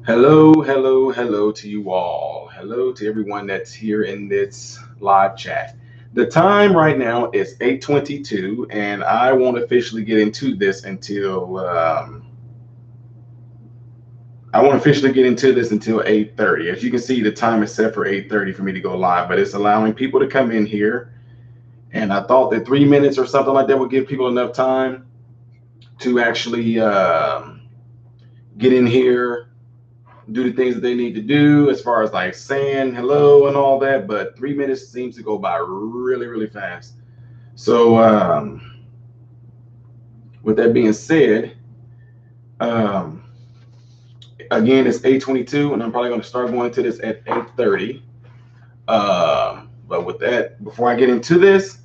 Hello, hello, hello to you all. Hello to everyone that's here in this live chat. The time right now is 8:22, and I won't officially get into this until 8:30. As you can see, the time is set for 8:30 for me to go live, but it's allowing people to come in here. And I thought that 3 minutes or something like that would give people enough time to actually get in here, do the things that they need to do as far as like saying hello and all that. But 3 minutes seems to go by really, really fast. So, with that being said, um, again, it's 8:22, and I'm probably going to start going to this at 8:30. But with that, before I get into this,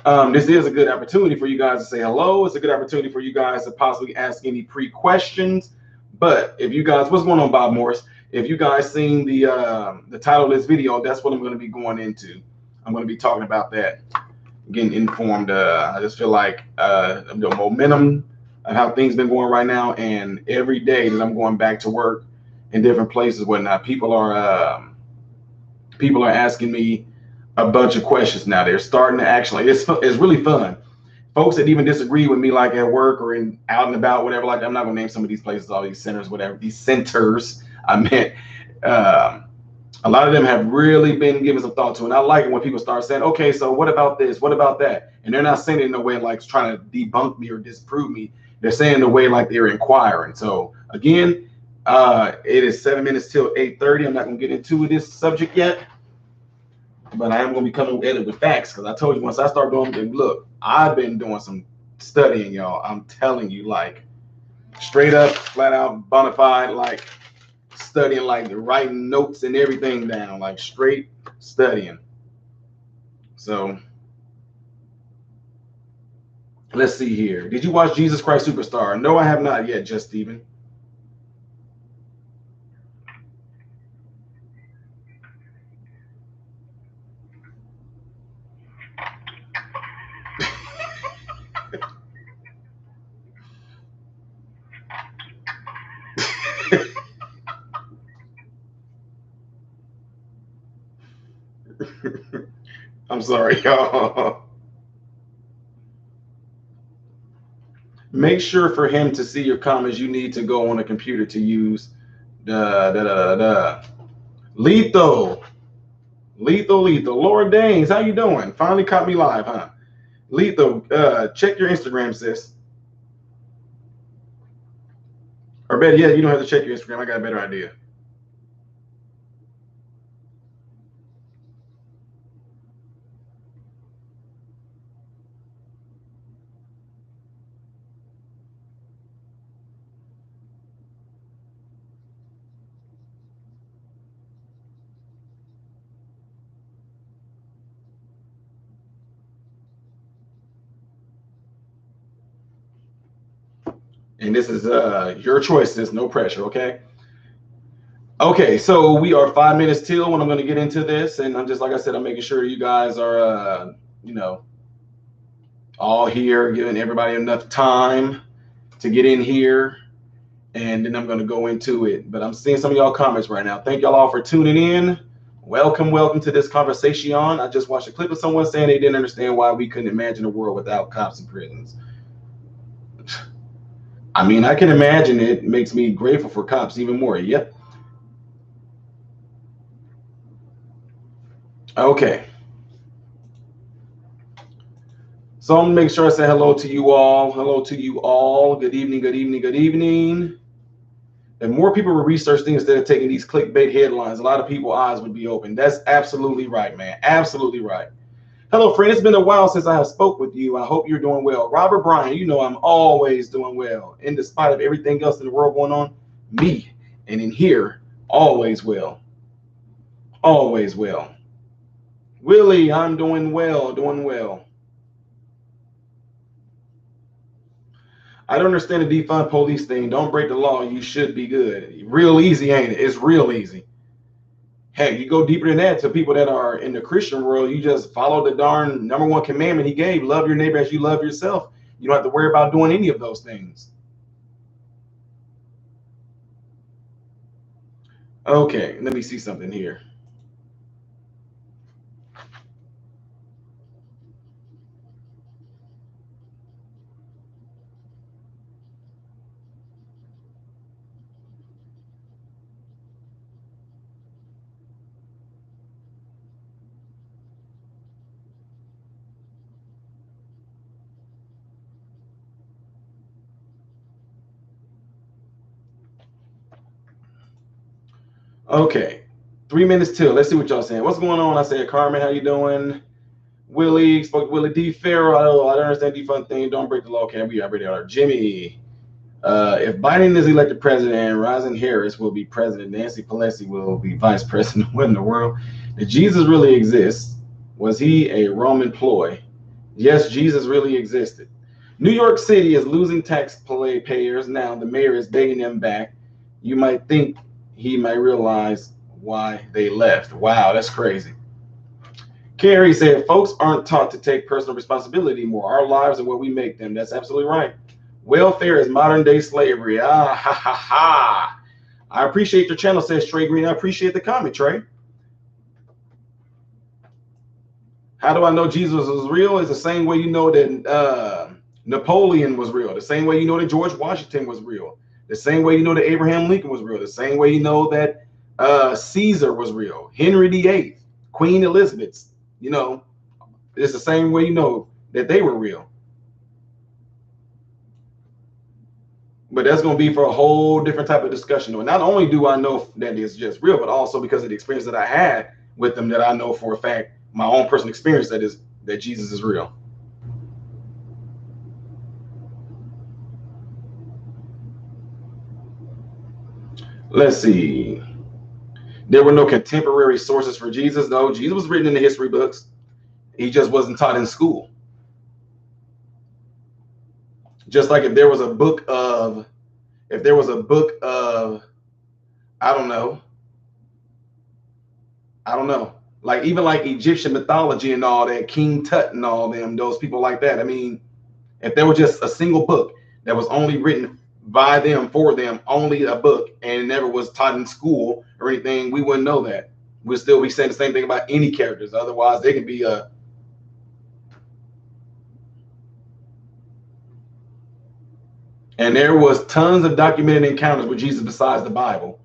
this is a good opportunity for you guys to say hello. It's a good opportunity for you guys to possibly ask any pre-questions. But if you guys, what's going on, Bob Morris? If you guys seen the title of this video, that's what I'm going to be going into. I'm going to be talking about that, getting informed. I just feel like the momentum of how things been going right now, and every day that I'm going back to work in different places, whatnot, people are asking me a bunch of questions now. They're starting to actually. It's really fun. Folks that even disagree with me, like at work or in out and about, whatever. Like I'm not gonna name some of these places, all these centers, whatever. These centers, I meant. Um, a lot of them have really been given some thought to, and I like it when people start saying, "Okay, so what about this? What about that?" And they're not saying it in a way like trying to debunk me or disprove me. They're saying it in a way like they're inquiring. So again, it is 7 minutes till 8:30. I'm not gonna get into this subject yet, but I am going to be coming at it with facts because I told you once I start doing it, look, I've been doing some studying, y'all. I'm telling you, like straight up, flat out, bona fide, like studying, like writing notes and everything down, like straight studying. So let's see here. Did you watch Jesus Christ Superstar? No, I have not yet, just Steven. I'm sorry, y'all. Make sure for him to see your comments, you need to go on a computer to use the lethal. Lethal, lethal. Laura Danes, how you doing? Finally caught me live, huh? Lethal, check your Instagram, sis. Or better yet, you don't have to check your Instagram. I got a better idea. And this is your choice, sis. No pressure, okay? Okay, so we are 5 minutes till when I'm going to get into this, and I'm just like I said, I'm making sure you guys are, you know, all here, giving everybody enough time to get in here, and then I'm going to go into it. But I'm seeing some of y'all comments right now. Thank y'all all for tuning in. Welcome, welcome to this conversation. I just watched a clip of someone saying they didn't understand why we couldn't imagine a world without cops and prisons. I mean, I can imagine it makes me grateful for cops even more. Yep. Okay. So I'm gonna make sure I say hello to you all. Hello to you all. Good evening, good evening, good evening. If more people would research things instead of taking these clickbait headlines, a lot of people's eyes would be open. That's absolutely right, man. Absolutely right. Hello, friend. It's been a while since I have spoke with you. I hope you're doing well. Robert Bryan, you know I'm always doing well. In despite of everything else in the world going on, me and in here, always well. Always well. Willie, I'm doing well, doing well. I don't understand the defund police thing. Don't break the law. You should be good. Real easy, ain't it? It's real easy. Heck, you go deeper than that to people that are in the Christian world. You just follow the darn number one commandment he gave: love your neighbor as you love yourself. You don't have to worry about doing any of those things. Okay, let me see something here. Okay, 3 minutes till. Let's see what y'all saying. What's going on? I said, Carmen, how you doing? Willie, spoke to Willie D. Farrell. I don't understand the fun thing. Don't break the law. Can't be already are. Jimmy, if Biden is elected president, Rosin Harris will be president. Nancy Pelosi will be vice president. What in the world? Did Jesus really exist? Was he a Roman ploy? Yes, Jesus really existed. New York City is losing tax payers now. The mayor is begging them back. You might think he might realize why they left. Wow, that's crazy. Carrie said, folks aren't taught to take personal responsibility anymore. Our lives are what we make them. That's absolutely right. Welfare is modern day slavery. Ah, ha, ha, ha. I appreciate your channel, says Trey Green. I appreciate the comment, Trey. How do I know Jesus was real? It's the same way you know that Napoleon was real. The same way you know that George Washington was real. The same way you know that Abraham Lincoln was real. The same way you know that Caesar was real. Henry VIII, Queen Elizabeth. You know, it's the same way you know that they were real. But that's going to be for a whole different type of discussion. Not only do I know that it's just real, but also because of the experience that I had with them, that I know for a fact, my own personal experience, that Jesus is real. Let's see. There were no contemporary sources for Jesus, though. Jesus was written in the history books. He just wasn't taught in school. Just like if there was a book of, I don't know, like even like Egyptian mythology and all that, King Tut and all them, those people like that. I mean, if there was just a single book that was only written by them, for them, only a book, and it never was taught in school or anything, we wouldn't know that. We'd still be saying the same thing about any characters. Otherwise, they can be and there was tons of documented encounters with Jesus besides the Bible.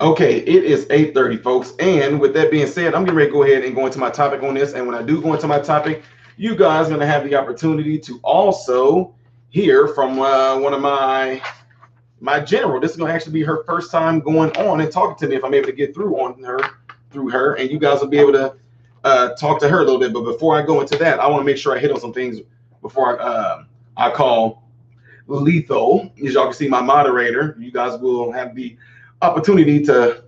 Okay, it is 8:30, folks. And with that being said, I'm getting ready to go ahead and go into my topic on this. And when I do go into my topic, you guys are going to have the opportunity to also hear from one of my general. This is going to actually be her first time going on and talking to me if I'm able to get through her. And you guys will be able to talk to her a little bit. But before I go into that, I want to make sure I hit on some things before I call Lethal. As y'all can see, my moderator. You guys will have the opportunity to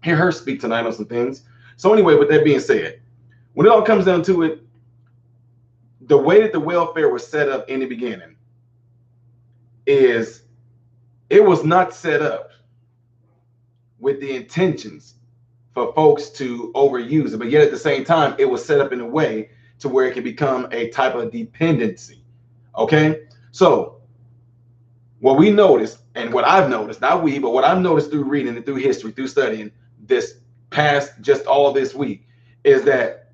hear her speak tonight on some things. So anyway, with that being said, when it all comes down to it, the way that the welfare was set up in the beginning is it was not set up with the intentions for folks to overuse it, but yet at the same time, it was set up in a way to where it can become a type of dependency. Okay, so what we noticed, and what I've noticed, not we, but what I've noticed through reading and through history, through studying this past just all this week, is that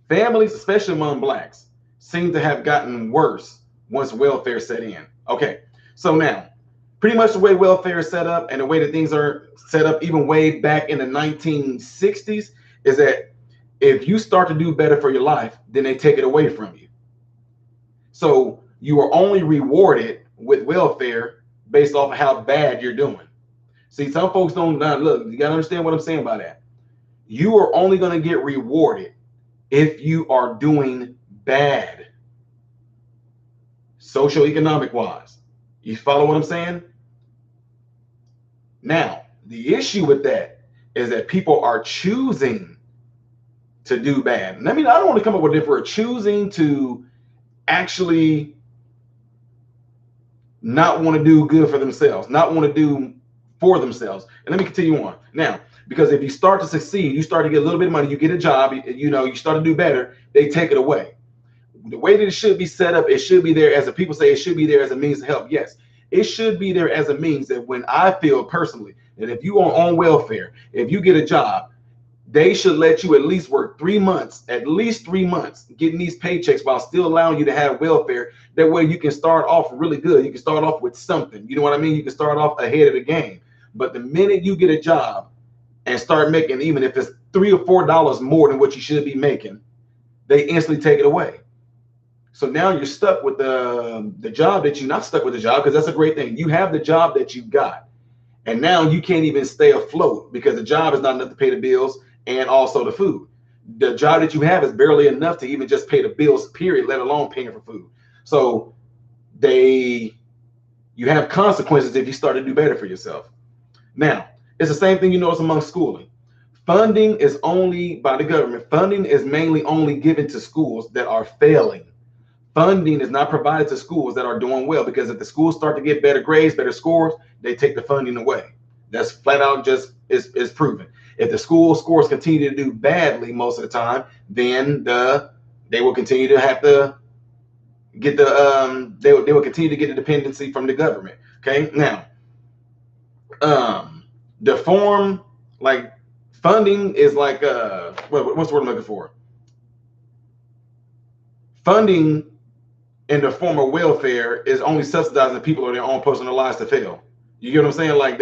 families, especially among blacks, seem to have gotten worse once welfare set in. Okay, so now, pretty much the way welfare is set up and the way that things are set up even way back in the 1960s is that if you start to do better for your life, then they take it away from you. So you are only rewarded with welfare based off of how bad you're doing. See, some folks don't look, you got to understand what I'm saying by that. You are only going to get rewarded if you are doing bad, socioeconomic wise. You follow what I'm saying? Now, the issue with that is that people are choosing to do bad. I mean, I don't want to come up with a different, choosing to actually not want to do good for themselves, not want to do for themselves. And let me continue on. Now, Because if you start to succeed, you start to get a little bit of money, you get a job, you start to do better, they take it away. The way that it should be set up, it should be there as people say, it should be there as a means to help. Yes, it should be there as a means that when I feel personally that if you are on welfare, if you get a job, they should let you at least work 3 months, at least 3 months, getting these paychecks while still allowing you to have welfare. That way you can start off really good. You can start off with something. You know what I mean? You can start off ahead of the game. But the minute you get a job and start making, even if it's $3 or $4 more than what you should be making, they instantly take it away. So now you're stuck with the job that you're not stuck with the job, because that's a great thing. You have the job that you got. And now you can't even stay afloat because the job is not enough to pay the bills and also the food. The job that you have is barely enough to even just pay the bills, period, let alone paying for food. So you have consequences if you start to do better for yourself. Now, it's the same thing you notice among schooling. Funding is only by the government. Funding is mainly only given to schools that are failing. Funding is not provided to schools that are doing well, because if the schools start to get better grades, better scores, they take the funding away. That's flat out just is proven. If the school scores continue to do badly most of the time, then they will continue to have to get they will continue to get the dependency from the government. Okay, now the form, like, funding is like what's the word I'm looking for? Funding in the form of welfare is only subsidizing people on their own personal lives to fail. You get what I'm saying? Like,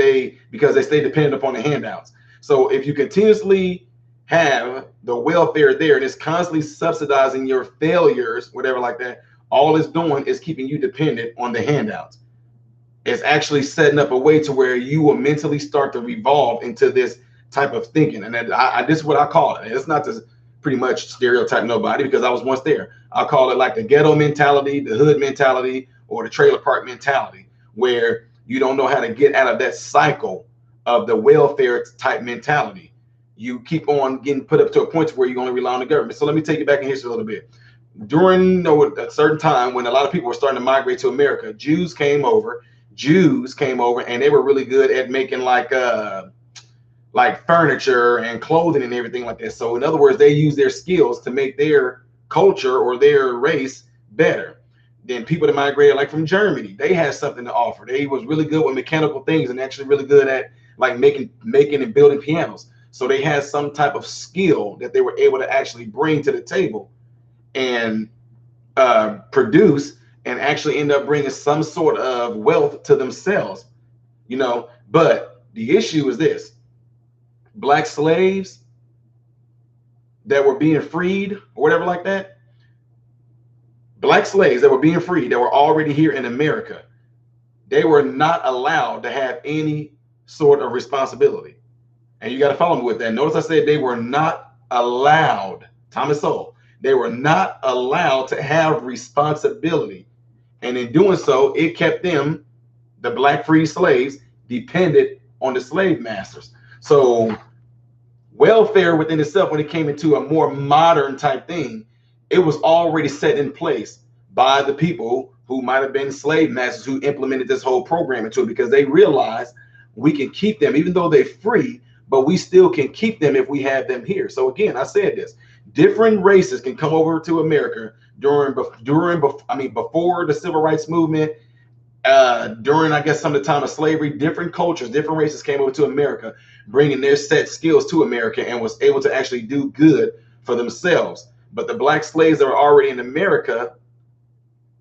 because they stay dependent upon the handouts. So if you continuously have the welfare there and it's constantly subsidizing your failures, whatever like that, all it's doing is keeping you dependent on the handouts. It's actually setting up a way to where you will mentally start to revolve into this type of thinking. And this is what I call it. It's not to pretty much stereotype nobody, because I was once there. I call it like the ghetto mentality, the hood mentality, or the trailer park mentality, where you don't know how to get out of that cycle of the welfare type mentality. You keep on getting put up to a point where you're going to rely on the government. So let me take you back in history a little bit. During a certain time when a lot of people were starting to migrate to America, Jews came over, and they were really good at making like furniture and clothing and everything like that. So in other words, they use their skills to make their culture or their race better. Then people that migrated like from Germany, they had something to offer. They was really good with mechanical things and actually really good at like making and building pianos. So they had some type of skill that they were able to actually bring to the table and produce and actually end up bringing some sort of wealth to themselves, But the issue is this: Black slaves that were being freed or whatever like that, Black slaves that were being freed that were already here in America, they were not allowed to have any sort of responsibility. And you got to follow me with that. Notice I said they were not allowed, Thomas Sowell, they were not allowed to have responsibility. And in doing so, it kept them, the Black free slaves, dependent on the slave masters. So welfare within itself, when it came into a more modern type thing, it was already set in place by the people who might have been slave masters who implemented this whole program into it, because they realized we can keep them, even though they're free, but we still can keep them if we have them here. So again, I said this: different races can come over to America before the civil rights movement, during, I guess, some of the time of slavery. Different cultures, different races came over to America, bringing their set skills to America, and was able to actually do good for themselves. But the Black slaves that were already in America,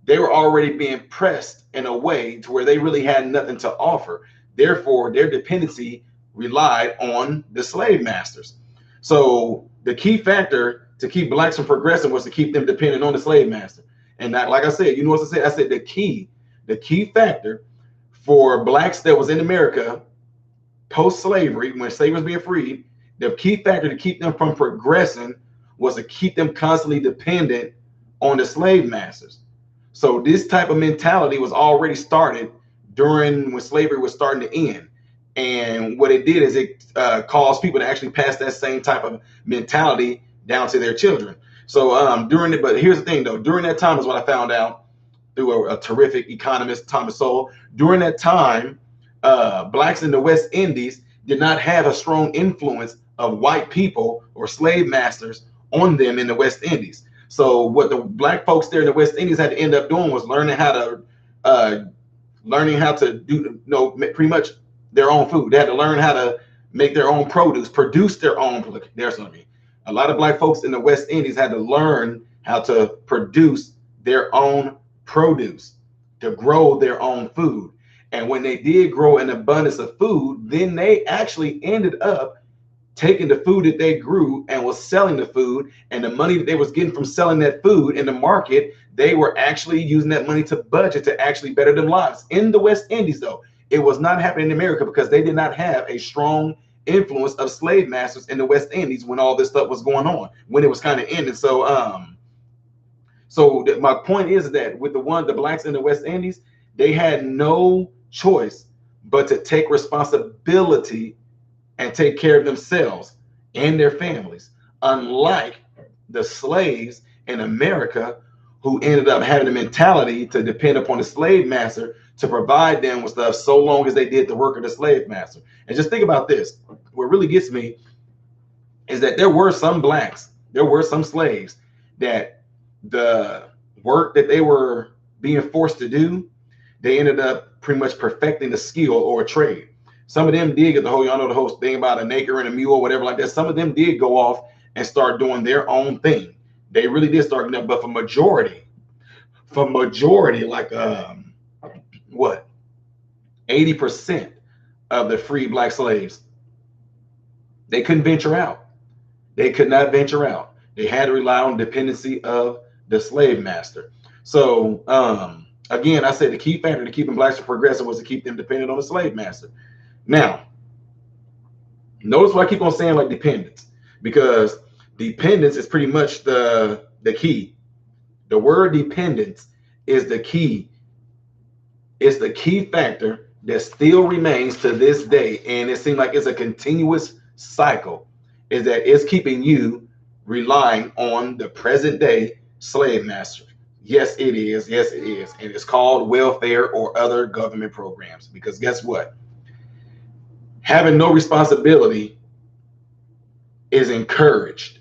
they were already being pressed in a way to where they really had nothing to offer. Therefore, their dependency relied on the slave masters. So the key factor to keep Blacks from progressing was to keep them dependent on the slave master. And that, like I said, what I said? I said the key factor for Blacks that was in America post-slavery, when slavery was being freed, the key factor to keep them from progressing was to keep them constantly dependent on the slave masters. So this type of mentality was already started during when slavery was starting to end. And what it did is it caused people to actually pass that same type of mentality down to their children. So but here's the thing though, during that time is what I found out through a terrific economist, Thomas Sowell. During that time, Blacks in the West Indies, did not have a strong influence of white people or slave masters on them in the West Indies. So what the black folks there in the West Indies had to end up doing was uh, learning how to do, pretty much their own food. They had to learn how to make their own produce, produce their own. There's something. A lot of black folks in the West Indies had to learn how to produce their own produce, to grow their own food. And when they did grow an abundance of food, then they actually ended up taking the food that they grew and was selling the food, and the money that they was getting from selling that food in the market, they were actually using that money to budget to actually better their lives. In the West Indies, though, it was not happening in America because they did not have a strong influence of slave masters in the West Indies when all this stuff was going on, when it was kind of ending. So my point is that with the blacks in the West Indies, they had no choice but to take responsibility and take care of themselves and their families, unlike the slaves in America, who ended up having the mentality to depend upon the slave master to provide them with stuff so long as they did the work of the slave master. And just think about this. What really gets me is that there were some blacks, there were some slaves that the work that they were being forced to do, they ended up pretty much perfecting the skill or a trade. Some of them did get y'all know the whole thing about an acre and a mule or whatever like that. Some of them did go off and start doing their own thing. They really did start doing that. But for majority, like what, 80% of the free black slaves, they couldn't venture out. They could not venture out. They had to rely on dependency of the slave master. So again, I said the key factor to keeping blacks progressive was to keep them dependent on the slave master. Now, notice what I keep on saying, like dependence, because dependence is pretty much the key. The word dependence is the key. It's the key factor that still remains to this day, and it seems like it's a continuous cycle, is that it's keeping you relying on the present day slave master. Yes, it is. Yes, it is. And it's called welfare or other government programs, because guess what? Having no responsibility is encouraged.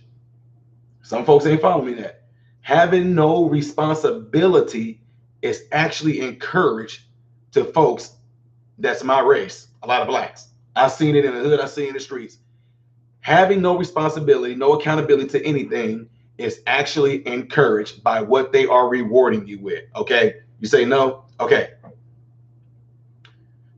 Some folks ain't following me that. Having no responsibility is actually encouraged to folks that's my race, a lot of blacks. I've seen it in the hood, I've seen it in the streets. Having no responsibility, no accountability to anything is actually encouraged by what they are rewarding you with. Okay, you say no. Okay,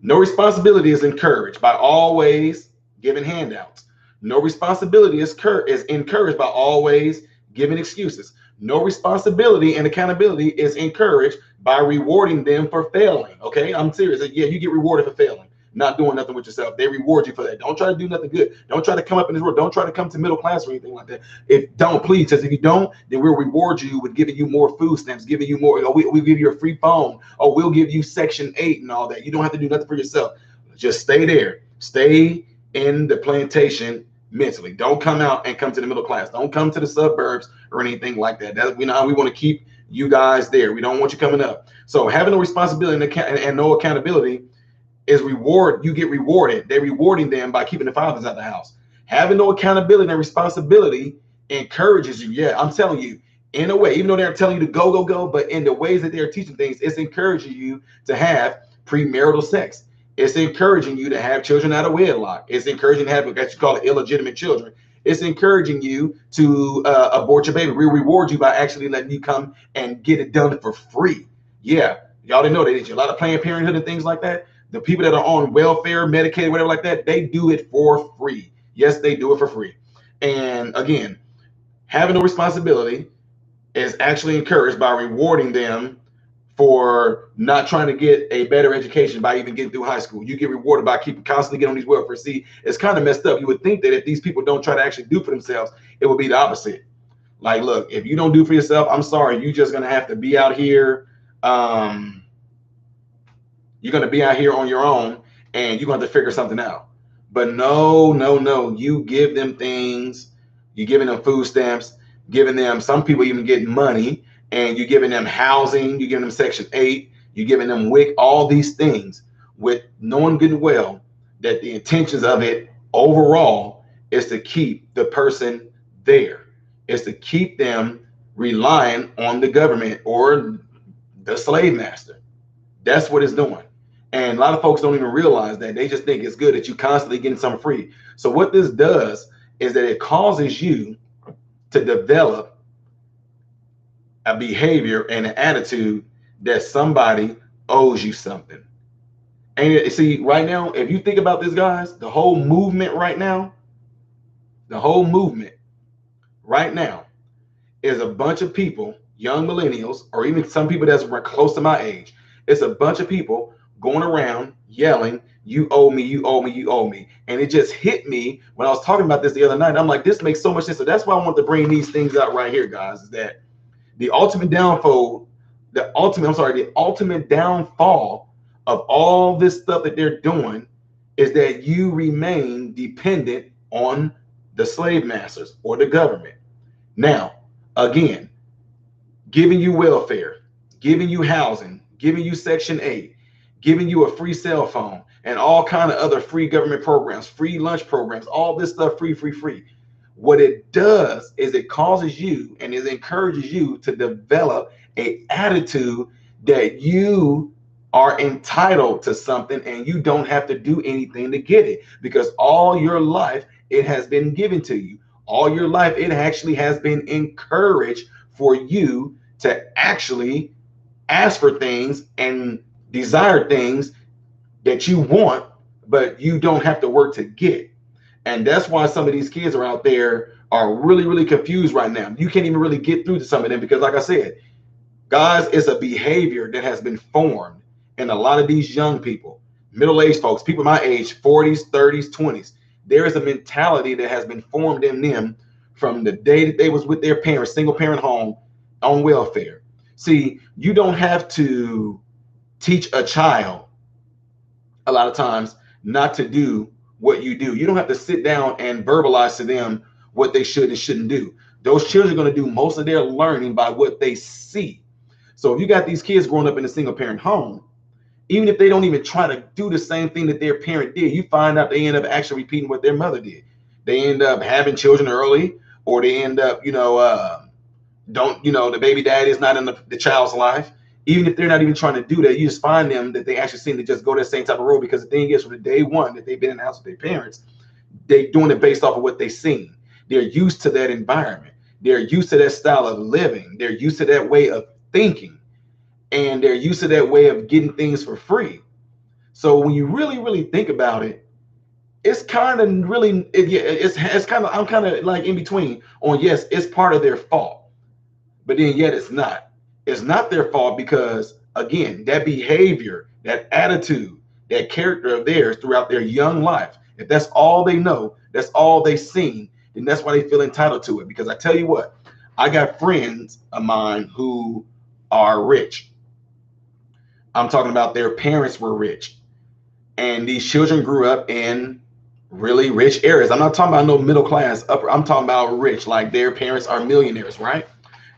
no responsibility is encouraged by always giving handouts. No responsibility is encouraged by always giving excuses. No responsibility and accountability is encouraged by rewarding them for failing. Okay, I'm serious. Yeah, you get rewarded for failing, not doing nothing with yourself. They reward you for that. Don't try to do nothing good. Don't try to come up in this world. Don't try to come to middle class or anything like that. Please, because if you don't, then we'll reward you with giving you more food stamps, giving you more. We'll give you a free phone, or we'll give you Section 8 and all that. You don't have to do nothing for yourself. Just stay there. Stay in the plantation mentally. Don't come out and come to the middle class. Don't come to the suburbs or anything like that. We want to keep you guys there. We don't want you coming up. So having no responsibility and no accountability is reward. You get rewarded. They're rewarding them by keeping the fathers out of the house. Having no accountability and responsibility encourages you. Yeah, I'm telling you, in a way, even though they're telling you to go, but in the ways that they're teaching things, it's encouraging you to have premarital sex. It's encouraging you to have children out of wedlock. It's encouraging to have what you call illegitimate children. It's encouraging you to abort your baby. We'll reward you by actually letting you come and get it done for free. Yeah, y'all didn't know they did. A lot of Planned Parenthood and things like that. The people that are on welfare, Medicaid, whatever like that, they do it for free. Yes, they do it for free. And again, having no responsibility is actually encouraged by rewarding them for not trying to get a better education by even getting through high school. You get rewarded by constantly getting on these welfare. See, it's kind of messed up. You would think that if these people don't try to actually do for themselves, it would be the opposite. Like, look, if you don't do for yourself, I'm sorry, you're just going to have to be out here. You're going to be out here on your own, and you're going to have to figure something out. But no. You give them things. You're giving them food stamps, giving them, some people even get money, and you're giving them housing, you're giving them Section 8, you're giving them WIC, all these things, with knowing good and well that the intentions of it overall is to keep the person there, is to keep them relying on the government or the slave master. That's what it's doing. And a lot of folks don't even realize that. They just think it's good that you constantly getting something free. So what this does is that it causes you to develop a behavior and an attitude that somebody owes you something. And see, right now, if you think about this, guys, the whole movement right now, the whole movement right now is a bunch of people, young millennials, or even some people that's close to my age. It's a bunch of people going around yelling, "You owe me, you owe me, you owe me." And it just hit me when I was talking about this the other night. I'm like, this makes so much sense. So that's why I want to bring these things out right here, guys, is that the ultimate downfall, the ultimate downfall of all this stuff that they're doing is that you remain dependent on the slave masters or the government. Now, again, giving you welfare, giving you housing, giving you Section 8, giving you a free cell phone, and all kind of other free government programs, free lunch programs, all this stuff free, free, free. What it does is it causes you and it encourages you to develop a attitude that you are entitled to something and you don't have to do anything to get it, because all your life it has been given to you. All your life it actually has been encouraged for you to actually ask for things and desire things that you want, but you don't have to work to get. And that's why some of these kids are out there are really, really confused right now. You can't even really get through to some of them because, like I said, guys, it's a behavior that has been formed in a lot of these young people, middle-aged folks, people my age, 40s, 30s, 20s. There is a mentality that has been formed in them from the day that they was with their parents, single parent home on welfare. See, you don't have to teach a child a lot of times not to do what you do. You don't have to sit down and verbalize to them what they should and shouldn't do. Those children are going to do most of their learning by what they see. So if you got these kids growing up in a single parent home, even if they don't even try to do the same thing that their parent did, you find out they end up actually repeating what their mother did. They end up having children early, or they end up, the baby dad is not in the child's life. Even if they're not even trying to do that, you just find them that they actually seem to just go that same type of road, because the thing is, from the day one that they've been in the house with their parents, they're doing it based off of what they've seen. They're used to that environment. They're used to that style of living. They're used to that way of thinking. And they're used to that way of getting things for free. So when you really, really think about it, it's kind of really, it's kind of, I'm kind of like in between on, yes, it's part of their fault, but then yet it's not. It's not their fault because, again, that behavior, that attitude, that character of theirs throughout their young life, if that's all they know, that's all they've seen, then that's why they feel entitled to it. Because I tell you what, I got friends of mine who are rich. I'm talking about their parents were rich. And these children grew up in really rich areas. I'm not talking about no middle class, upper. I'm talking about rich, like their parents are millionaires, right?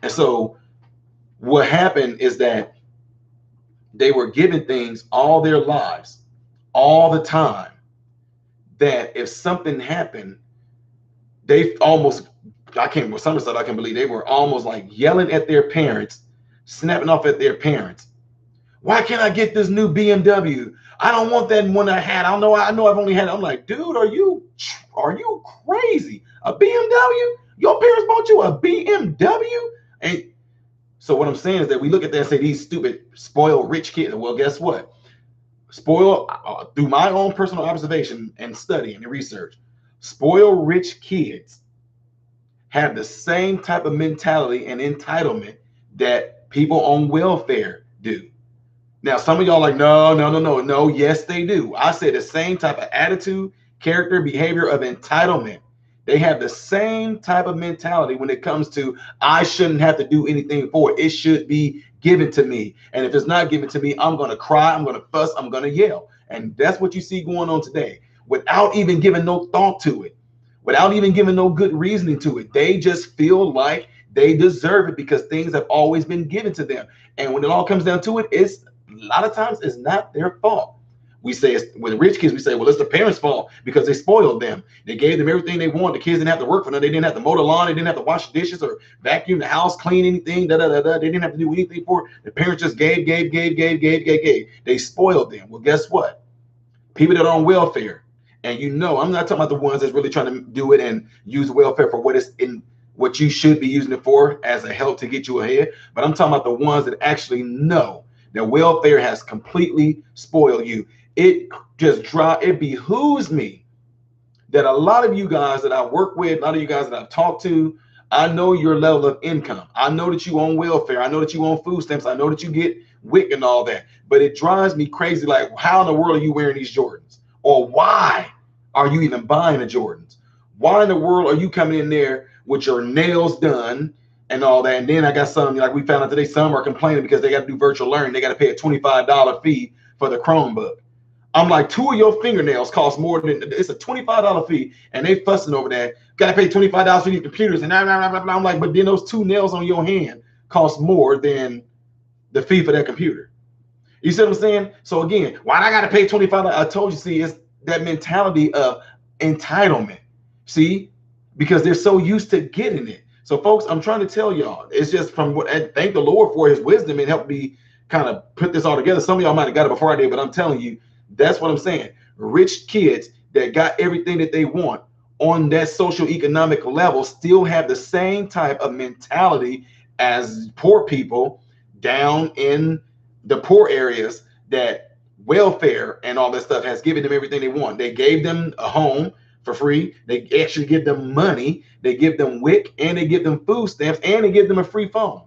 And so what happened is that they were given things all their lives, all the time, that if something happened, they almost, some stuff I can believe, they were almost like yelling at their parents, snapping off at their parents. Why can't I get this new BMW? I don't want that one I had. I know I've only had it. I'm like, dude, are you crazy? A BMW? Your parents bought you a BMW? And so what I'm saying is that we look at that and say, these stupid, spoiled, rich kids. Well, guess what? Spoiled, through my own personal observation and study and research, spoiled rich kids have the same type of mentality and entitlement that people on welfare do. Now, some of y'all are like, no. Yes, they do. I said the same type of attitude, character, behavior of entitlement. They have the same type of mentality when it comes to, I shouldn't have to do anything for it. It should be given to me. And if it's not given to me, I'm going to cry, I'm going to fuss, I'm going to yell. And that's what you see going on today, without even giving no thought to it, without even giving no good reasoning to it. They just feel like they deserve it because things have always been given to them. And when it all comes down to it, it's a lot of times it's not their fault. We say it's, with rich kids, we say, well, it's the parents' fault because they spoiled them. They gave them everything they wanted. The kids didn't have to work for them. They didn't have to mow the lawn. They didn't have to wash dishes or vacuum the house, clean anything. Da, da, da, da. They didn't have to do anything for it. The parents just gave. They spoiled them. Well, guess what? People that are on welfare, and I'm not talking about the ones that's really trying to do it and use welfare for what you should be using it for as a help to get you ahead. But I'm talking about the ones that actually know that welfare has completely spoiled you. It behooves me that a lot of you guys that I work with, a lot of you guys that I've talked to, I know your level of income. I know that you own welfare. I know that you own food stamps. I know that you get WIC and all that. But it drives me crazy. Like, how in the world are you wearing these Jordans? Or why are you even buying the Jordans? Why in the world are you coming in there with your nails done and all that? And then I got some, like we found out today, some are complaining because they got to do virtual learning. They got to pay a $25 fee for the Chromebook. I'm like, 2 of your fingernails cost more than, it's a $25 fee, and they fussing over that. Got to pay $25 for these computers, and I'm like, but then those 2 nails on your hand cost more than the fee for that computer. You see what I'm saying? So again, why I got to pay $25? I told you, see, it's that mentality of entitlement. See, because they're so used to getting it. So folks, I'm trying to tell y'all, it's just from what, and thank the Lord for his wisdom and help me kind of put this all together. Some of y'all might have got it before I did, but I'm telling you, that's what I'm saying. Rich kids that got everything that they want on that social economic level still have the same type of mentality as poor people down in the poor areas, that welfare and all that stuff has given them everything they want. They gave them a home for free. They actually give them money. They give them WIC, and they give them food stamps, and they give them a free phone.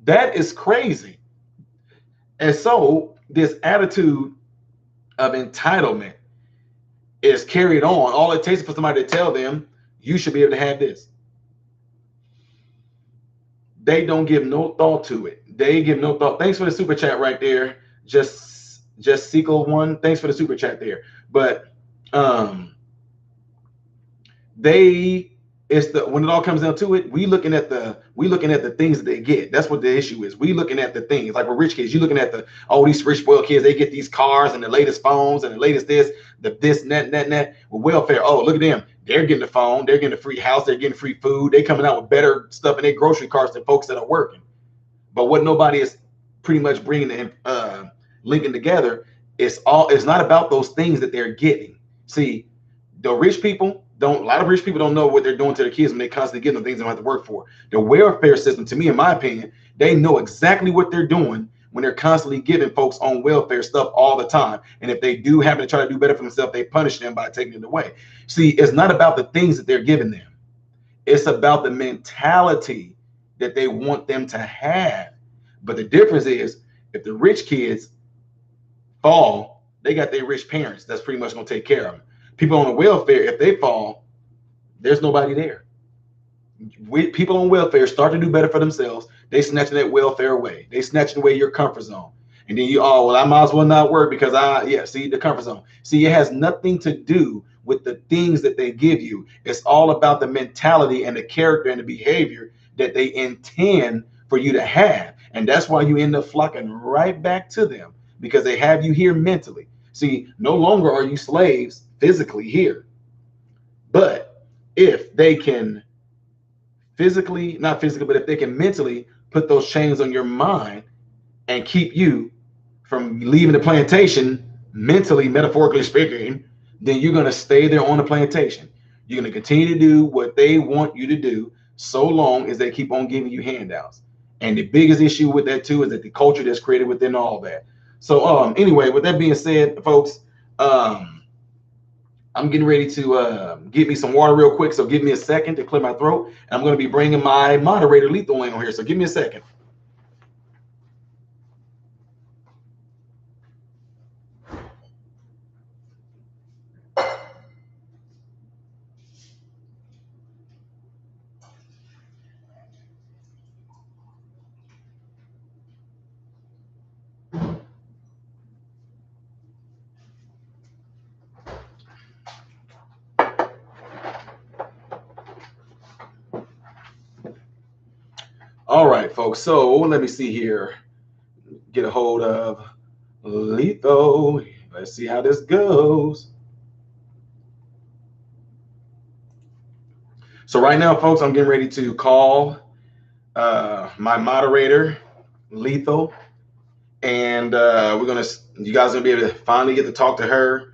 That is crazy. And so this attitude of entitlement is carried on. All it takes is for somebody to tell them, you should be able to have this. They don't give no thought to it. They give no thought. Thanks for the super chat right there. Just Sequel one. Thanks for the super chat there. But when it all comes down to it, we looking at the things that they get. That's what the issue is. We looking at the things, like with rich kids, you looking at these rich spoiled kids, they get these cars and the latest phones and the latest this and that. With welfare, oh, look at them. They're getting the phone, they're getting a free house, they're getting free food, they coming out with better stuff in their grocery carts than folks that are working. But what nobody is pretty much bringing and linking together, it's not about those things that they're getting. See, a lot of rich people don't know what they're doing to their kids when they constantly give them things they don't have to work for. The welfare system, to me, in my opinion, they know exactly what they're doing when they're constantly giving folks on welfare stuff all the time. And if they do happen to try to do better for themselves, they punish them by taking it away. See, it's not about the things that they're giving them. It's about the mentality that they want them to have. But the difference is, if the rich kids fall, they got their rich parents that's pretty much going to take care of them. People on the welfare, if they fall, there's nobody there. People on welfare start to do better for themselves. They snatching that welfare away. They snatching away your comfort zone. And then I might as well not work because see, the comfort zone. See, it has nothing to do with the things that they give you. It's all about the mentality and the character and the behavior that they intend for you to have. And that's why you end up flocking right back to them, because they have you here mentally. See, no longer are you slaves physically here. But if they can if they can mentally put those chains on your mind and keep you from leaving the plantation mentally, metaphorically speaking, then you're going to stay there on the plantation. You're going to continue to do what they want you to do so long as they keep on giving you handouts. And the biggest issue with that too is that the culture that's created within all that. So anyway, with that being said, folks, I'm getting ready to get me some water real quick. So give me a second to clear my throat. And I'm going to be bringing my moderator Lethal in on here. So give me a second. All right, folks. So let me see here. Get a hold of Lethal. Let's see how this goes. So right now, folks, I'm getting ready to call my moderator, Lethal, and you guys are gonna be able to finally get to talk to her,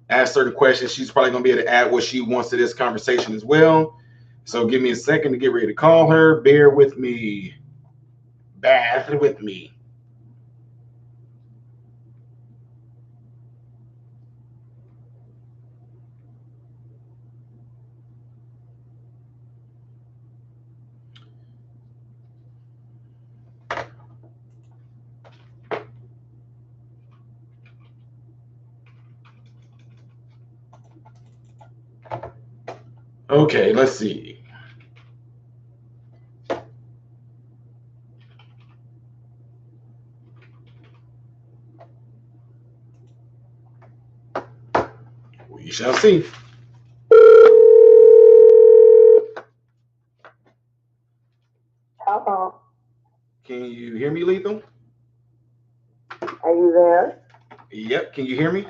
ask certain questions. She's probably gonna be able to add what she wants to this conversation as well. So give me a second to get ready to call her. Bear with me. Bear with me. Okay, let's see. We shall see. Hello. Can you hear me, Lethal? Are you there? Yep. Can you hear me?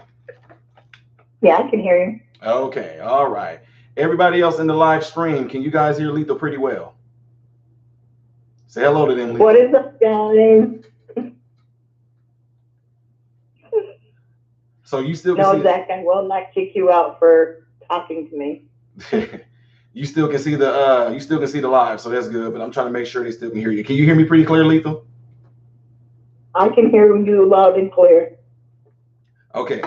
Yeah, I can hear you. Okay. All right. Everybody else in the live stream, can you guys hear Lethal pretty well? Say hello to them, Lethal. What is up, guys? So you still can no, see Zach, I will not kick you out for talking to me. you still can see the live, so that's good. But I'm trying to make sure they still can hear you. Can you hear me pretty clear, Lethal? I can hear you loud and clear. Okay.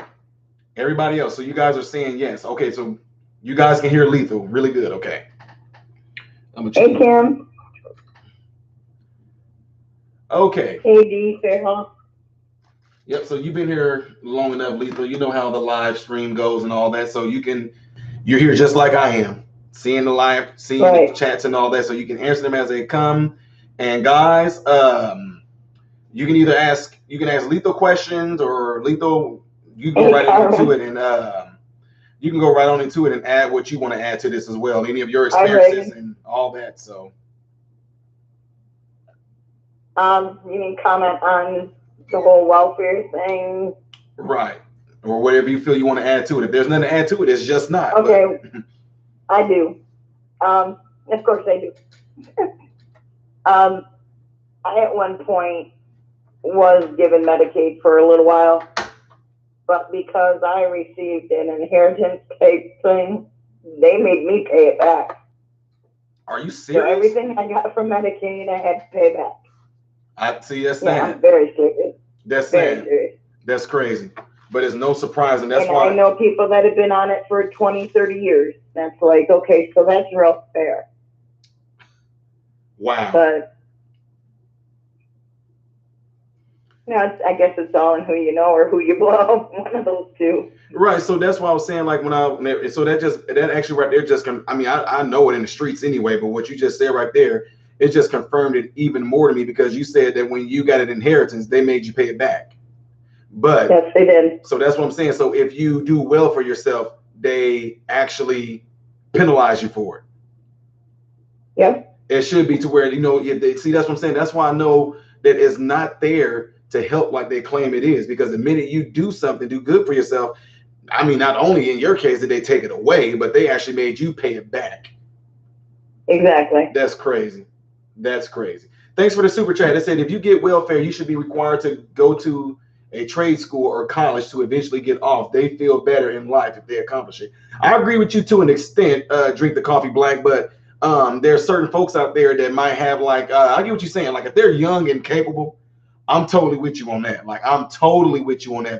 Everybody else, so you guys are saying yes. Okay, so you guys can hear Lethal really good. Okay. Hey, Kim. Okay. Hey, D. Fairhoff. Yep. So you've been here long enough, Lethal. You know how the live stream goes and all that. So you're here just like I am, seeing the live, seeing the chats and all that. So you can answer them as they come. And guys, you can ask Lethal questions, or Lethal, you can go right into it, and you can go right on into it and add what you want to add to this as well. Any of your experiences and all that. So. You mean comment on the whole welfare thing? Right. Or whatever you feel you want to add to it. If there's nothing to add to it, it's just not. Okay. But... I do. Of course I do. I at one point was given Medicaid for a little while, but because I received an inheritance type thing, they made me pay it back. Are you serious? So everything I got from Medicaid, I had to pay back. I see. That's sad. I'm very serious. That's sad. That's crazy. But it's no surprise, and that's why I know people that have been on it for 20, 30 years. That's like, okay, so that's real fair. Wow. But I guess it's all in who you know or who you blow. One of those two. Right. So that's why I was saying, like, that actually right there just I know it in the streets anyway, but what you just said right there, it just confirmed it even more to me, because you said that when you got an inheritance, they made you pay it back. But yes, they did. So that's what I'm saying. So if you do well for yourself, they actually penalize you for it. Yep. It should be to where, see, that's what I'm saying. That's why I know that it's not there to help like they claim it is, because the minute you do something, do good for yourself, not only in your case did they take it away, but they actually made you pay it back. Exactly. That's crazy. That's crazy. Thanks for the super chat. It said, if you get welfare, you should be required to go to a trade school or college to eventually get off. They feel better in life if they accomplish it. I agree with you to an extent, Drink the Coffee Black, but there's certain folks out there that might have I get what you're saying. Like if they're young and capable, I'm totally with you on that.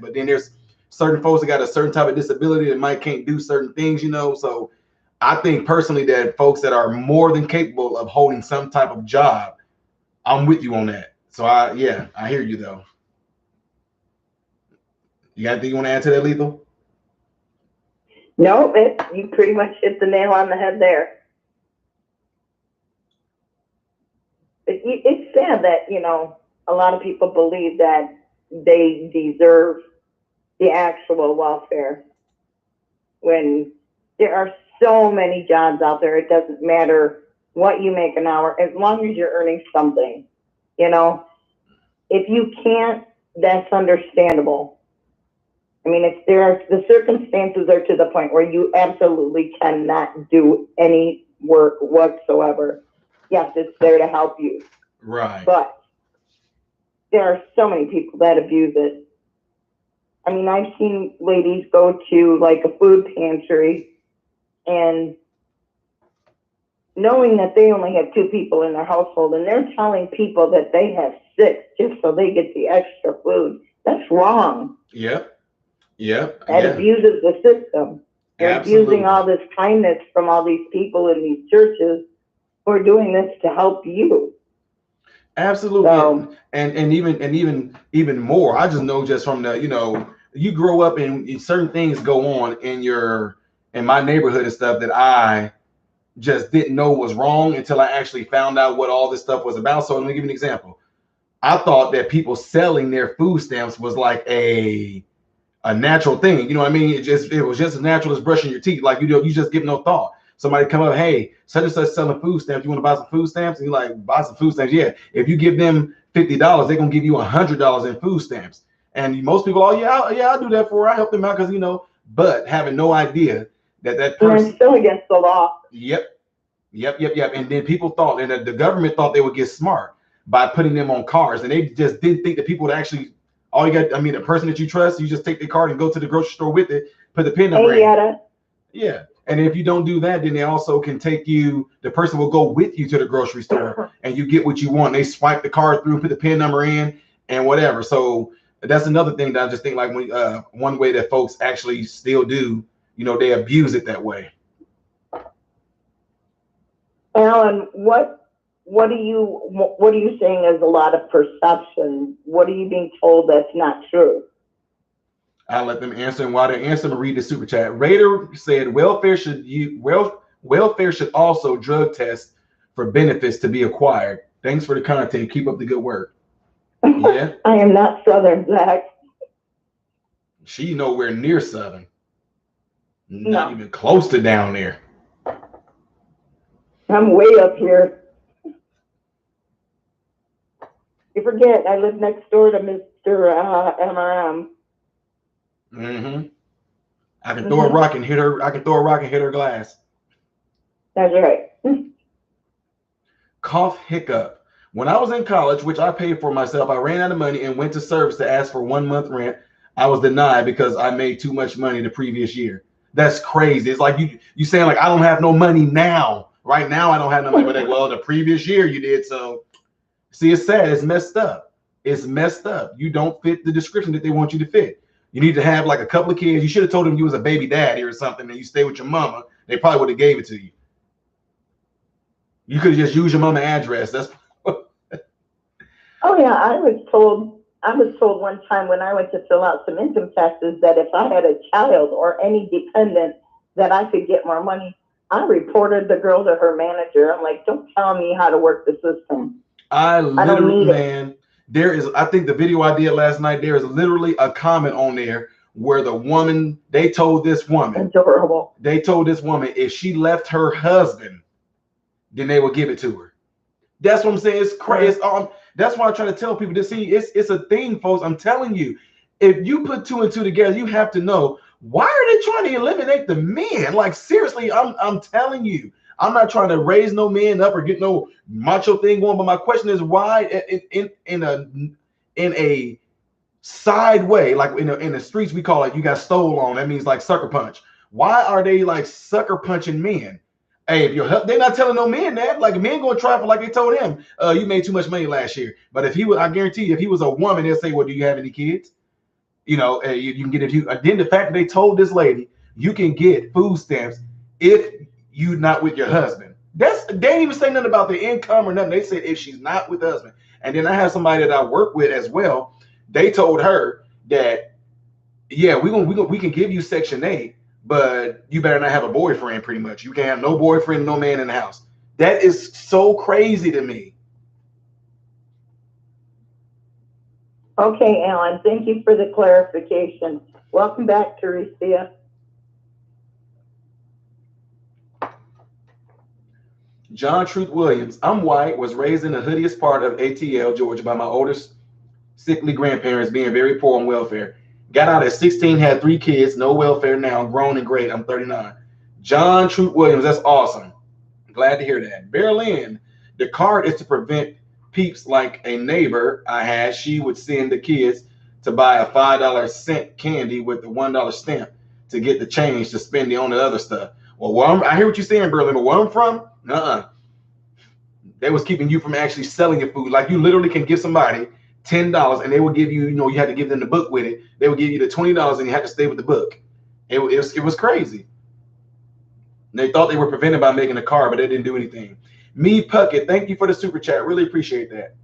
But then there's certain folks that got a certain type of disability that might can't do certain things, So I think personally that folks that are more than capable of holding some type of job, I'm with you on that. So I hear you though. You got anything you want to add to that, Lethal? No, you pretty much hit the nail on the head there. It's sad that, a lot of people believe that they deserve the actual welfare when there are so many jobs out there. It doesn't matter what you make an hour, as long as you're earning something, If you can't that's understandable. I mean, if there are the circumstances are to the point where you absolutely cannot do any work whatsoever, yes, it's there to help you. Right. But there are so many people that abuse it. I mean, I've seen ladies go to like a food pantry and knowing that they only have 2 people in their household and they're telling people that they have 6 just so they get the extra food. That's wrong. Yep. Yep. That abuses the system. They're abusing all this kindness from all these people in these churches who are doing this to help you. Absolutely. So, and even more. I just know just from the, you grow up and certain things go on in my neighborhood and stuff that I just didn't know was wrong until I actually found out what all this stuff was about. So let me give you an example. I thought that people selling their food stamps was like a natural thing. You know what I mean? It was just as natural as brushing your teeth. Like, you just give no thought. Somebody come up, hey, such and such selling food stamps. You want to buy some food stamps? And you're like, buy some food stamps. Yeah. If you give them $50, they're gonna give you $100 in food stamps. And most people, oh yeah, I'll do that for her. I help them out because but having no idea that person. And it's still against the law. Yep. And then people thought, and the government thought they would get smart by putting them on cards, and they just didn't think that people would actually. All you got, the person that you trust, you just take the card and go to the grocery store with it, put the PIN number in. Yeah. And if you don't do that, then they also can take you, the person will go with you to the grocery store and you get what you want. They swipe the card through, put the PIN number in and whatever. So that's another thing that I just think like one way that folks actually still do, they abuse it that way. Alan, what are you saying is a lot of perception? What are you being told that's not true? I'll let them answer, and while they're answering, read the super chat. Raider said welfare should also drug test for benefits to be acquired. Thanks for the content. Keep up the good work. Yeah. I am not Southern, Zach. She nowhere near Southern. Not even close to down there. I'm way up here. You forget, I live next door to Mr. MRM. Mm-hmm. I can throw a rock and hit her. I can throw a rock and hit her glass. That's right. Cough hiccup. When I was in college, which I paid for myself, I ran out of money and went to service to ask for 1 month rent. I was denied because I made too much money the previous year. That's crazy. It's like you saying like I don't have no money now. Right now I don't have no money, but like, well, the previous year you did. So see, it's sad. It's messed up. It's messed up. You don't fit the description that they want you to fit. You need to have like a couple of kids. You should have told them you was a baby daddy or something and you stay with your mama. They probably would have gave it to you. You could have just used your mama address. That's Oh yeah, I was told one time when I went to fill out some income taxes that if I had a child or any dependent that I could get more money. I reported the girl to her manager. I'm like, don't tell me how to work the system. I literally, man, there is, I think the video I did last night, there is literally a comment on there where the woman, they told this woman, adorable. They told this woman if she left her husband, then they would give it to her. That's what I'm saying. It's crazy. That's why I try to tell people to see it's a thing, folks. I'm telling you, if you put 2 and 2 together, you have to know why are they trying to eliminate the men? Like seriously, I'm telling you, I'm not trying to raise no men up or get no macho thing going. But my question is why in a side way, like in the streets we call it, you got stole on. That means like sucker punch. Why are they like sucker punching men? Hey, if you're they're not telling no men that. Like men gonna try for like they told him, you made too much money last year. But if he was, I guarantee you, if he was a woman, they'll say, well, do you have any kids? You can get if you. Then the fact that they told this lady you can get food stamps if you not with your husband. They ain't even say nothing about the income or nothing. They said if she's not with the husband. And then I have somebody that I work with as well. They told her that yeah, we can give you Section 8. But you better not have a boyfriend, pretty much. You can't have no boyfriend, no man in the house. That is so crazy to me. Okay, Alan, thank you for the clarification. Welcome back, Teresa. John Truth Williams. I'm white, was raised in the hoodiest part of ATL, Georgia, by my oldest sickly grandparents, being very poor on welfare. Got out at 16, had 3 kids, no welfare now, grown and great. I'm 39. John Troop Williams, that's awesome. Glad to hear that. Berlin, the card is to prevent peeps like a neighbor I had. She would send the kids to buy a $5 candy with the $1 stamp to get the change to spend on the other stuff. Well, I hear what you're saying, Berlin, but where I'm from, they was keeping you from actually selling your food. Like you literally can give somebody $10 and they will give you, you had to give them the book with it. They would give you the $20 and you had to stay with the book. It was crazy. They thought they were prevented by making a card, but they didn't do anything. Me Puckett, thank you for the super chat. Really appreciate that.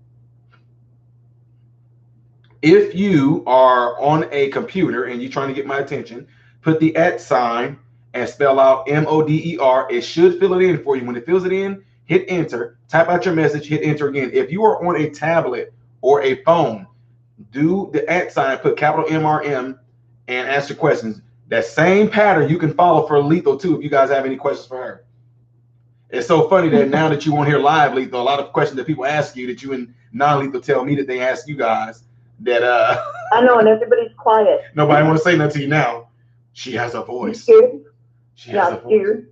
If you are on a computer and you're trying to get my attention, put the @ sign and spell out MODER. It should fill it in for you. When it fills it in, hit enter, type out your message, hit enter again. If you are on a tablet or a phone, do the @ sign, put capital MRM, and ask your questions. That same pattern you can follow for Lethal too if you guys have any questions for her. It's so funny that now that you won't hear live Lethal, a lot of questions that people ask you that you and non-Lethal tell me that they ask you guys that I know, and everybody's quiet. Nobody want to say nothing to you now. She has a voice. She has a voice.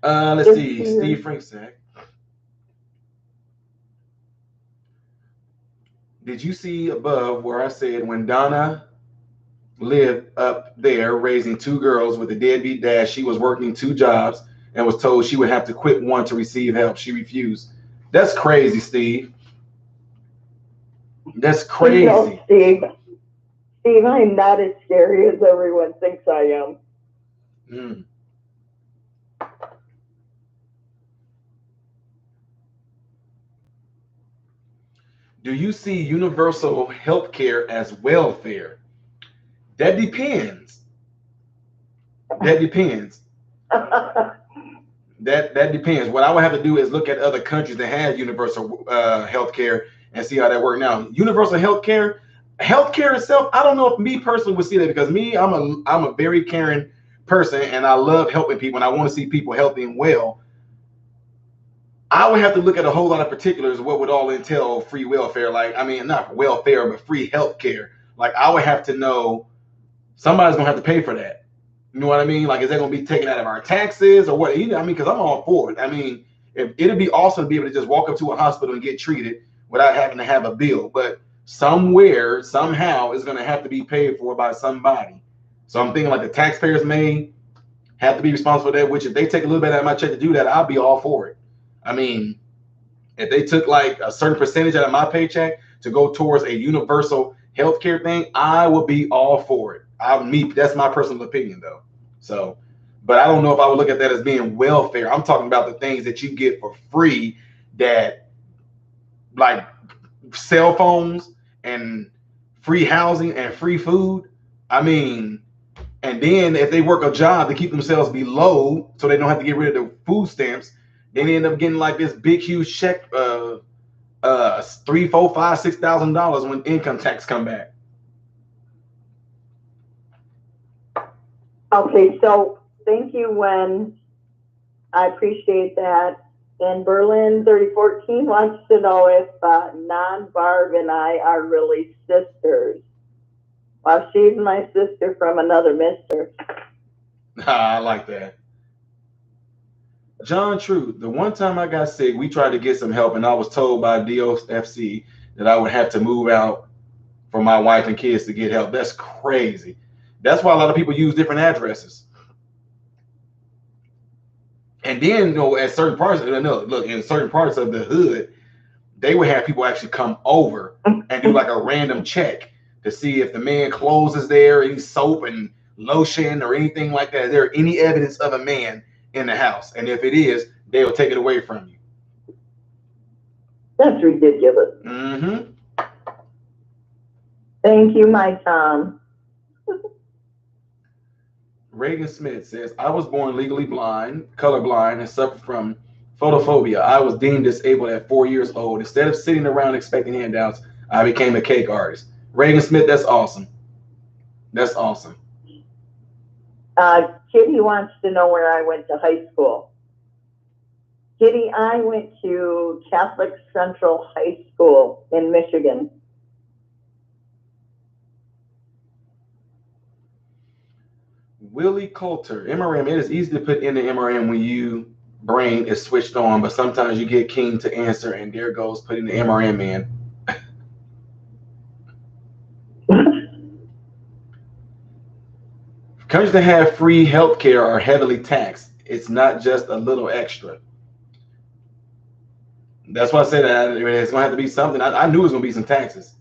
Let's see. Steve Frank said, did you see above where I said when Donna lived up there raising 2 girls with a deadbeat dad, she was working 2 jobs and was told she would have to quit one to receive help? She refused. That's crazy, Steve. That's crazy. No, Steve, I'm not as scary as everyone thinks I am. Do you see universal health care as welfare? That depends. That depends. That depends. What I would have to do is look at other countries that have universal health care and see how that works. Now, universal health care itself, I don't know if me personally would see that, because me, I'm a very caring person and I love helping people and I want to see people healthy and well. I would have to look at a whole lot of particulars, what would all entail free welfare. Like, I mean, not welfare, but free health care. Like, I would have to know somebody's going to have to pay for that. You know what I mean? Like, is that going to be taken out of our taxes or what? I mean, because I'm all for it. I mean, it'd be awesome to be able to just walk up to a hospital and get treated without having to have a bill. But somewhere, somehow, it's going to have to be paid for by somebody. So I'm thinking like the taxpayers may have to be responsible for that, which if they take a little bit out of my check to do that, I'll be all for it. I mean, if they took like a certain percentage out of my paycheck to go towards a universal healthcare thing, I would be all for it. That's my personal opinion though. So, but I don't know if I would look at that as being welfare. I'm talking about the things that you get for free, that like cell phones and free housing and free food. I mean, and then if they work a job to keep themselves below so they don't have to get rid of the food stamps, then they end up getting like this big huge check, $3,000, $4,000, $5,000, $6,000 when income tax come back. Okay, so thank you, Wen. I appreciate that. And Berlin 3014 wants to know if non-Barb and I are really sisters. Well, she's my sister from another mister. I like that. John True, the one time I got sick, we tried to get some help, and I was told by DOFC that I would have to move out for my wife and kids to get help. That's crazy. That's why a lot of people use different addresses. And then, at certain parts, look, in certain parts of the hood, they would have people actually come over and do like a random check to see if the man clothes is there, any soap and lotion or anything like that. Is there any evidence of a man in the house? And if it is, they'll take it away from you. That's ridiculous. Mm-hmm. Thank you, my Tom. Reagan Smith says, I was born legally blind, colorblind, and suffered from photophobia. I was deemed disabled at 4 years old. Instead of sitting around expecting handouts, I became a cake artist. Reagan Smith, that's awesome. That's awesome. Kitty wants to know where I went to high school. Kitty, I went to Catholic Central High School in Michigan. Willie Coulter, MRM. It is easy to put in the MRM when you brain is switched on, but sometimes you get keen to answer, and there goes putting the MRM in. Countries that have free healthcare are heavily taxed. It's not just a little extra. That's why I said that it's gonna have to be something. I knew it was gonna be some taxes,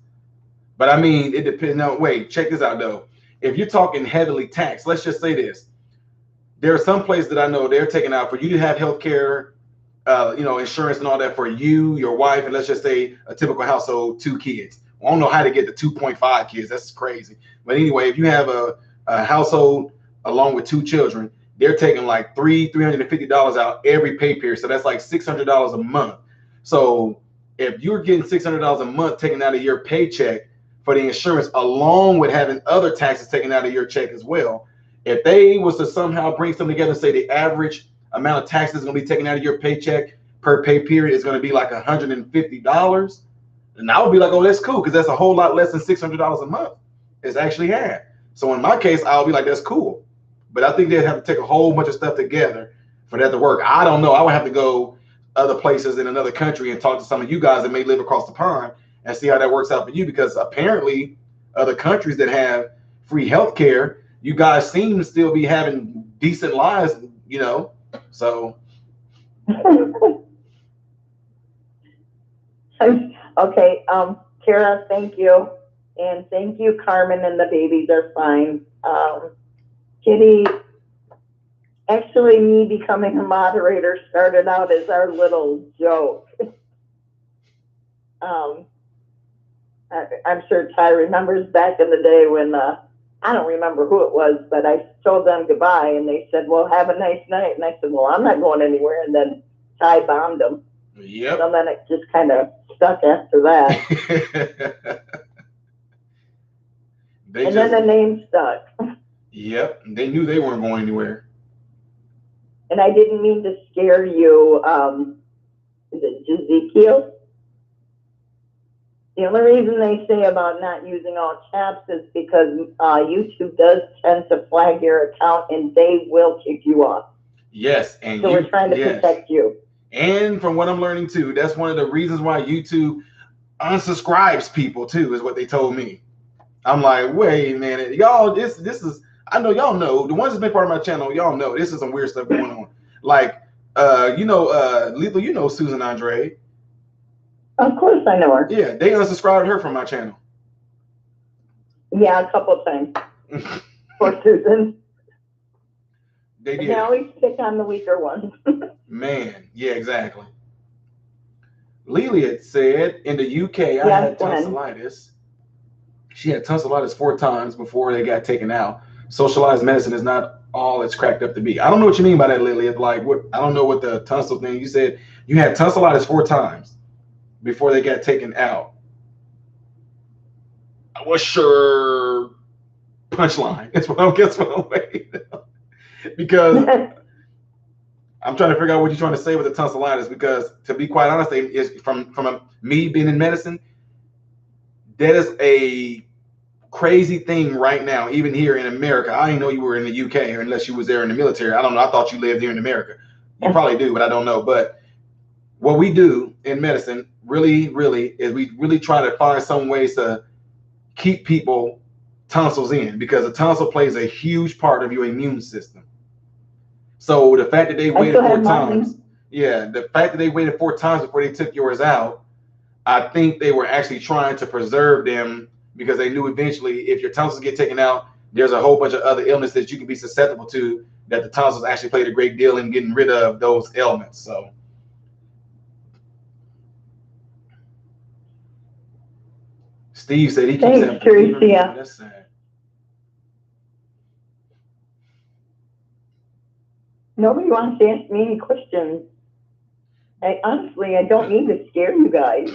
but I mean, it depends. No, wait, check this out though. If you're talking heavily taxed, let's just say this: there are some places that I know they're taking out for you to have healthcare, insurance and all that for you, your wife, and let's just say a typical household, 2 kids. I don't know how to get to 2.5 kids. That's crazy. But anyway, if you have a household along with 2 children, they're taking like $350 out every pay period. So that's like $600 a month. So if you're getting $600 a month taken out of your paycheck for the insurance, along with having other taxes taken out of your check as well, if they was to somehow bring something together and say the average amount of taxes is going to be taken out of your paycheck per pay period is going to be like $150, then I would be like, oh, that's cool, because that's a whole lot less than $600 a month. It's actually had. So in my case, I'll be like, that's cool. But I think they'd have to take a whole bunch of stuff together for that to work. I don't know. I would have to go other places in another country and talk to some of you guys that may live across the pond and see how that works out for you, because apparently other countries that have free healthcare, you guys seem to still be having decent lives, so. Okay, Kara, thank you. And thank you, Carmen, and the babies are fine. Kitty, actually, me becoming a moderator started out as our little joke. I'm sure Ty remembers back in the day when, I don't remember who it was, but I told them goodbye, and they said, well, have a nice night. And I said, well, I'm not going anywhere. And then Ty bombed them. Yep. So then it just kind of stuck after that. Then the name stuck. Yep. They knew they weren't going anywhere. And I didn't mean to scare you. Is it Ezekiel? The only reason they say about not using all caps is because YouTube does tend to flag your account and they will kick you off. Yes. And so we're trying to protect you. And from what I'm learning too, that's one of the reasons why YouTube unsubscribes people too, is what they told me. I'm like, wait a minute, y'all, this is, I know y'all know, the ones that's been part of my channel, y'all know this is some weird stuff going on. Like, Lethal, you know Susan Andre. Of course I know her. Yeah, they unsubscribed her from my channel. Yeah, a couple of times. For Susan. They did. They always pick on the weaker ones. Man, yeah, exactly. Lelia said in the UK, I had tonsillitis. She had tonsillitis 4 times before they got taken out. Socialized medicine is not all it's cracked up to be. I don't know what you mean by that, Lily. Like, what? I don't know what the tonsil thing. You said you had tonsillitis 4 times before they got taken out. What's your punchline? That's what I'm waiting. Because I'm trying to figure out what you're trying to say with the tonsillitis. Because to be quite honest, it's from me being in medicine, that is a crazy thing right now, even here in America. I didn't know you were in the UK, or unless you was there in the military. I don't know. I thought you lived here in America. You probably do, but I don't know. But what we do in medicine really is we really try to find some ways to keep people tonsils in, because a tonsil plays a huge part of your immune system. So the fact that they waited 4 times, the fact that they waited 4 times before they took yours out, I think they were actually trying to preserve them, because they knew eventually if your tonsils get taken out, there's a whole bunch of other illnesses that you can be susceptible to, that the tonsils actually played a great deal in getting rid of those ailments. So Steve said he keeps having fever. That's sad. Nobody wants to ask me any questions. Honestly, I don't need to scare you guys.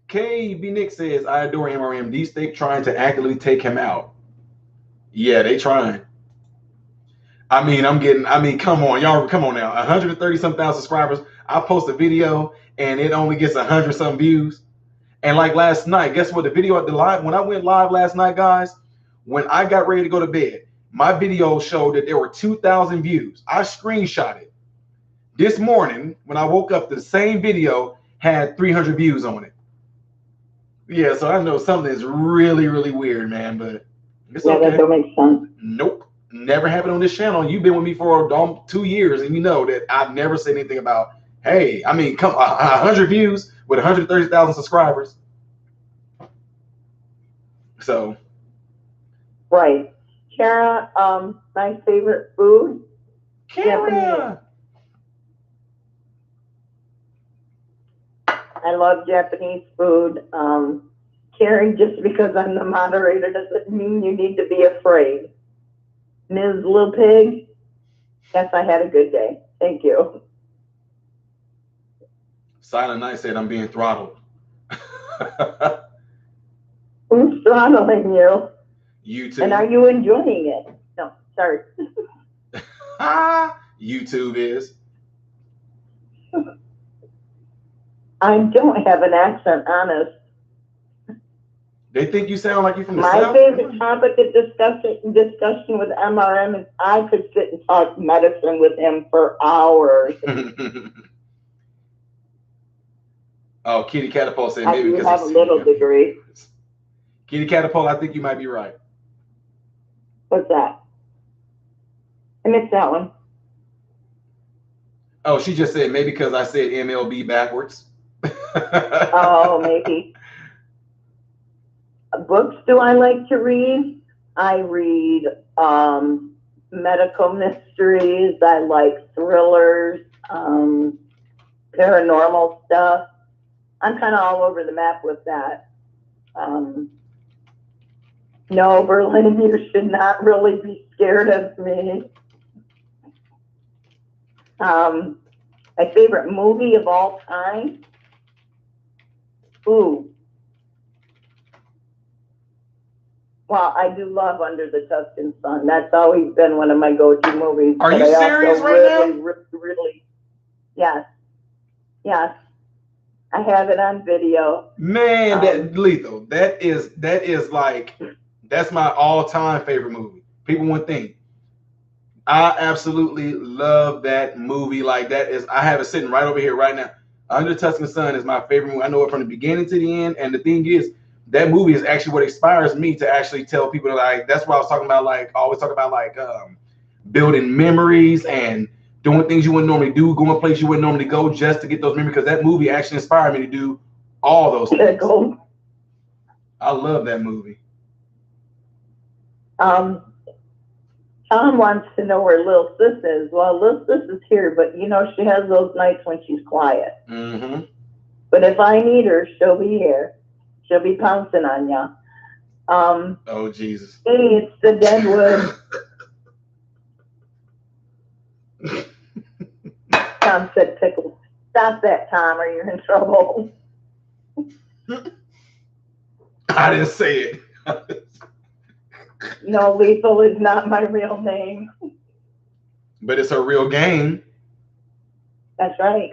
KB Nick says, I adore MRM. D-State trying to actively take him out. Yeah, they trying. I mean, come on, y'all, come on now. 130 some thousand subscribers. I post a video and it only gets 100 some views. And like last night, guess what? The video at the live, when I went live last night, guys, when I got ready to go to bed, my video showed that there were 2,000 views. I screenshot it. This morning, when I woke up, the same video had 300 views on it. Yeah, so I know something is really, really weird, man, but it's okay. That don't make sense. Nope. Never happened on this channel. You've been with me for 2 years, and you know that I've never said anything about, hey, I mean, come 100 views with 130,000 subscribers. So. Right. Kara, my favorite food. Kara. I love Japanese food. Karen, just because I'm the moderator doesn't mean you need to be afraid. Ms. Little Pig, yes, I had a good day. Thank you. Silent Night said I'm being throttled. Who's throttling you? YouTube. And are you enjoying it? No, sorry. YouTube is. I don't have an accent, honest. They think you sound like you're from the My South? favorite topic of discussion with MRM is I could sit and talk medicine with him for hours. Oh, Kitty Catapult said I maybe do because have a little degree. Kitty Catapult, I think you might be right. What's that? I missed that one. Oh, she just said maybe because I said MLB backwards. Oh, maybe. Books do I like to read? I read medical mysteries. I like thrillers, paranormal stuff. I'm kind of all over the map with that. No, Berlin, you should not really be scared of me. My favorite movie of all time? Ooh. Well, I do love Under the Tuscan Sun. That's always been one of my go-to movies. Are you serious right now? Really, yes. Yes. I have it on video. Man, that lethal. That is like, that's my all-time favorite movie. People wouldn't think. I absolutely love that movie. Like, that is, I have it sitting right over here right now. Under the Tuscan Sun is my favorite movie. I know it from the beginning to the end. And the thing is, that movie is actually what inspires me to actually tell people, like, that's what I was talking about, like, I always talk about, like, building memories and doing things you wouldn't normally do, going places you wouldn't normally go just to get those memories, because that movie actually inspired me to do all those things. I love that movie. Tom wants to know where Lil Sis is. Well, Lil Sis is here, but you know she has those nights when she's quiet. Mm-hmm. But if I need her, she'll be here. She'll be pouncing on ya. Oh, Jesus. Hey, it's the Deadwood. Tom said pickles. Stop that, Tom, or you're in trouble. I didn't say it. No, Lethal is not my real name. But it's a real game. That's right.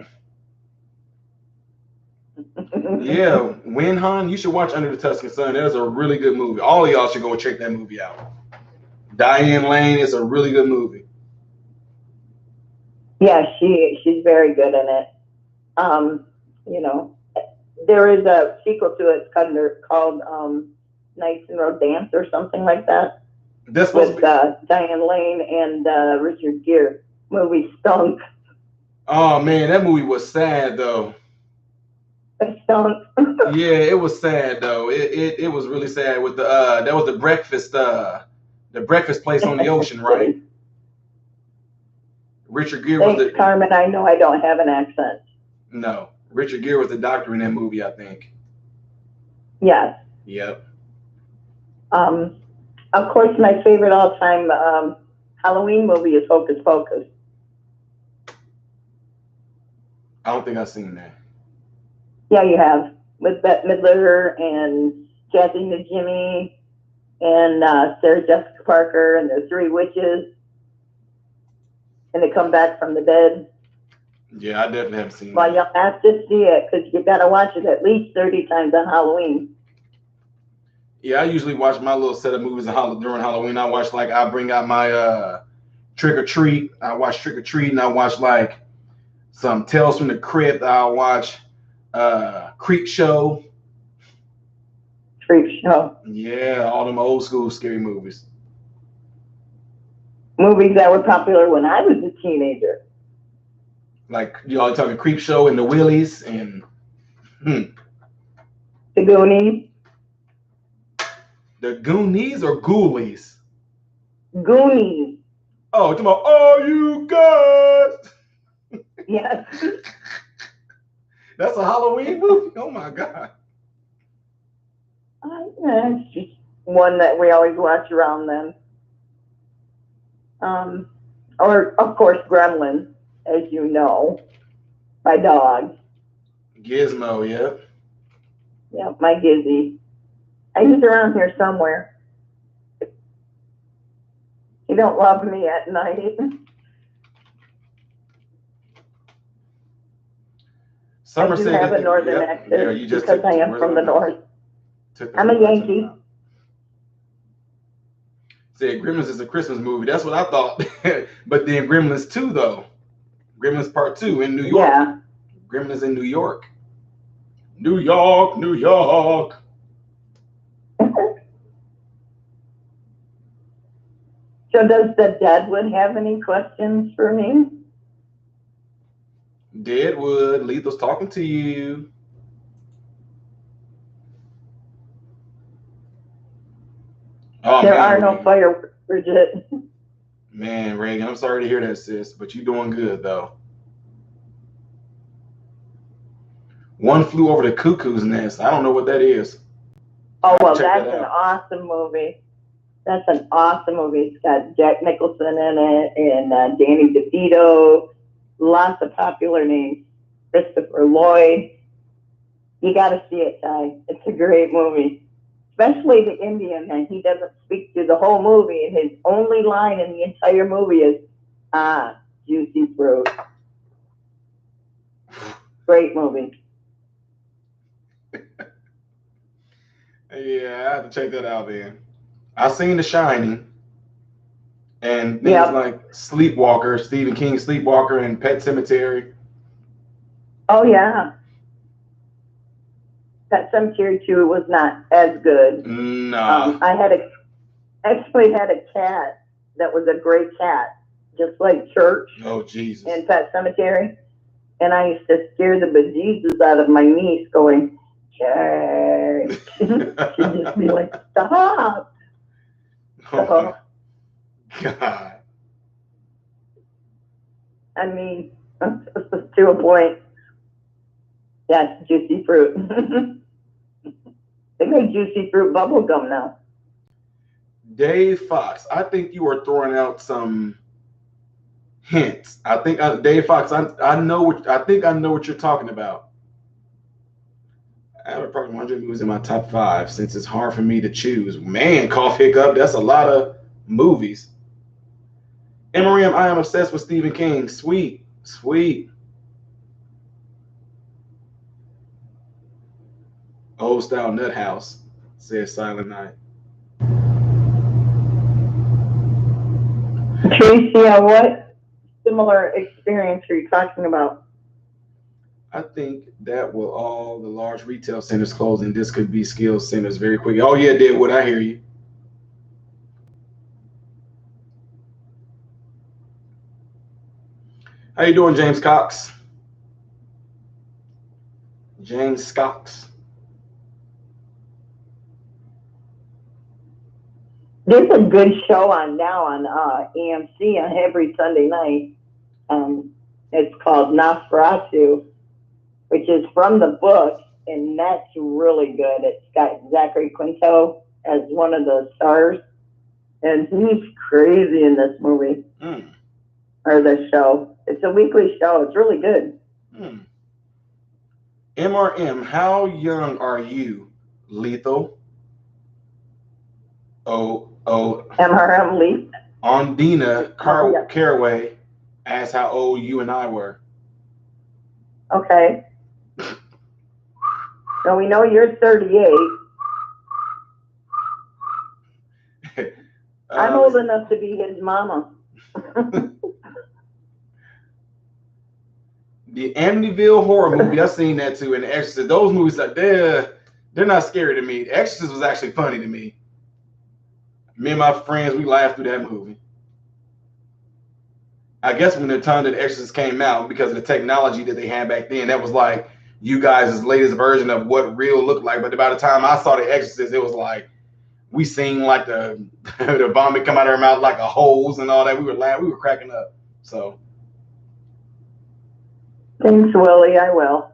Yeah, Han, you should watch Under the Tuscan Sun. That's a really good movie. All of y'all should go check that movie out. Diane Lane is a really good movie. Yeah, she's very good in it. You know, there is a sequel to it called Nights in Rodance or something like that. That's with Diane Lane and Richard Gere. Movie stunk. Oh man, that movie was sad though. It stunk. Yeah, it was sad though. It was really sad with the that was the breakfast place on the ocean, right? Richard Gere was the Carmen. I know I don't have an accent. No, Richard Gere was the doctor in that movie, I think. Yes. Yep. Of course, my favorite all-time Halloween movie is Hocus Pocus. I don't think I've seen that. Yeah, you have. With Bette Midler and Kathy Najimy. and Sarah Jessica Parker and the three witches, and they come back from the dead. Yeah, I definitely haven't seen Well, that. you'll have to see it because you got to watch it at least 30 times on Halloween. Yeah, I usually watch my little set of movies during Halloween. I bring out my Trick or Treat. I watch Trick or Treat, and I watch like some Tales from the Crypt. I'll watch Creep Show. Freak show. Yeah, all them old school scary movies. Movies that were popular when I was a teenager. Like y'all talking Creep Show and the Willies and The Goonies. the Goonies or Ghoulies. Goonies. Oh, come on! Are you good? Yes. That's a Halloween movie. Oh my god. It's just one that we always watch around then. Or, of course, Gremlins, as you know. My dog. Gizmo, yeah. Yeah, my Gizzy. He's around here somewhere. He don't love me at night. I do have a northern accent because I am from the north. I'm a Yankee. Said Gremlins is a Christmas movie. That's what I thought. But then Gremlins 2, though. Gremlins Part 2 in New York. Yeah. Gremlins in New York. New York, New York. So does the Deadwood have any questions for me? Deadwood, Lethal's talking to you. Oh, there man, are no Reagan. fireworks, Bridget. Man, Reagan, I'm sorry to hear that, sis, but you're doing good, though. One Flew Over the Cuckoo's Nest. I don't know what that is. Oh, well, that's an awesome movie. That's an awesome movie. It's got Jack Nicholson in it and Danny DeVito. Lots of popular names. Christopher Lloyd. You got to see it, Ty. It's a great movie. Especially the Indian, and he doesn't speak through the whole movie, and his only line in the entire movie is, juicy fruit. Great movie. Yeah, I have to check that out then. I've seen The Shining and things like Sleepwalker, Stephen King's Sleepwalker and Pet Sematary. Oh, yeah. Pet Sematary 2 was not as good. No. I actually had a cat that was a great cat, just like Church. Oh, Jesus. And Pet Sematary. And I used to scare the bejesus out of my niece going, Church. She'd just be like, stop. Oh, my God. I mean, to a point. Yeah, juicy fruit. They make juicy fruit bubble gum now. Dave Fox, I think you are throwing out some hints. I think Dave Fox, I think I know what you're talking about. I have probably 100 movies in my top 5 since it's hard for me to choose. Man, cough hiccup, that's a lot of movies. Eminem, I am obsessed with Stephen King. Sweet, sweet. Old Style Nut House, says Silent Night. Tracy, what similar experience are you talking about? I think that will all the large retail centers closing. This could be skills centers very quickly. Oh yeah, Deadwood, I hear you. How you doing, James Cox? James Cox. There's a good show on now on AMC on every Sunday night. It's called Nosferatu, which is from the book, and that's really good. It's got Zachary Quinto as one of the stars, and he's crazy in this movie or this show. It's a weekly show. It's really good. MRM, how young are you, Lethal? MRM Lee. Ondina Oh, yeah. Caraway asked how old you and I were. Okay. So we know you're 38. I'm old enough to be his mama. The Amityville horror movie, I've seen that too, and The Exorcist. Those movies, like they're not scary to me. The Exorcist was actually funny to me. Me and my friends, we laughed through that movie. I guess when the time that The Exorcist came out, because of the technology that they had back then, that was like you guys' latest version of what real looked like. But by the time I saw The Exorcist, it was like we seen like the the vomit come out of her mouth like a hose and all that. We were laughing, we were cracking up. So Thanks, Willie. I will.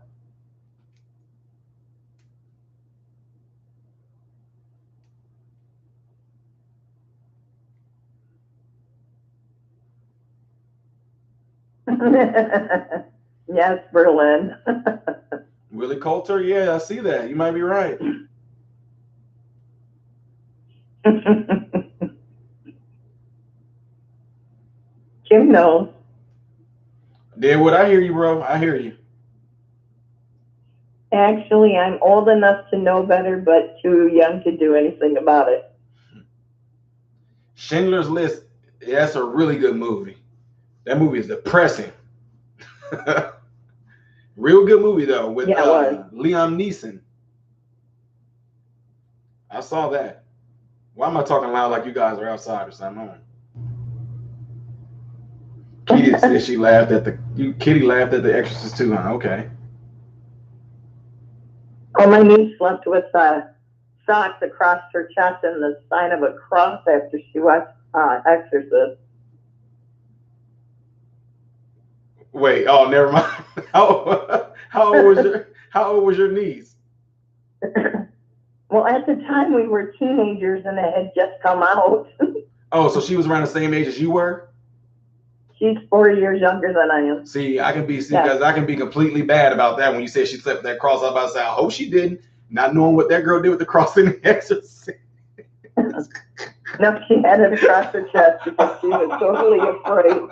Yes, Berlin. Willie Coulter, yeah, I see that. You might be right. Jim knows. Deadwood, I hear you, bro. I hear you. Actually, I'm old enough to know better, but too young to do anything about it. Schindler's List, that's a really good movie. That movie is depressing. Real good movie though, with Liam Neeson. I saw that. Why am I talking loud like you guys are outside or something? Kitty said she laughed at Kitty laughed at The Exorcist too, huh? Okay. Oh, my niece slept with socks across her chest and the sign of a cross after she watched Exorcist. Wait, oh, never mind. How old was your niece? Well, at the time we were teenagers and it had just come out. Oh, so she was around the same age as you were? She's 4 years younger than I am. See, I can be completely bad about that when you say she slept with that cross. I'm about to say, I hope she didn't, not knowing what that girl did with the cross in The Exorcist. No, she had it across her chest because she was totally afraid.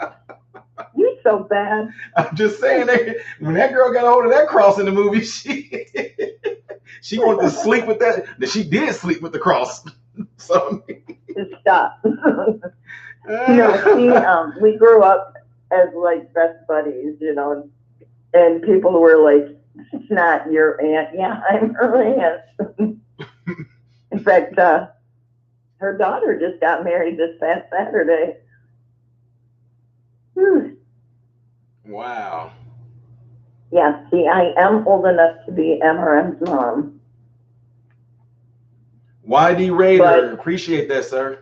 You're so bad. I'm just saying that when that girl got a hold of that cross in the movie, she wanted to sleep with that. She did sleep with the cross. So just stop. We grew up as like best buddies, and people were like, "It's not your aunt." Yeah, I'm her aunt. In fact, her daughter just got married this past Saturday. Wow. Yeah, see, I am old enough to be MRM's mom. YD Raider, appreciate that, sir.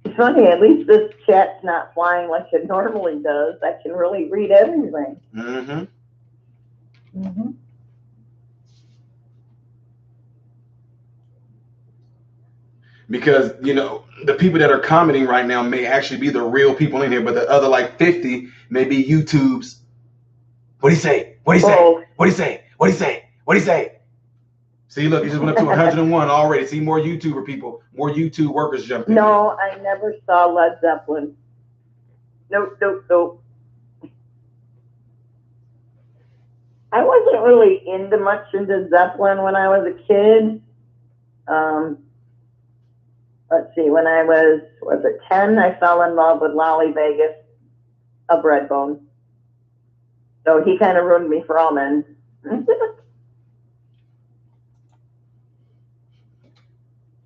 It's funny, at least this chat's not flying like it normally does. I can really read everything. Mm-hmm. Mm-hmm. Because, the people that are commenting right now may actually be the real people in here, but the other like 50 may be YouTube's. What'd he say? What'd he say? What'd he say? What'd he say? What'd he say? See, look, he just went up to 101 already. See, more YouTuber people, more YouTube workers jumping in. No, I never saw Led Zeppelin. Nope. I wasn't really into Zeppelin when I was a kid. Let's see, when I was 10, I fell in love with Lolly Vegas of Redbone. So he kind of ruined me for all men.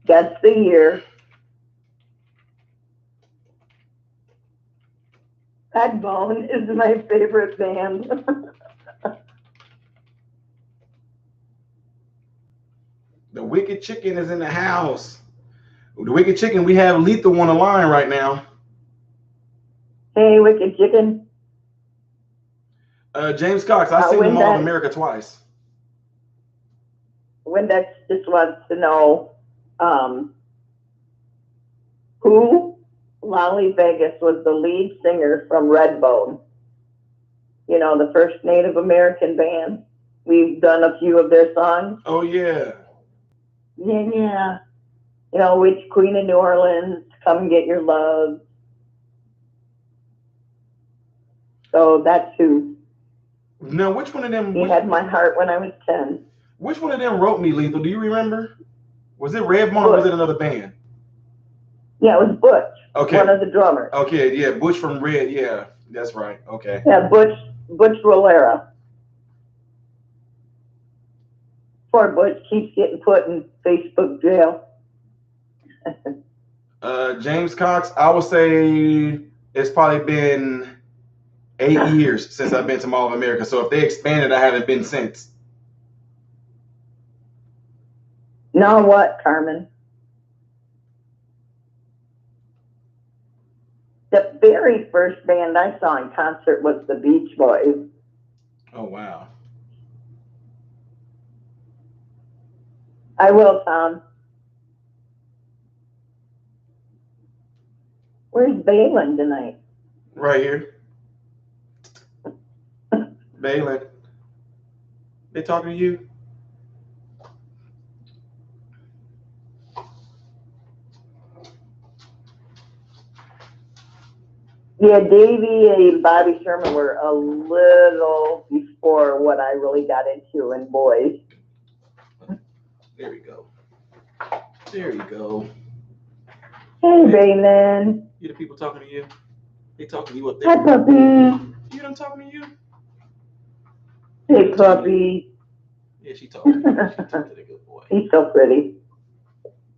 Guess the year. Redbone is my favorite band. The Wicked Chicken is in the house. The Wicked Chicken, we have Lethal on the line right now. Hey, Wicked Chicken. James Cox, I've seen the Mall of America twice. Windex just wants to know who Lolly Vegas was the lead singer from Redbone. The first Native American band. We've done a few of their songs. Oh yeah. Yeah. You know, Witch Queen of New Orleans, Come and Get Your Love. So that's who. Now, which one of them? He had my heart when I was 10. Which one of them wrote me, Lethal? Do you remember? Was it Redbone or was it another band? Yeah, it was Butch. Okay. One of the drummers. Okay, yeah, Butch from Red. Yeah, that's right. Okay. Yeah, Butch Rolera. Poor Butch keeps getting put in Facebook jail. James Cox, I would say it's probably been 8 years since I've been to Mall of America. So if they expanded, I haven't been since. Now what, Carmen? The very first band I saw in concert was the Beach Boys. Oh, wow. I will, Tom. Where's Balin tonight? Right here. Balin. They talking to you? Yeah, Davey and Bobby Sherman were a little before what I really got into in boys. There we go. There you go. Hey, Balin. You the people talking to you? They talking to you up there? Hi, puppy. You them talking to you? Hey, puppy. Yeah, she talking to you. She talking to the good boy. He's so pretty.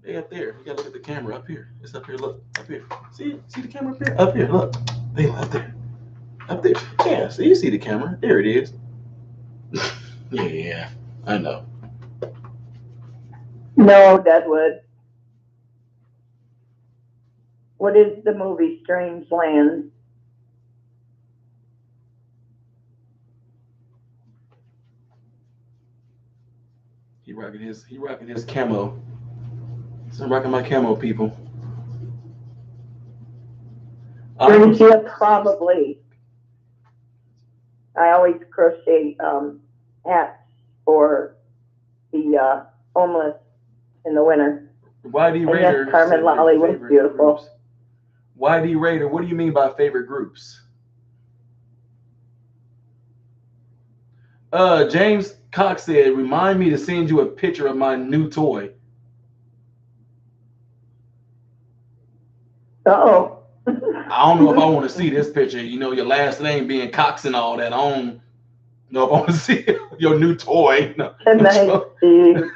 They up there. You gotta look at the camera up here. It's up here. Look up here. See the camera up here? Up here. Look. They up there. Up there. Yeah. So you see the camera? There it is. Yeah. I know. No, Deadwood. What is the movie Strange Land? He rocking his camo. So I'm rocking my camo, people. Yeah, probably. I always crochet hats for the homeless in the winter. YD and Raider. Yes, Carmen Lally was beautiful. Groups. YD Raider, what do you mean by favorite groups? James Cox said, remind me to send you a picture of my new toy. Uh-oh. I don't know if I want to see this picture. You know, your last name being Cox and all that. I don't know if I want to see your new toy. No. Nice, Steve.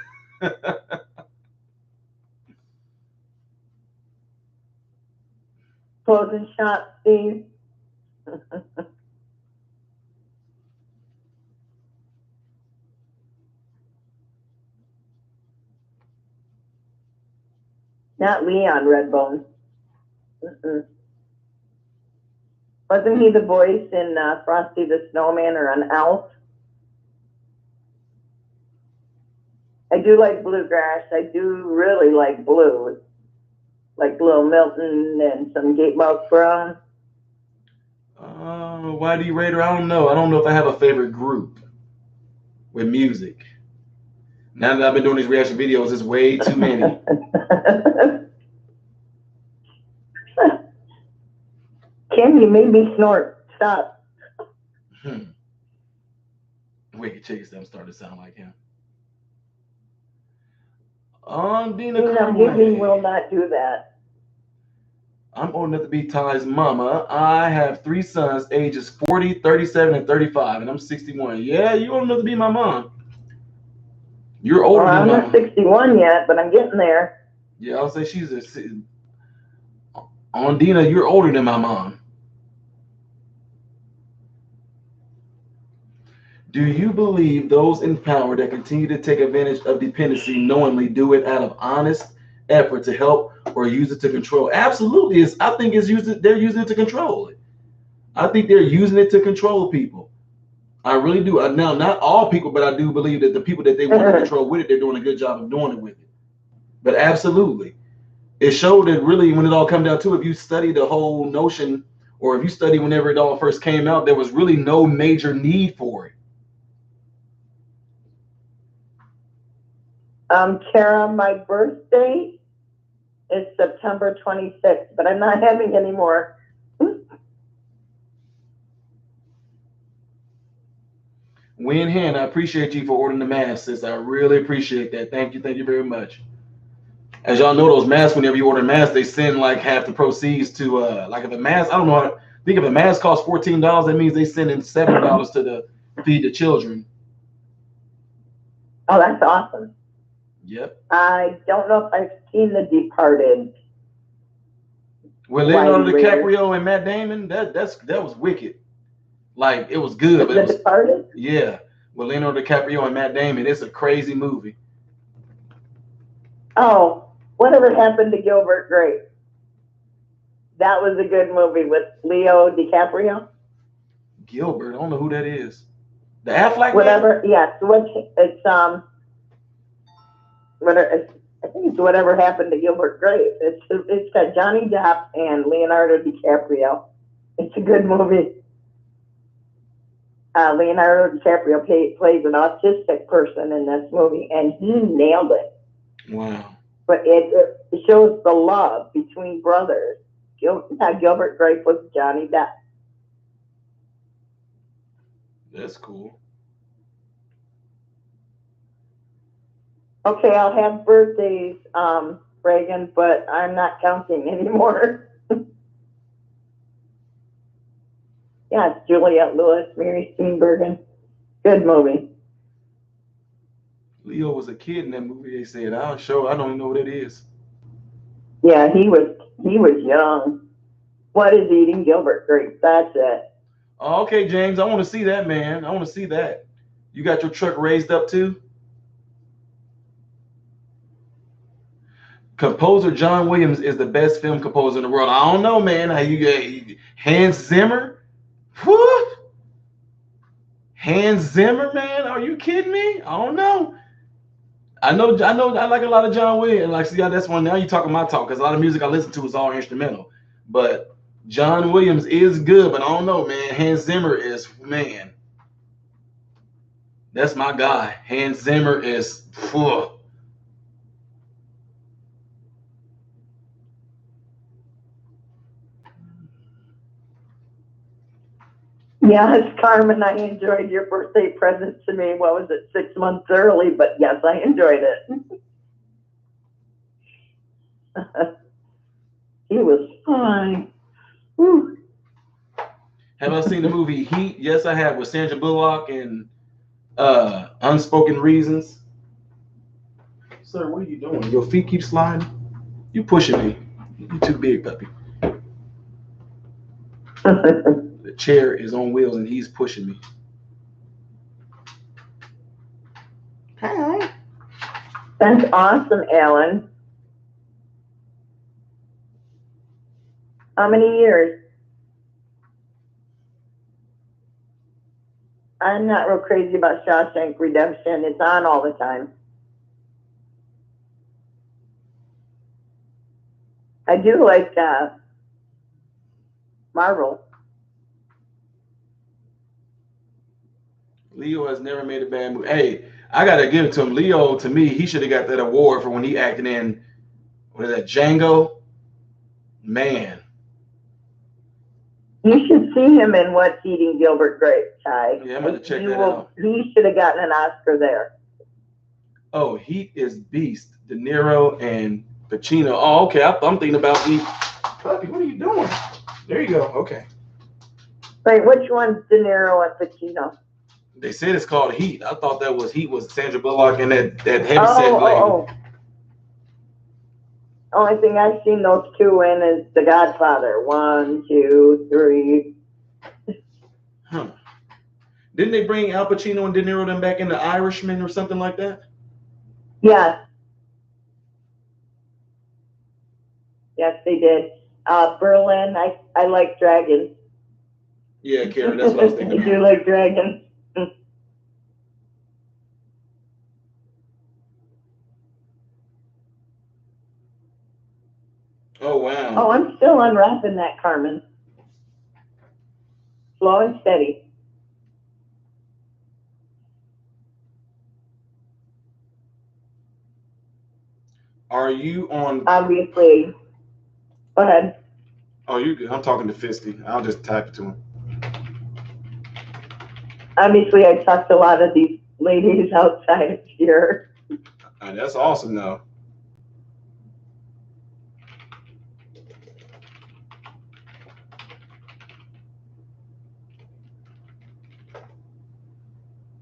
Closing shot, Steve. Not Leon Redbone. Wasn't he the voice in Frosty the Snowman or on Elf? I do like bluegrass. I do really like blues. Like Little Milton and some Gatemouse Brown. YD Raider, I don't know. I don't know if I have a favorite group with music. Now that I've been doing these reaction videos, it's way too many. Ken, you made me snort. Stop. Wicked Chicken Stem started to sound like him. Giving will not do that. I'm old enough to be Ty's mama. I have 3 sons, ages 40, 37, and 35, and I'm 61. Yeah, you old enough to be my mom. You're older than I'm mama. not 61 yet, but I'm getting there. Yeah, I'll say she's Ondina, you're older than my mom. Do you believe those in power that continue to take advantage of dependency knowingly do it out of honest effort to help or use it to control? Absolutely. I think they're using it to control it. I think they're using it to control people. I really do. Now, not all people, but I do believe that the people that they want to control with it, they're doing a good job of doing it with it. But absolutely. It showed that really when it all comes down to it, if you study the whole notion, or if you study whenever it all first came out, there was really no major need for it. Kara, my birthday is September 26th, but I'm not having any more. Win Hen, I appreciate you for ordering the mask, sis. I really appreciate that. Thank you very much. As y'all know, those masks, whenever you order a mask, they send like half the proceeds to like if a mask, I don't know, I think if a mask costs $14, that means they send in $7 to feed the children. Oh, that's awesome. Yep. I don't know if I've seen The Departed. Well, Leonardo DiCaprio and Matt Damon, that was wicked. Like, it was good. But The Departed? Yeah. Well, Leonardo DiCaprio and Matt Damon, it's a crazy movie. Oh, whatever happened to Gilbert Grape? That was a good movie with Leo DiCaprio. Gilbert, I don't know who that is. The Affleck whatever, man? yes. I think it's Whatever Happened to Gilbert Grape. It's got Johnny Depp and Leonardo DiCaprio. It's a good movie. Leonardo DiCaprio plays an autistic person in this movie, and he nailed it. Wow. But it shows the love between brothers. Gilbert Grape was Johnny Depp. That's cool. Okay, I'll have birthdays, Reagan, but I'm not counting anymore. Yeah, it's Juliette Lewis, Mary Steenburgen. Good movie. Leo was a kid in that movie. They said, I don't even know what it is. Yeah, he was young. What is Eating Gilbert Grape? That's it. Oh, okay, James, I want to see that, man. I want to see that. You got your truck raised up too? Composer John Williams is the best film composer in the world. I don't know, man. How you get Hans Zimmer? Whew. Hans Zimmer, man? Are you kidding me? I don't know. I like a lot of John Williams. Like, see, that's one. Now you talking my talk, because a lot of music I listen to is all instrumental. But John Williams is good, but I don't know, man. Hans Zimmer is, man. That's my guy. Hans Zimmer is, phew. Yes, Carmen, I enjoyed your birthday present to me. What was it, 6 months early? But yes, I enjoyed it. He was fine. Whew. Have I seen the movie Heat? Yes, I have, with Sandra Bullock and Unspoken Reasons. Sir, what are you doing? Your feet keep sliding? You pushing me. You too big, puppy. The chair is on wheels and he's pushing me. Hi. That's awesome, Alan. How many years? I'm not real crazy about Shawshank Redemption. It's on all the time. I do like Marvel. Leo has never made a bad movie. Hey, I gotta give it to him. Leo, to me, he should have got that award for when he acted in, what is that, Django? Man. You should see him in What's Eating Gilbert Grape, Ty. Yeah, I'm gonna check that out. He should have gotten an Oscar there. Oh, Heat is beast. De Niro and Pacino. Oh, okay. I'm thinking about Heat. Puppy, what are you doing? There you go. Okay. Wait, which one's De Niro and Pacino? They said it's called Heat. I thought that was Heat was Sandra Bullock and that heavyset lady. Oh. Only thing I've seen those two in is The Godfather. 1, 2, 3. Huh. Didn't they bring Al Pacino and De Niro them back in The Irishman or something like that? Yes. Yes, they did. Berlin, I like dragons. Yeah, Karen, that's what I was thinking. I do like dragons. Oh, wow. Oh, I'm still unwrapping that, Carmen. Slow and steady. Are you on? Obviously, go ahead. Oh, you good. I'm talking to Fisty. I'll just type it to him. Obviously, I talked to a lot of these ladies outside of here. That's awesome, though.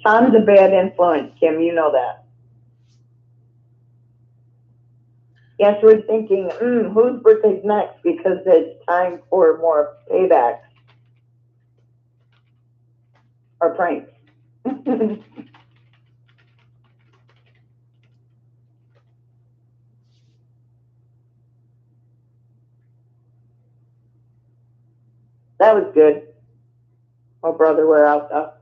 Tom's a bad influence, Kim. You know that. Yes, we're thinking, whose birthday's next? Because it's time for more paybacks or pranks. That was good. Oh, brother, we're out though.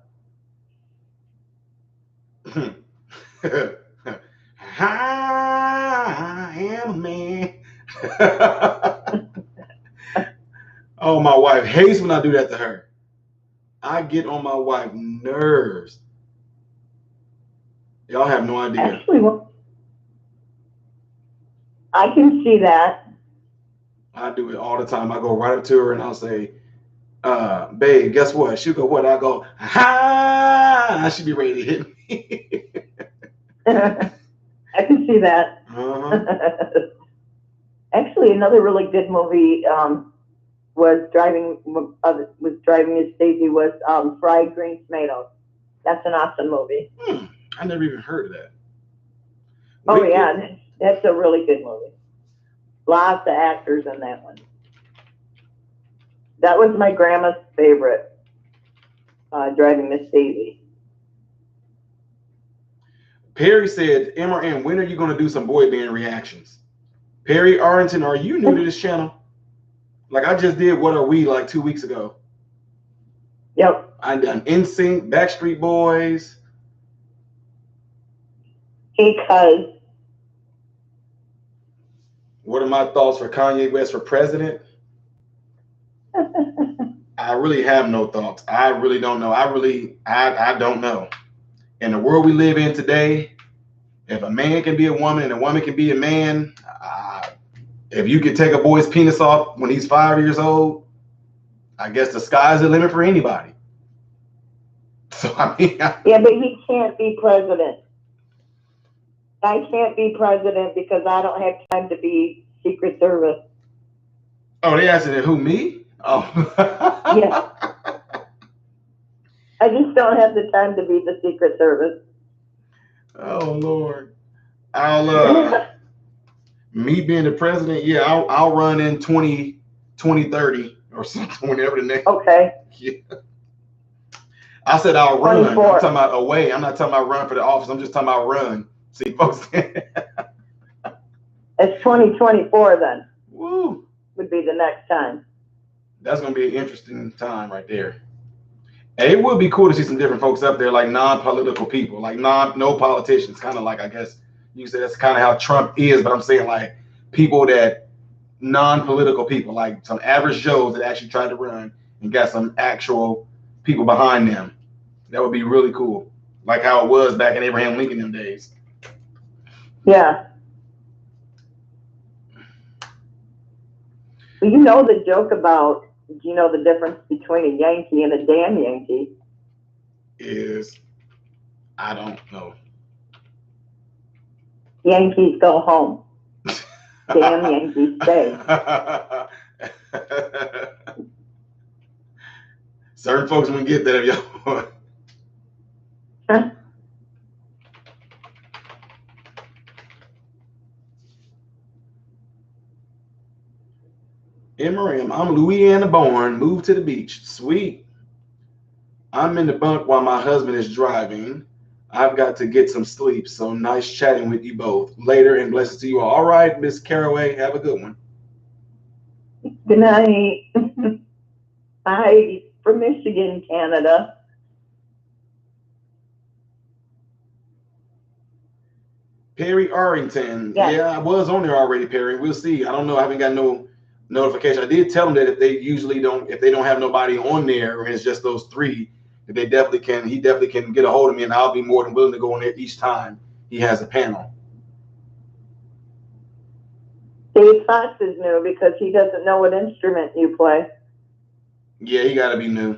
I am a man. Oh, my wife hates when I do that to her. I get on my wife's nerves. Y'all have no idea. Actually, I can see that. I do it all the time. I go right up to her and I'll say, babe, guess what? She'll go, what? I go, ha! She'll be ready to hit me. I can see that. Actually, another really good movie was Driving Miss Daisy was Fried Green Tomatoes. That's an awesome movie. I never even heard of that. Oh yeah, that's a really good movie. Lots of actors in that one. That was my grandma's favorite. Driving Miss Daisy. Perry said, MRM, when are you going to do some boy band reactions? Perry Arlington, are you new to this channel? Like I just did What Are We like 2 weeks ago. Yep. I done NSYNC, Backstreet Boys. Because. What are my thoughts for Kanye West for president? I really have no thoughts. I really don't know. I don't know. In the world we live in today, if a man can be a woman and a woman can be a man, if you can take a boy's penis off when he's 5 years old, I guess the sky's the limit for anybody. So I mean, yeah, but he can't be president. I can't be president because I don't have time to be Secret Service. Oh, they asking who, me? Oh. Yeah. I just don't have the time to be the Secret Service. Oh Lord. Me being the president, yeah, I'll run in 2030 or something, whenever the next. Okay. Yeah. I said I'll run. 24. I'm talking about away. I'm not talking about run for the office. I'm just talking about run. See, folks. It's 2024 then. Woo. Would be the next time. That's gonna be an interesting time right there. And it would be cool to see some different folks up there, like non-political people, like no politicians. Kind of like, I guess you can say that's kind of how Trump is, but I'm saying like people that non-political people, like some average Joes that actually tried to run and got some actual people behind them. That would be really cool, like how it was back in Abraham Lincoln them days. Yeah. Well, you know the joke about, do you know the difference between a Yankee and a damn Yankee? Is, I don't know. Yankees go home. Damn Yankees stay. Certain folks wouldn't get that if y'all. MRM, I'm Louisiana born, moved to the beach. Sweet. I'm in the bunk while my husband is driving. I've got to get some sleep, so nice chatting with you both. Later, and blessings to you all. All right, Miss Caraway, have a good one. Good night. Hi, from Michigan, Canada. Perry Arlington. Yes. Yeah, I was on there already, Perry. We'll see. I don't know. I haven't got no notification. I did tell them that if they don't have nobody on there, and it's just those three, that he definitely can get a hold of me, and I'll be more than willing to go on there each time he has a panel. Dave Fox is new because he doesn't know what instrument you play. Yeah, he got to be new.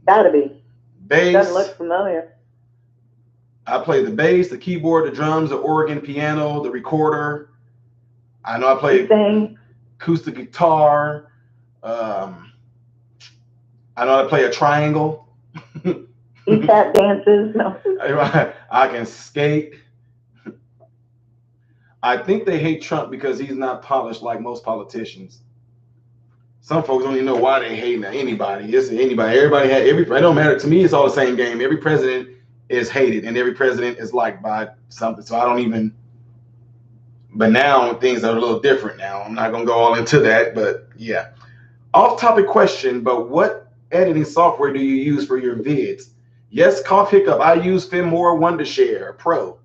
Gotta be. Bass. Doesn't look familiar. I play the bass, the keyboard, the drums, the organ, piano, the recorder. I know I play acoustic guitar. I know how to play a triangle. He tap dances. No. I can skate. I think they hate Trump because he's not polished like most politicians. Some folks don't even know why they hate anybody. It's anybody. Everybody had every. It don't matter to me. It's all the same game. Every president is hated, and every president is liked by something. So I don't even. But now things are a little different. Now I'm not gonna go all into that, but yeah. Off-topic question. But what editing software do you use for your vids? Yes, cough hiccup. I use Filmora Wondershare Pro.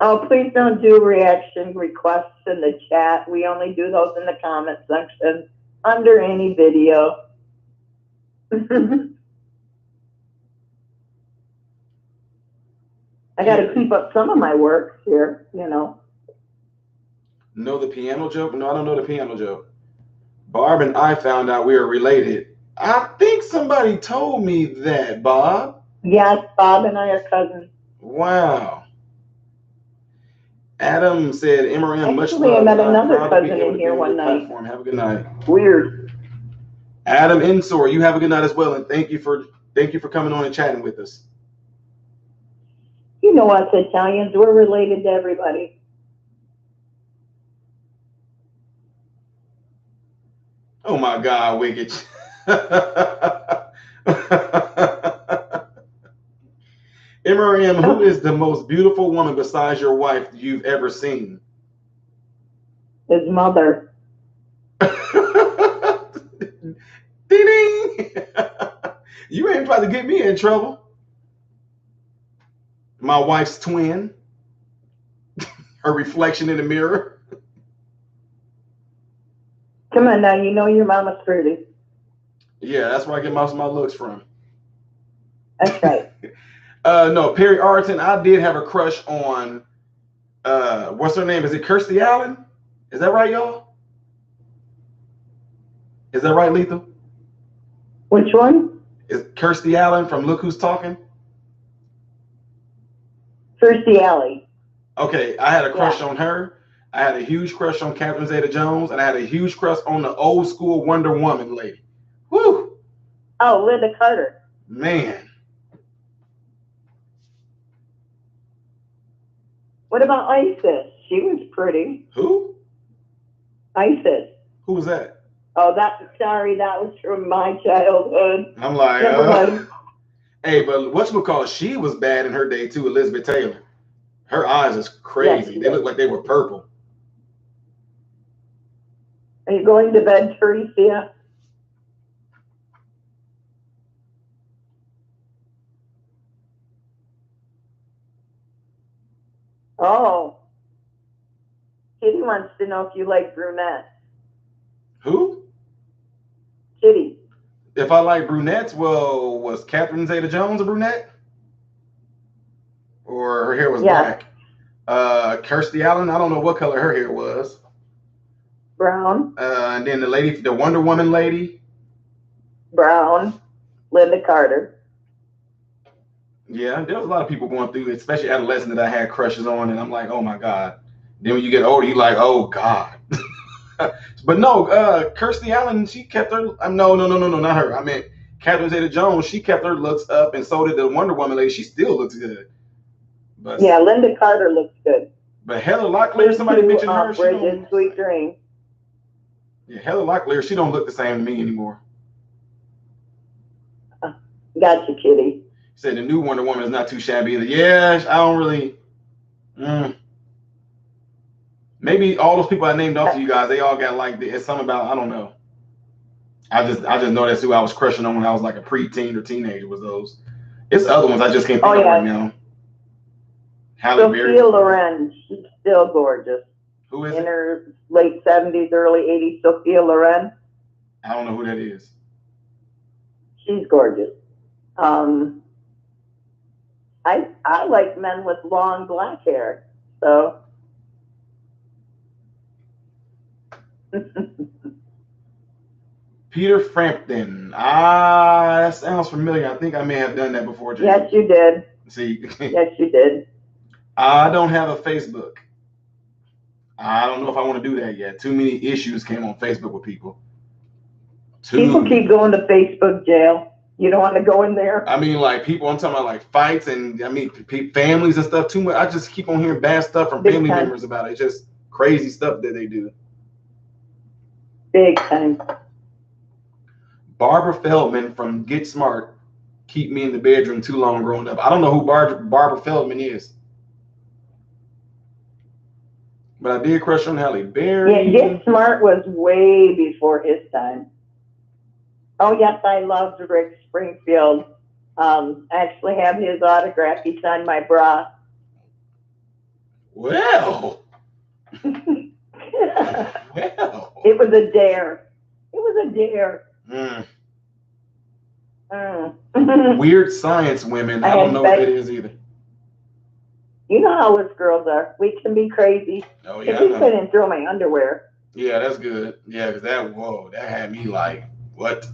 Oh, please don't do reaction requests in the chat. We only do those in the comment section under any video. I got to keep up some of my work here, you know. Know the piano joke? No, I don't know the piano joke. Barb and I found out we are related. I think somebody told me that, Bob. Yes, Bob and I are cousins. Wow. Adam said, MRM, much Actually, love. I met another cousin in here one night. Platform. Have a good night. Weird. Adam Ensor, you have a good night as well, and thank you for coming on and chatting with us. You know us Italians, we're related to everybody. Oh my God, Wicked. MRM, who is the most beautiful woman besides your wife you've ever seen? His mother. Ding ding. You ain't trying to get me in trouble. My wife's twin. Her reflection in the mirror. Come on now, you know your mama's pretty. Yeah, that's where I get most of my looks from. That's right. No, Perry Arton, I did have a crush on, what's her name? Is it Kirstie Allen? Is that right, y'all? Is that right, Lethal? Which one? Is Kirstie Allen from Look Who's Talking? Kirstie Alley. Okay, I had a crush on her. I had a huge crush on Catherine Zeta-Jones, and I had a huge crush on the old school Wonder Woman lady. Woo! Oh, Linda Carter. Man. What about Isis? She was pretty. Who? Isis. Who was that? Oh, sorry, that was from my childhood. I'm like, hey, but whatchamacallit, she was bad in her day too, Elizabeth Taylor. Her eyes is crazy. Yes, they look like they were purple. Are you going to bed, Teresa? Oh. Kitty wants to know if you like brunettes. Who? Kitty. If I like brunettes, well, was Catherine Zeta-Jones a brunette? Or her hair was black? Kirstie Allen, I don't know what color her hair was. Brown. And then the lady, the Wonder Woman lady. Brown. Linda Carter. Yeah, there was a lot of people going through, especially adolescent, that I had crushes on, and I'm like, oh my God. Then when you get older, you're like, oh God. But no, Kirstie Allen, she kept her. No, not her. I meant Catherine Zeta-Jones. She kept her looks up, and so did the Wonder Woman lady. She still looks good. But yeah, Linda Carter looks good. But Heather Locklear, somebody mentioned her. Bridget, Sweet Dream. Yeah, Heather Locklear, she don't look the same to me anymore. Gotcha, Kitty. Said the new Wonder Woman is not too shabby either. Yeah, I don't really. Maybe all those people I named off to you guys, they all got like it's something about, I don't know. I just know that's who I was crushing on when I was like a preteen or teenager, was those. It's other ones I just can't think of right now. Halle Berry. Sophia Loren, she's still gorgeous. Who is in her late 70s, early 80s, Sophia Loren. I don't know who that is. She's gorgeous. I like men with long black hair. So Peter Frampton. Ah, that sounds familiar. I think I may have done that before, Jason. yes, you did. See, Yes, you did. I don't have a Facebook. I don't know if I want to do that yet. Too many issues came on Facebook with people. People keep going to Facebook jail. You don't want to go in there. I mean, like people, I'm talking about like fights and I mean families and stuff too much. I just keep on hearing bad stuff from Big family time. members about it. It's just crazy stuff that they do. Big time. Barbara Feldman from Get Smart. Keep me in the bedroom too long growing up. I don't know who Barbara Feldman is. But I did crush on Halle Berry. Yeah, Get Smart was way before his time. Oh, yes, I loved Rick Springfield. I actually have his autograph. He signed my bra. Well. Well. It was a dare. It was a dare. Weird Science Women. I don't know what that is either. You know how us girls are. We can be crazy. Oh, yeah. At least I didn't throw my underwear. Yeah, that's good. Yeah, because that had me like, what?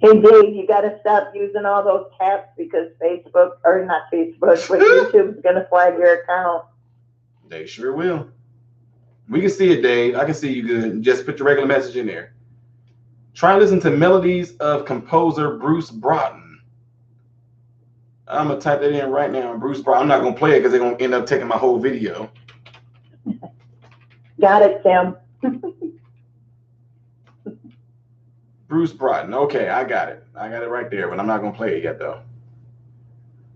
Hey, Dave, you got to stop using all those caps because Facebook, or not Facebook, but YouTube's going to flag your account. They sure will. We can see it, Dave. I can see you good. Just put your regular message in there. Try and listen to melodies of composer Bruce Broughton. I'm going to type that in right now. Bruce Broughton. I'm not going to play it because they're going to end up taking my whole video. Got it, Tim. Bruce Broughton. Okay, I got it. I got it right there, but I'm not going to play it yet, though.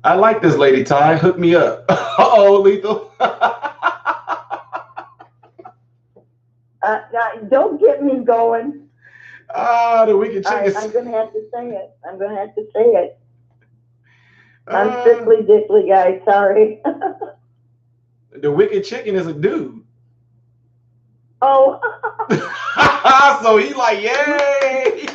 I like this lady, Ty. Hook me up. Uh-oh, Lethal. Don't get me going. The Wicked Chicken. I'm going to have to say it. I'm going to have to say it. I'm strictly dickly, guys. Sorry. The Wicked Chicken is a dude. Oh. So he like, yay.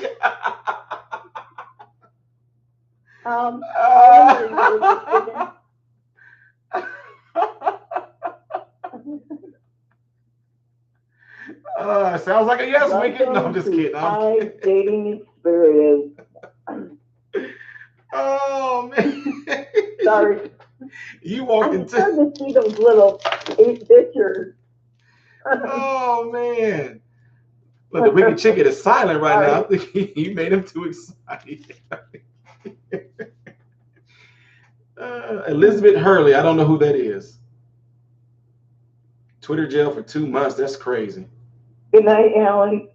Sounds like a yes, Wicked. No, I'm just kidding. I'm dating experience. Oh man. Sorry. You walked into. I'm trying to see those little 8 pictures. Oh man. Look, the Wicked Chicken is silent right now. I think he made him too excited. Elizabeth Hurley. I don't know who that is. Twitter jail for 2 months. That's crazy. Good night, Alan.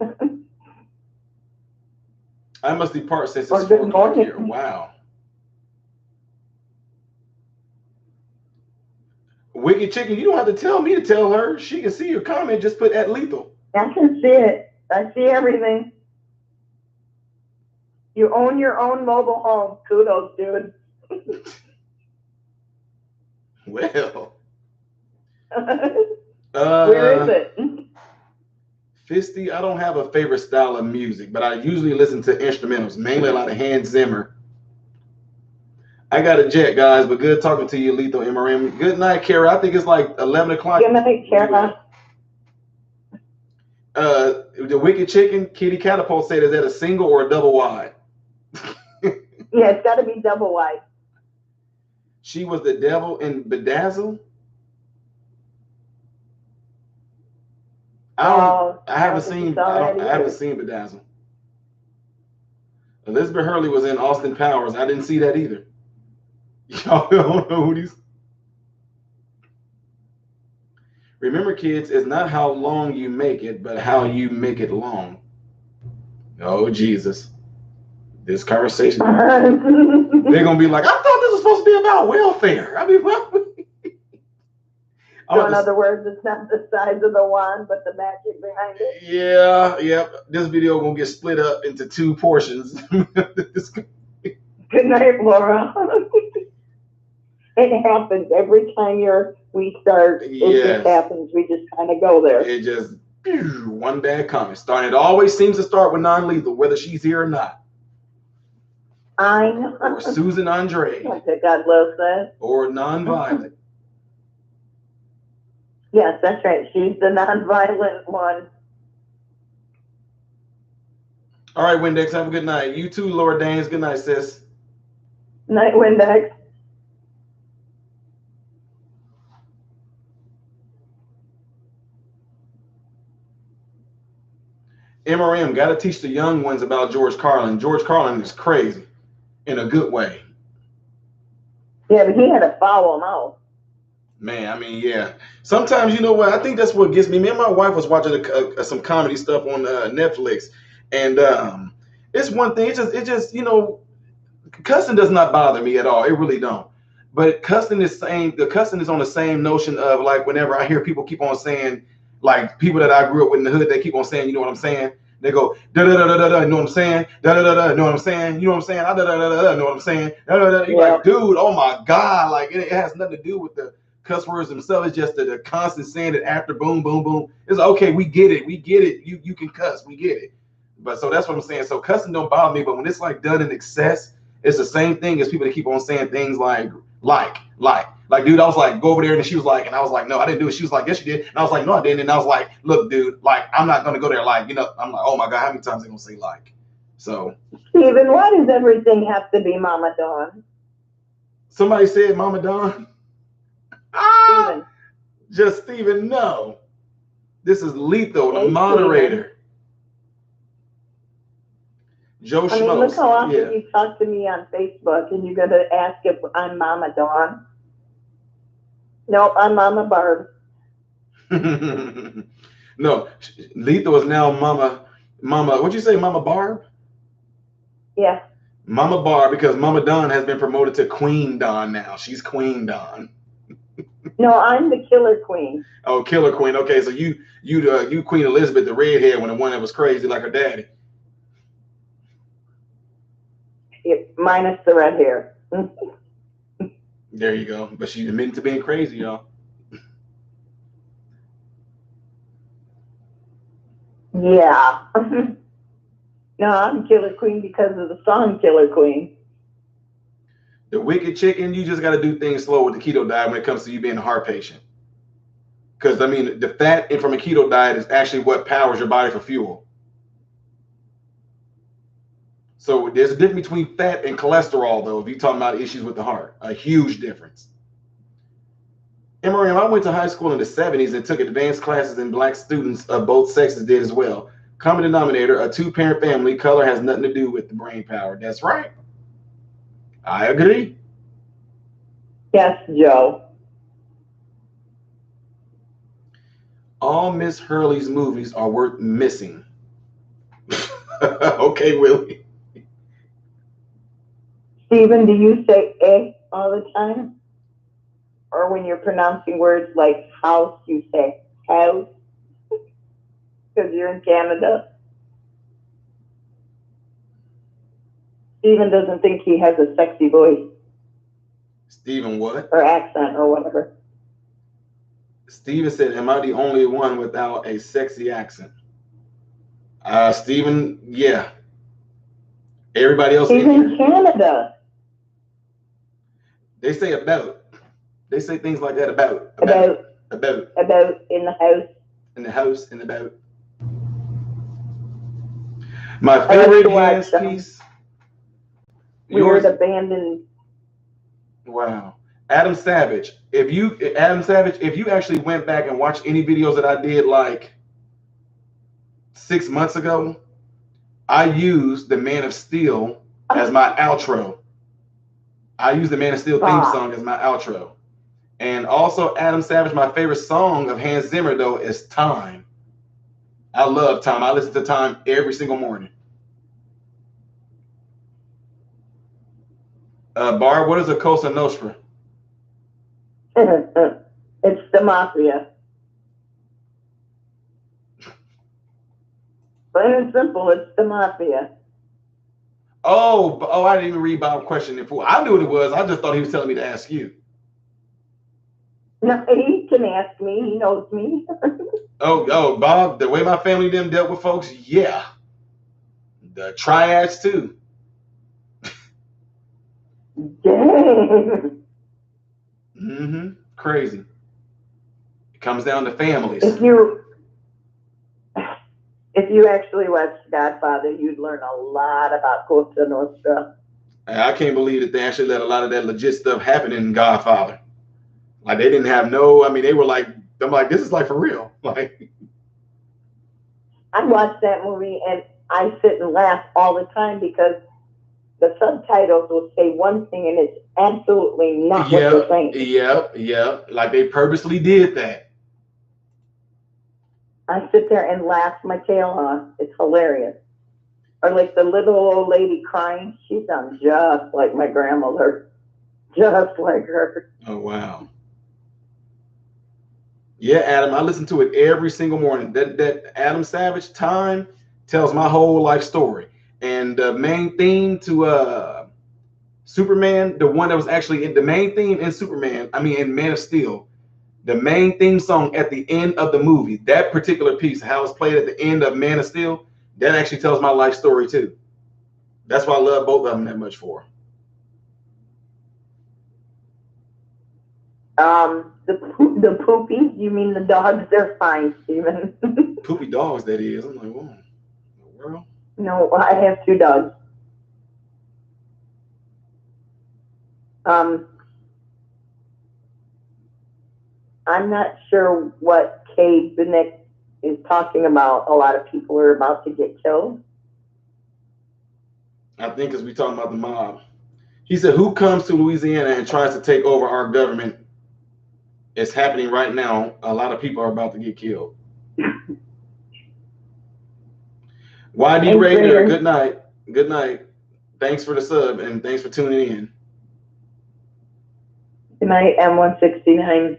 I must depart since it's 4 o'clock here. Wow. Wicked Chicken, you don't have to tell me to tell her. She can see your comment. Just put at lethal. I can see it. I see everything. You own your own mobile home. Kudos, dude. Well. Where is it? Fisty, I don't have a favorite style of music, but I usually listen to instrumentals, mainly a lot of Hans Zimmer. I got a jet, guys, but good talking to you, Lethal MRM. Good night, Kara. I think it's like 11 o'clock. Good night, Kara. The Wicked Chicken, Kitty Catapult said, is that a single or a double wide? Yeah, it's got to be double wide. She was the devil in Bedazzle. I haven't seen Bedazzle. Elizabeth Hurley was in Austin Powers. I didn't see that either. Y'all don't know who these. Remember, kids, it's not how long you make it, but how you make it long. Oh, Jesus. This conversation. They're going to be like, I thought this was supposed to be about welfare. I mean, well. So in other words, it's not the size of the wand, but the magic behind it. Yeah, yep. This video going to get split up into 2 portions. Good night, Laura. It happens every time we start. It just happens. We just kind of go there. It just one bad comment. It always seems to start with non-lethal, whether she's here or not. I know. Or Susan Andre. God loves that. Or nonviolent. Yes, that's right. She's the nonviolent one. All right, Windex, have a good night. You too, Laura Danes. Good night, sis. Night, Windex. MRM, got to teach the young ones about George Carlin. George Carlin is crazy in a good way. Yeah, but he had a foul mouth. Man, I mean, yeah. Sometimes, you know what? I think that's what gets me. Me and my wife was watching some comedy stuff on Netflix, and it's one thing. It just, you know, cussing does not bother me at all. It really don't. But cussing is on the same notion of like whenever I hear people keep on saying, like people that I grew up with in the hood, they keep on saying, you know what I'm saying? They go da da da da da da, you know what I'm saying? Da da da da, you know what I'm saying? You know what I'm saying? Da da da da da, you know what I'm saying? Da da da. You're like, dude, oh my God, like it has nothing to do with the cuss words themselves. It's just the constant saying it after boom, boom, boom. It's like, okay, we get it. You can cuss, we get it. But so that's what I'm saying. So cussing don't bother me, but when it's like done in excess, it's the same thing as people that keep on saying things like, dude, I was like, go over there, and she was like, and I was like, no, I didn't do it. She was like, yes, you did. And I was like, no, I didn't. And I was like, look, dude, like, I'm not gonna go there, like, you know, I'm like, oh my God, how many times are they gonna say like? So Steven, why does everything have to be Mama Dawn? Somebody said Mama Dawn. Steven. Just Steven, no. This is Lethal, the moderator. Steven. Joe I mean, look how often you talk to me on Facebook, and you're gonna ask if I'm Mama Dawn. Nope, I'm Mama Barb. No, Lethal is now Mama. What'd you say, Mama Barb? Yeah. Mama Barb, because Mama Dawn has been promoted to Queen Dawn now. She's Queen Dawn. No, I'm the Killer Queen. Oh, Killer Queen. Okay, so you Queen Elizabeth, the redhead, one, the one that was crazy like her daddy. Minus the red hair. There you go. But she's admitting to being crazy, y'all. Yeah. No, I'm Killer Queen because of the song Killer Queen. The wicked chicken, you just got to do things slow with the keto diet when it comes to you being a heart patient. Because, I mean, the fat from a keto diet is actually what powers your body for fuel. So there's a difference between fat and cholesterol, though, if you're talking about issues with the heart. A huge difference. MRM, I went to high school in the 70s and took advanced classes, and black students of both sexes did as well. Common denominator, a two-parent family, color has nothing to do with the brain power. That's right. I agree. Yes, Joe. All Miss Hurley's movies are worth missing. Okay, Willie. Steven, do you say eh all the time? Or when you're pronouncing words like house, you say house? Because you're in Canada. Steven doesn't think he has a sexy voice. Steven what? Or accent or whatever. Steven said, am I the only one without a sexy accent? Steven, yeah. Everybody else in Canada. They say about. They say things like that about in the house. In the house, in the boat. My favorite hands piece. Weird abandoned. Wow. Adam Savage. If you actually went back and watched any videos that I did like 6 months ago, I used the Man of Steel as my outro. I used the Man of Steel theme song as my outro. And also Adam Savage, my favorite song of Hans Zimmer though is Time. I love Time. I listen to Time every single morning. Barb, what is a Cosa Nostra? It's the mafia. Plain and simple, it's the mafia. Oh, I didn't even read Bob's question in full. I knew what it was. I just thought he was telling me to ask you. No, he can ask me. He knows me. Oh, Bob, the way my family them dealt with folks, yeah. The triads too. Dang. Mm-hmm. Crazy. It comes down to families. If you actually watched Godfather, you'd learn a lot about Cosa Nostra. I can't believe that they actually let a lot of that legit stuff happen in Godfather. Like they didn't have no. I mean, they were like, I'm like, this is like for real. Like I watch that movie and I sit and laugh all the time because the subtitles will say one thing and it's absolutely not what they're saying. Yeah. Like they purposely did that. I sit there and laugh my tail off. It's hilarious. Or like the little old lady crying. She sounds just like my grandmother. Just like her. Oh wow. Yeah, Adam, I listen to it every single morning. That Adam Savage Time tells my whole life story. And the main theme to Superman, the one that was actually in the main theme in Superman, I mean in Man of Steel, the main theme song at the end of the movie, that particular piece, how it's played at the end of Man of Steel, that actually tells my life story too. That's why I love both of them that much for. The poopies, you mean the dogs? They're fine, Steven. Poopy dogs, that is. I'm like, whoa, in the world? No, I have 2 dogs. I'm not sure what Kay Benick is talking about. A lot of people are about to get killed. I think because we're talking about the mob. He said, who comes to Louisiana and tries to take over our government? It's happening right now. A lot of people are about to get killed. YD Raider, good night. Good night. Thanks for the sub and thanks for tuning in. Good night, M169.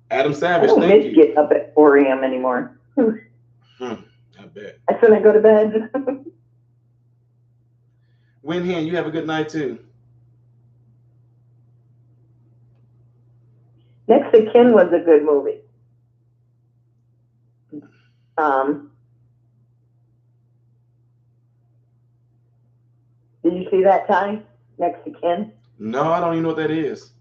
Adam Savage, I don't thank miss you. getting up at 4 a.m. anymore. I bet. That's when I go to bed. Winhan, you have a good night too. Next to Kin was a good movie. Did you see that, Ty? Next to Kin? No, I don't even know what that is.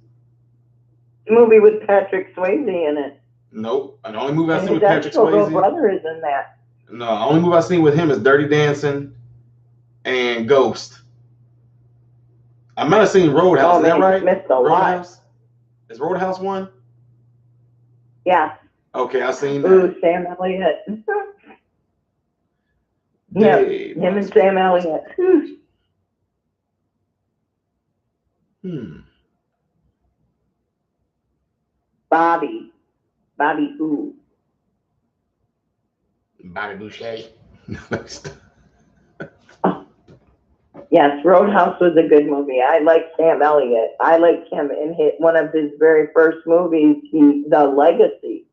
The movie with Patrick Swayze in it. Nope. The only movie I've And seen with his Patrick actual little Swayze. brother is in that. No, the only movie I've seen with him is Dirty Dancing and Ghost. I might have seen Roadhouse. Is that right? Missed a Roadhouse? lot. Is Roadhouse one? Yeah. Okay, I've seen that. Ooh, Sam Elliott. Yeah, him and Sam Elliott. Bobby who? Bobby Boucher. Yes, Roadhouse was a good movie. I like Sam Elliott. I liked him in one of his very first movies, The Legacy.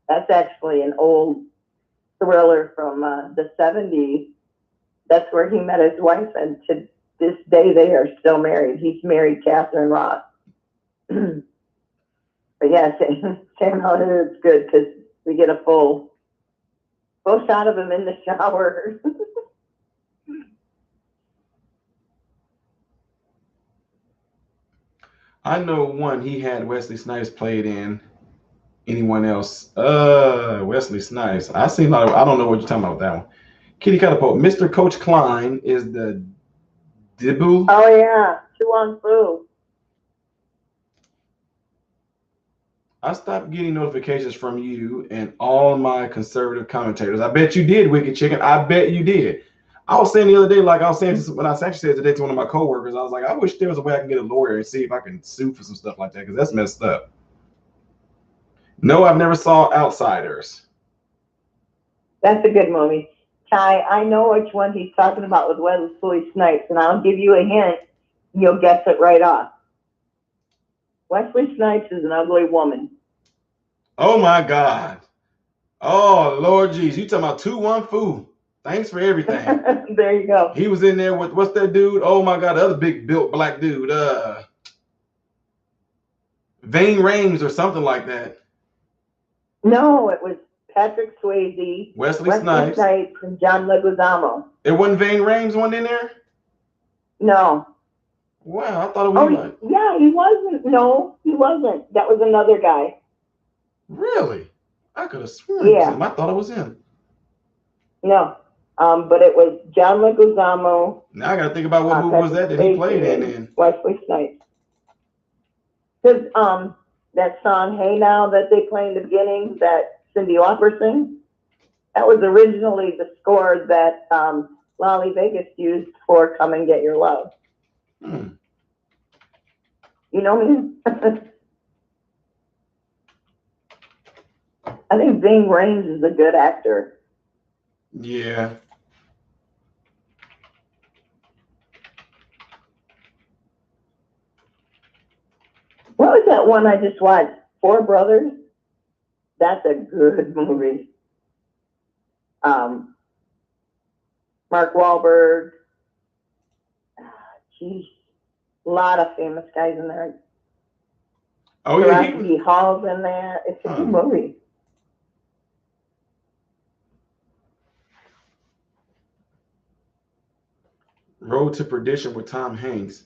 That's actually an old thriller from the 70s. That's where he met his wife, and to this day they are still married. He's married Catherine Ross. But yeah, Sam Elliott is good because we get a full shot of him in the shower. I know one he had Wesley Snipes played in. Anyone else? Wesley Snipes. I seen a lot of, I don't know what you're talking about with that one. Kitty Catapult. Mr. Coach Klein is the Dibu. Oh yeah, Chuan Fu. I stopped getting notifications from you and all my conservative commentators. I bet you did, Wicked Chicken. I bet you did. I was saying the other day, like I was saying when I actually said today to one of my coworkers, I was like, I wish there was a way I can get a lawyer and see if I can sue for some stuff like that, because that's messed up. No, I've never saw Outsiders. That's a good movie. Ty, I know which one he's talking about with Wesley Snipes, and I'll give you a hint. You'll guess it right off. Wesley Snipes is an ugly woman. Oh my God. Oh Lord jeez, you talking about 2-1 Fu. Thanks for everything. There you go. He was in there with, what's that dude? Oh my God, the other big built black dude. Vane Rames or something like that. No, it was Patrick Swayze, Wesley Snipes, and John Leguizamo. It wasn't Vane Rames one in there? No. Wow, I thought it was Oh, like, yeah, he wasn't. No, he wasn't. That was another guy. really? I could have sworn it was Yeah, him. I thought it was him. no. But it was John Leguizamo, Now I got to think about what movie was Patrick that he played Swayze, in and then. Wesley Snipes. Because that song "Hey Now" that they play in the beginning, that Cyndi Lauper sings, that was originally the score that Lolly Vegas used for "Come and Get Your Love." Hmm. You know me? I think Ving Rhames is a good actor. Yeah. What was that one I just watched? Four Brothers? That's a good movie. Mark Wahlberg. Geez, a lot of famous guys in there. Oh yeah, he Taraji Hall's in there. It's a good movie. Road to Perdition with Tom Hanks.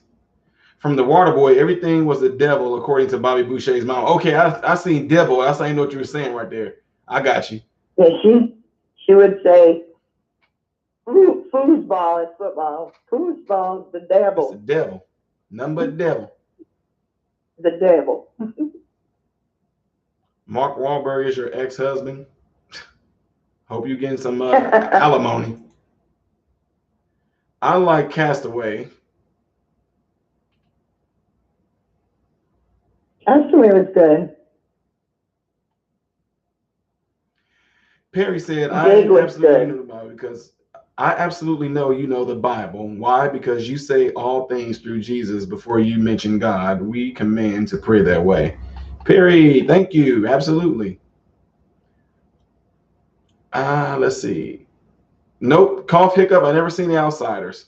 From The Waterboy, everything was the devil according to Bobby Boucher's mom. Okay, I seen devil. I didn't know what you were saying right there. I got you. Yeah, she would say, foosball is football. Foosball is the It's devil. the devil. Nothing but devil. The devil. Mark Wahlberg is your ex-husband. Hope you're getting some alimony. I like Castaway. Castaway was good. Perry said, Jake was absolutely good. know the Bible because I absolutely know you know the Bible. Why? Because you say all things through Jesus before you mention God. We command to pray that way. Perry, thank you. Absolutely. Let's see. Nope. Cough hiccup. I never seen The Outsiders.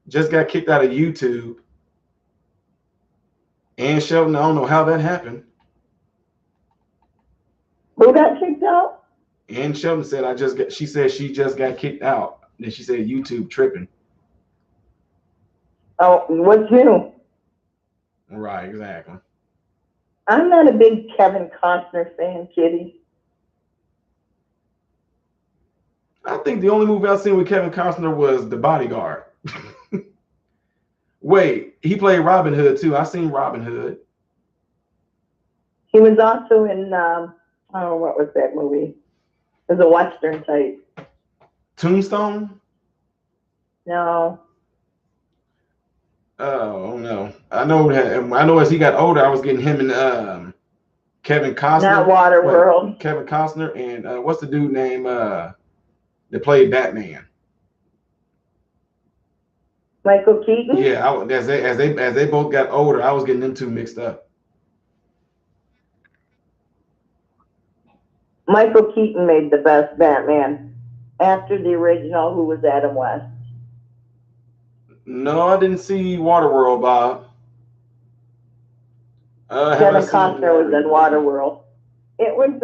Just got kicked out of YouTube. Ann Shelton, I don't know how that happened. Who got kicked out? Ann Shelton said she said she just got kicked out. Then she said YouTube tripping. Oh, what's new? Right, exactly. I'm not a big Kevin Costner fan, Kitty. I think the only movie I've seen with Kevin Costner was The Bodyguard. Wait, he played Robin Hood too. I seen Robin Hood. He was also in, oh, what was that movie? It was a Western type. Tombstone? No. Oh no. I know as he got older, I was getting him and Kevin Costner. Not Waterworld. Wait, Kevin Costner and what's the dude name that played Batman? Michael Keaton? Yeah, as they both got older, I was getting them two mixed up. Michael Keaton made the best Batman after the original, who was Adam West. No, I didn't see Waterworld, Bob. Kevin Costner was in Waterworld. It was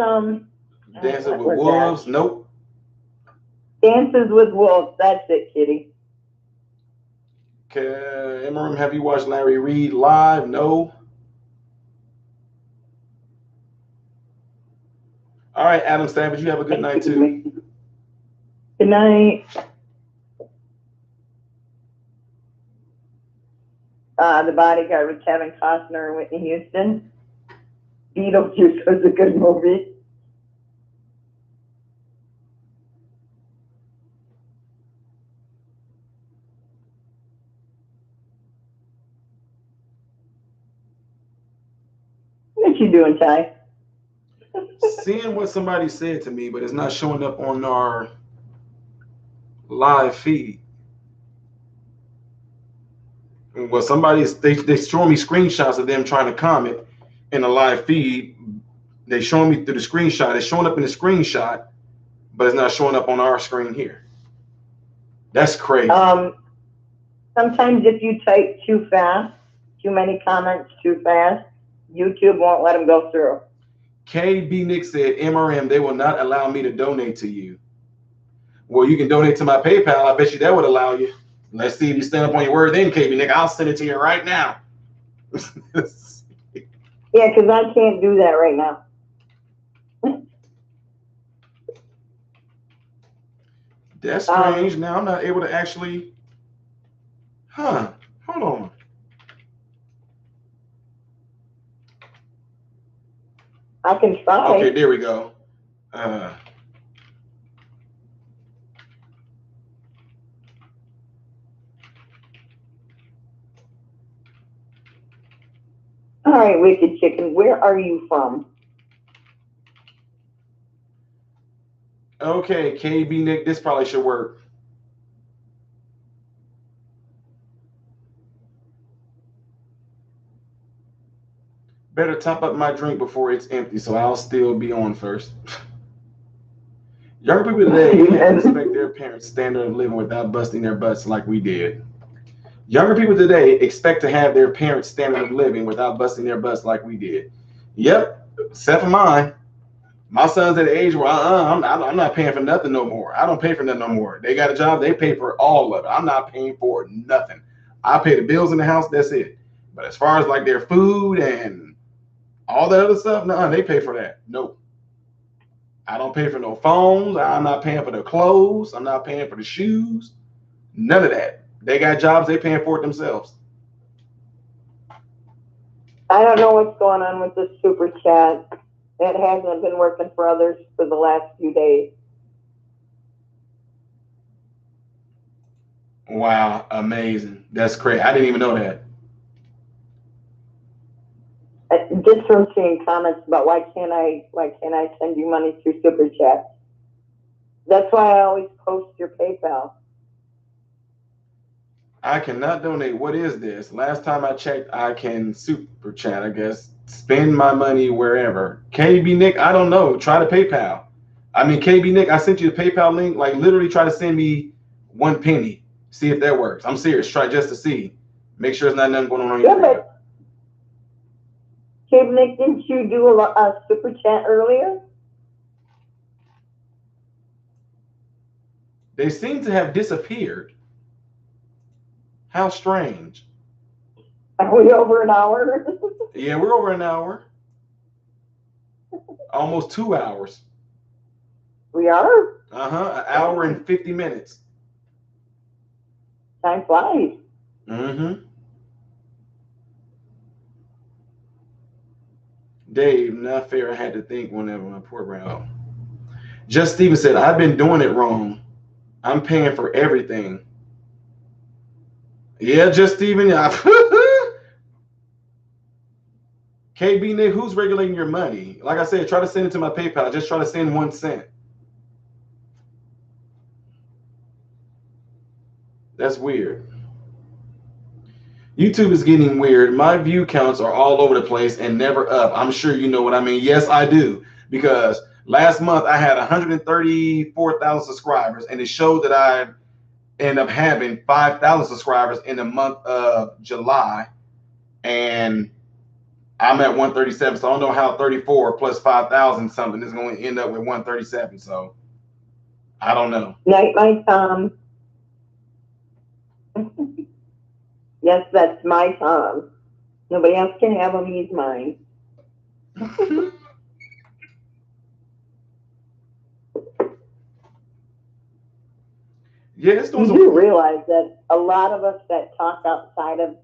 Dancing with Wolves. Nope. Dances with Wolves. That's it, Kitty. Okay, Emery, have you watched Larry Reed live? No. All right, Adam Savage, you have a good night too. Good night. The Bodyguard with Kevin Costner and Whitney Houston. Beetlejuice was a good movie. What you doing, Ty? Seeing what somebody said to me, but it's not showing up on our live feed. Well, they showing me screenshots of them trying to comment in a live feed. They showing me through the screenshot. It's showing up in the screenshot, but it's not showing up on our screen here. That's crazy. Sometimes if you type too fast, too many comments too fast, YouTube won't let them go through. KB Nick said, MRM, they will not allow me to donate to you. Well, you can donate to my PayPal. I bet you that would allow you. Let's see if you stand up on your word then, KB Nick. I'll send it to you right now. Yeah, because I can't do that right now. That's strange. Now I'm not able to actually. Huh. Hold on. I can try. Okay, there we go. All right, Wicked Chicken, where are you from? Okay, KB Nick, this probably should work. Better top up my drink before it's empty, so I'll still be on first. Younger people today expect their parents' standard of living without busting their butts like we did. Younger people today expect to have their parents' standard of living without busting their butts like we did. Yep, except for mine. My son's at the age where I'm not paying for nothing no more. I don't pay for nothing no more. They got a job, they pay for all of it. I'm not paying for nothing. I pay the bills in the house, that's it. But as far as like their food and all that other stuff, no, they pay for that. Nope. I don't pay for no phones. I'm not paying for their clothes. I'm not paying for the shoes. None of that. They got jobs, they paying for it themselves. I don't know what's going on with this super chat. It hasn't been working for others for the last few days. Wow, amazing. That's great. I didn't even know that. Just from seeing comments about why can't I send you money through super chat? That's why I always post your PayPal. I cannot donate. What is this? Last time I checked, I can super chat, I guess. Spend my money wherever. KB Nick, I don't know. Try to PayPal. I mean, KB Nick, I sent you the PayPal link. Like, literally try to send me 1 penny. See if that works. I'm serious. Try just to see. Make sure there's not nothing going on your video. KB Nick, didn't you do a super chat earlier? They seem to have disappeared. How strange. Are we over an hour? Yeah, we're over an hour. Almost 2 hours. We are? An hour and 50 minutes. Time flies. Dave, not fair. I had to think whenever my poor round. Just Steven said, I've been doing it wrong. I'm paying for everything. Yeah, just Steven. KB Nick, who's regulating your money? Like I said, try to send it to my PayPal. Just try to send 1 cent. That's weird. YouTube is getting weird. My view counts are all over the place and never up. I'm sure you know what I mean. Yes, I do. Because last month I had 134,000 subscribers, and it showed that I end up having 5,000 subscribers in the month of July, and I'm at 137. So I don't know how 34 plus 5,000 something is going to end up with 137. So I don't know. Night, Tom. Yes, that's my Tom. Nobody else can have him. He's mine. Yes, you do realize that a lot of us that talk outside of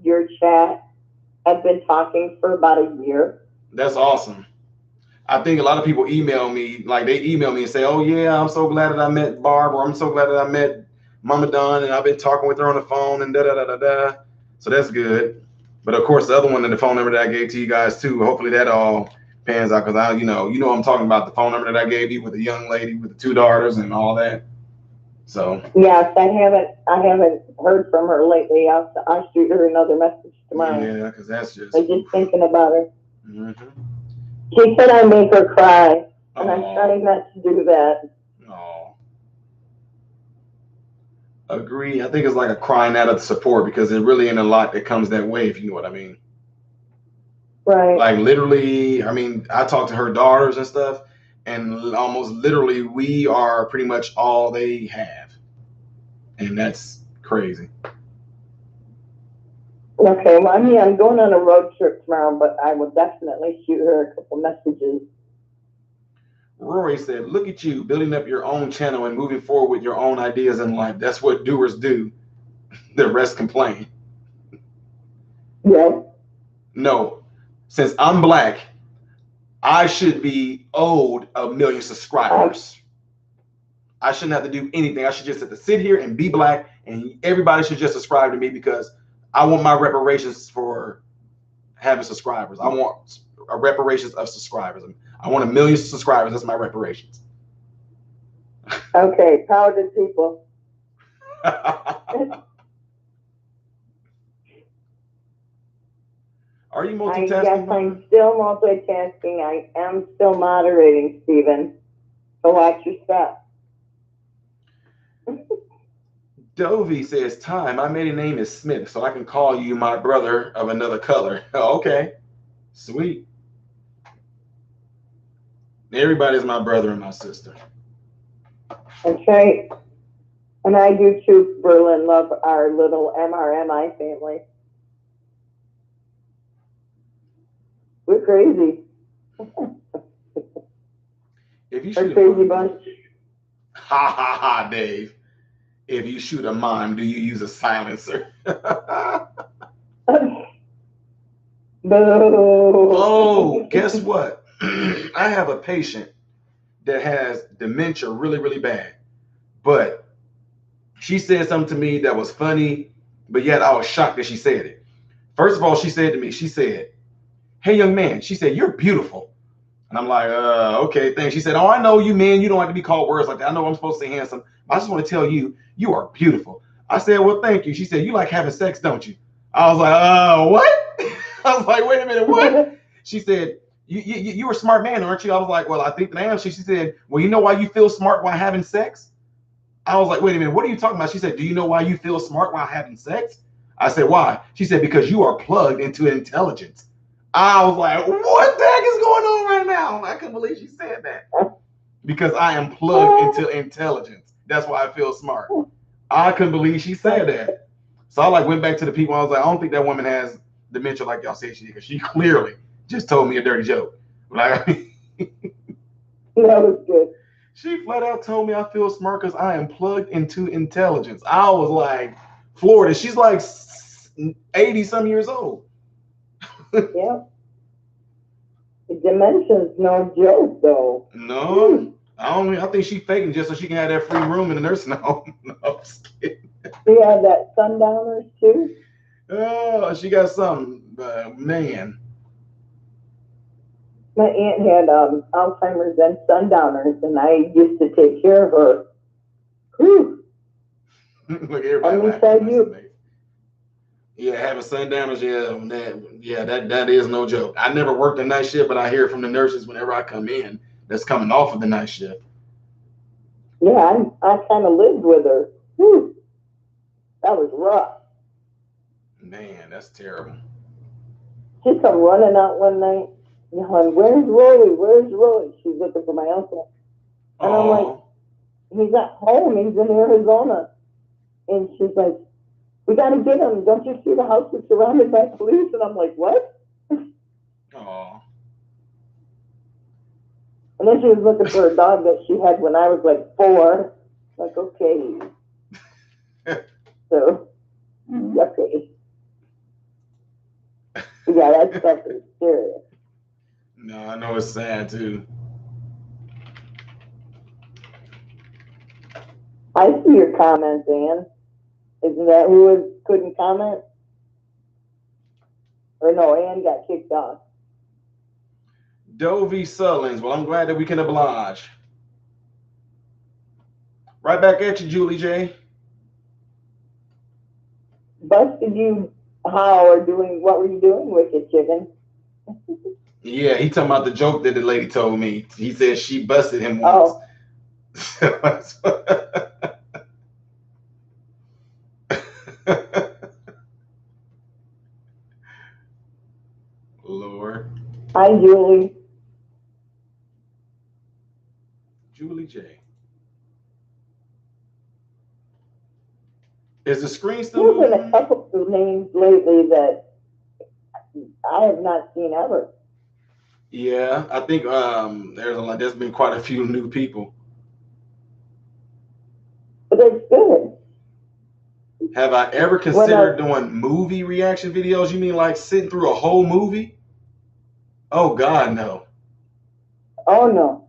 your chat have been talking for about a year. That's awesome. I think a lot of people email me, like they email me and say, oh yeah, I'm so glad that I met Barb, or I'm so glad that I met Mama Dawn, and I've been talking with her on the phone and da-da-da-da-da. So that's good. But of course, the other one, and the phone number that I gave to you guys too, hopefully that all pans out, because you know I'm talking about the phone number that I gave you with the young lady with the 2 daughters and all that. So yes, I haven't heard from her lately. I'll shoot her another message tomorrow. Yeah, because that's just. I'm just thinking about her. Mm-hmm. She said I make her cry, and I'm trying not to do that. Oh. Agree. I think it's like a crying out of support, because it really ain't a lot that comes that way, if you know what I mean. Right. Like literally, I mean, I talk to her daughters and stuff, and almost literally we are pretty much all they have. And that's crazy. Okay, well, I mean, I'm going on a road trip tomorrow, but I will definitely shoot her a couple messages. Rory said, look at you building up your own channel and moving forward with your own ideas in life. That's what doers do. The rest complain. Yeah. No, since I'm black, I should be owed 1 million subscribers. I shouldn't have to do anything. I should just have to sit here and be black, and everybody should just subscribe to me because I want my reparations for having subscribers. I want reparations of subscribers. I want 1 million subscribers. That's my reparations. Okay, power to people. Are you multitasking? Yes, I'm still multitasking. I am still moderating, Stephen. So watch your step. Dovey says, Time, my maiden name is Smith, so I can call you my brother of another color. Okay, sweet. Everybody's my brother and my sister. That's right. And I do too, Berlin, love our little MRMI family. We're crazy. If you shoot crazy bunch. Ha ha ha, Dave. If you shoot a mime, do you use a silencer? Oh, guess what? I have a patient that has dementia really, really bad. But she said something to me that was funny, but yet I was shocked that she said it. First of all, she said to me, she said, hey, young man, she said, you're beautiful. And I'm like, okay, thanks. She said, oh, I know you, man. You don't have to be called words like that. I know I'm supposed to say handsome. I just want to tell you, you are beautiful. I said, well, thank you. She said, you like having sex, don't you? I was like, what? I was like, wait a minute, what? She said, you're a smart man, aren't you? I was like, well, I think that I am. She said, well, you know why you feel smart while having sex? I was like, wait a minute, what are you talking about? She said, do you know why you feel smart while having sex? I said, why? She said, because you are plugged into intelligence. I was like, what the heck is going on right now? I couldn't believe she said that. Because I am plugged into intelligence. That's why I feel smart. I couldn't believe she said that. So I went back to the people. I was like, I don't think that woman has dementia like y'all say she did, because she clearly just told me a dirty joke. Like, that was good. She flat out told me I feel smart because I am plugged into intelligence. I was like, Florida. She's like 80 some years old. Yeah. Dementia's no joke, though. No, I think she's faking just so she can have that free room in the nursing home. No, I'm just kidding. She had that sundowners too. Oh, she got something, man. My aunt had Alzheimer's and sundowners, and I used to take care of her. Whew. Look, everybody. Yeah, having sundowners, that is no joke. I never worked a night shift, but I hear from the nurses whenever I come in that's coming off of the night shift. Yeah, I kind of lived with her. Whew. That was rough. Man, that's terrible. She come running out one night, yelling, "Where's Rolly? Where's Rolly?" She's looking for my uncle. And I'm like, he's at home. He's in Arizona. And she's like, we got to get him. Don't you see the house is surrounded by police? And I'm like, what? Oh. And then she was looking for a dog that she had when I was like 4. Like, okay. So, okay. Yeah, that stuff is serious. No, I know it's sad too. I see your comments, Ann. Isn't that who couldn't comment? Or no, Ann got kicked off. Dovey Sullins. Well, I'm glad that we can oblige. Right back at you, Julie J. Busted you how or doing, what were you doing with it, chicken? Yeah, he talking about the joke that the lady told me. He said she busted him once. Oh. Lord. Hi, Julie. Julie J. Is the screen still There's been a moving? couple of names lately that I have not seen ever. Yeah, I think there's been quite a few new people. But it's good. Have I ever When considered doing movie reaction videos? You mean like sitting through a whole movie? Oh God, no. oh no.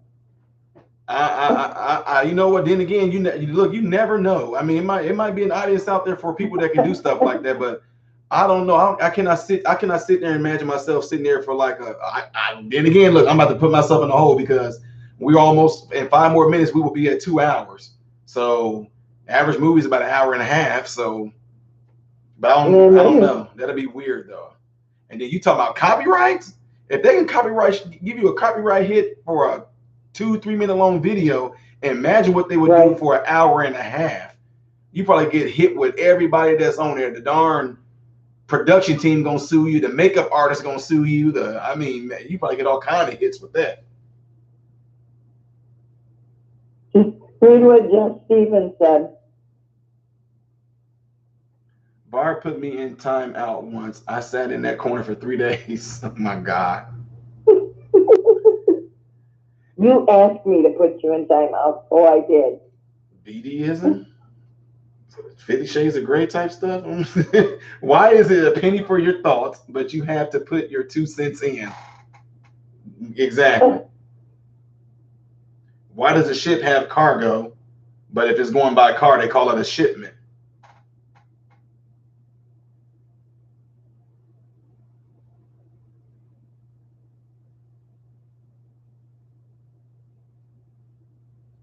You know what? Then again, look, you never know. I mean, it might be an audience out there for people that can do stuff like that, but I don't know. I cannot sit there and imagine myself sitting there for like then again, look, I'm about to put myself in a hole because we're almost in 5 more minutes. We will be at 2 hours. So average movie is about an hour and a half. So, but I don't know. That'll be weird though. And then you talk about copyrights. If they can give you a copyright hit for a 2-3 minute long video, imagine what they would do for an hour and a half. You probably get hit with everybody that's on there. The darn production team gonna sue you. The makeup artist gonna sue you. You probably get all kind of hits with that. Read what Jeff Stevens said. Bar put me in time out once. I sat in that corner for 3 days. Oh my God. You asked me to put you in timeout. Oh, I did. BDism? 50 Shades of Grey type stuff? Why is it a penny for your thoughts, but you have to put your 2 cents in? Exactly. Why does a ship have cargo, but if it's going by car, they call it a shipment?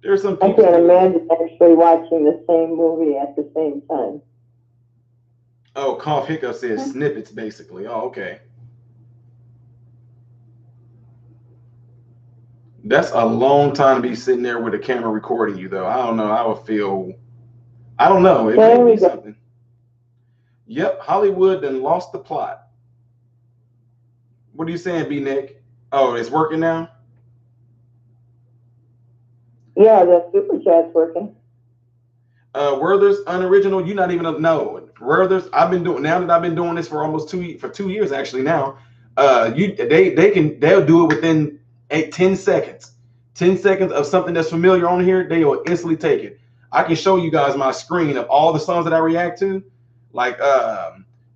There's some people. I can't imagine actually watching the same movie at the same time. Oh, Cough Hiccup says snippets, basically. Oh, okay. That's a long time to be sitting there with a camera recording you, though. I don't know. I would feel. I don't know. It may be something. Yep, Hollywood then lost the plot. What are you saying, B Nick? Oh, it's working now? Yeah, the super chat's working. Werther's unoriginal. You not even know. Werther's. I've been doing this for almost 2 years actually now. They'll do it within 10 seconds. 10 seconds of something that's familiar on here, they will instantly take it. I can show you guys my screen of all the songs that I react to. Like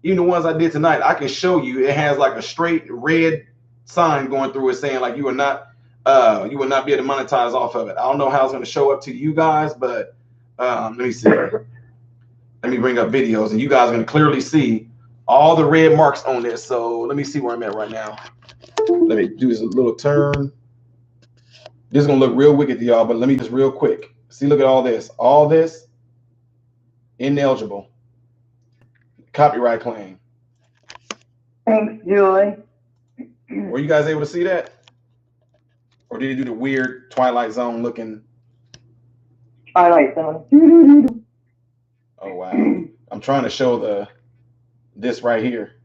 even the ones I did tonight, I can show you. It has like a straight red sign going through it saying like you will not be able to monetize off of it. I don't know how it's going to show up to you guys, but let me see. Let me bring up videos, and you guys are going to clearly see all the red marks on this. So let me see where I'm at right now. Let me do this little turn. This is going to look real wicked to y'all, but let me just real quick. See, look at all this. All this, ineligible. Copyright claim. Thanks, Julie. Were you guys able to see that? Or did you do the weird Twilight Zone looking? Twilight Zone. Oh, wow. I'm trying to show this right here.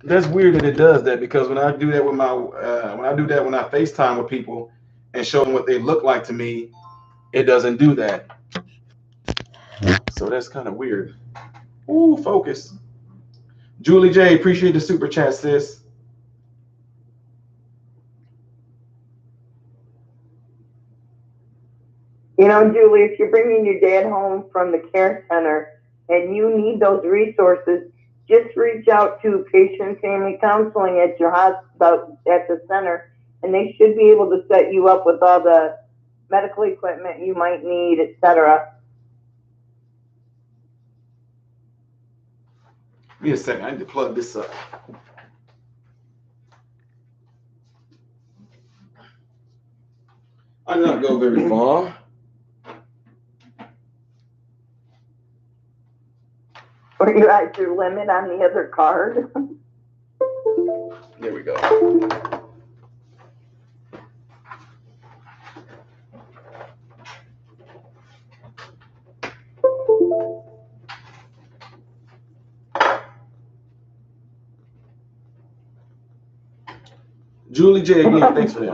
That's weird that it does that, because when I do that with when I FaceTime with people and show them what they look like to me, it doesn't do that. So that's kind of weird. Ooh, focus. Julie J, appreciate the super chat, sis. You know, Julie, if you're bringing your dad home from the care center and you need those resources, just reach out to patient family counseling at your hospital, at the center, and they should be able to set you up with all the medical equipment you might need, etc. Give me a second. I need to plug this up. I did not go very far. Or you at your limit on the other card. There we go. Julie J again, thanks for that.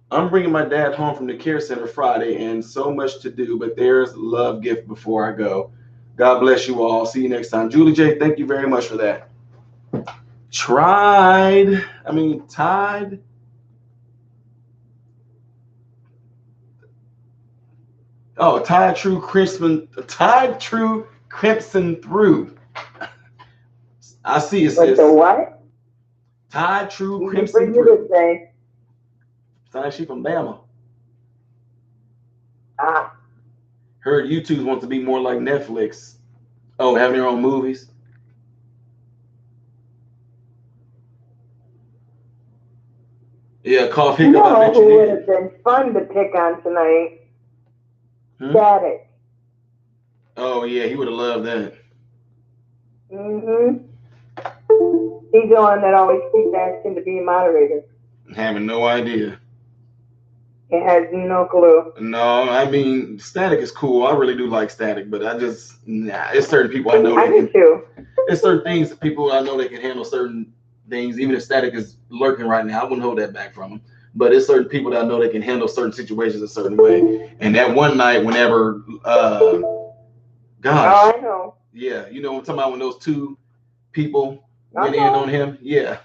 I'm bringing my dad home from the care center Friday and so much to do, but there's love gift before I go. God bless you all. See you next time. Julie J, thank you very much for that. Tide. Oh, Tide True Crimson Through. I see it Like says the what? Tide True You can Crimson bring it Through. to say. Sounds like she from Bama. Ah. Heard YouTube wants to be more like Netflix. Oh, having their own movies. Yeah, cough You hiccup. I know bet you who would did. have been fun to pick on tonight? Hmm? Static. Oh yeah, he would have loved that. Mm-hmm. He's the one that always keeps asking to be a moderator. Having no idea. He has no clue. No, I mean Static is cool. I really do like Static, but it's certain people I know I that do can. too. It's certain things that people I know that can handle certain things. Even if Static is lurking right now, I wouldn't hold that back from him. But it's certain people that I know that can handle certain situations a certain way. And that one night, whenever, gosh, Oh, I know. yeah, you know what I'm talking about when those two people I went in on know. him. Yeah,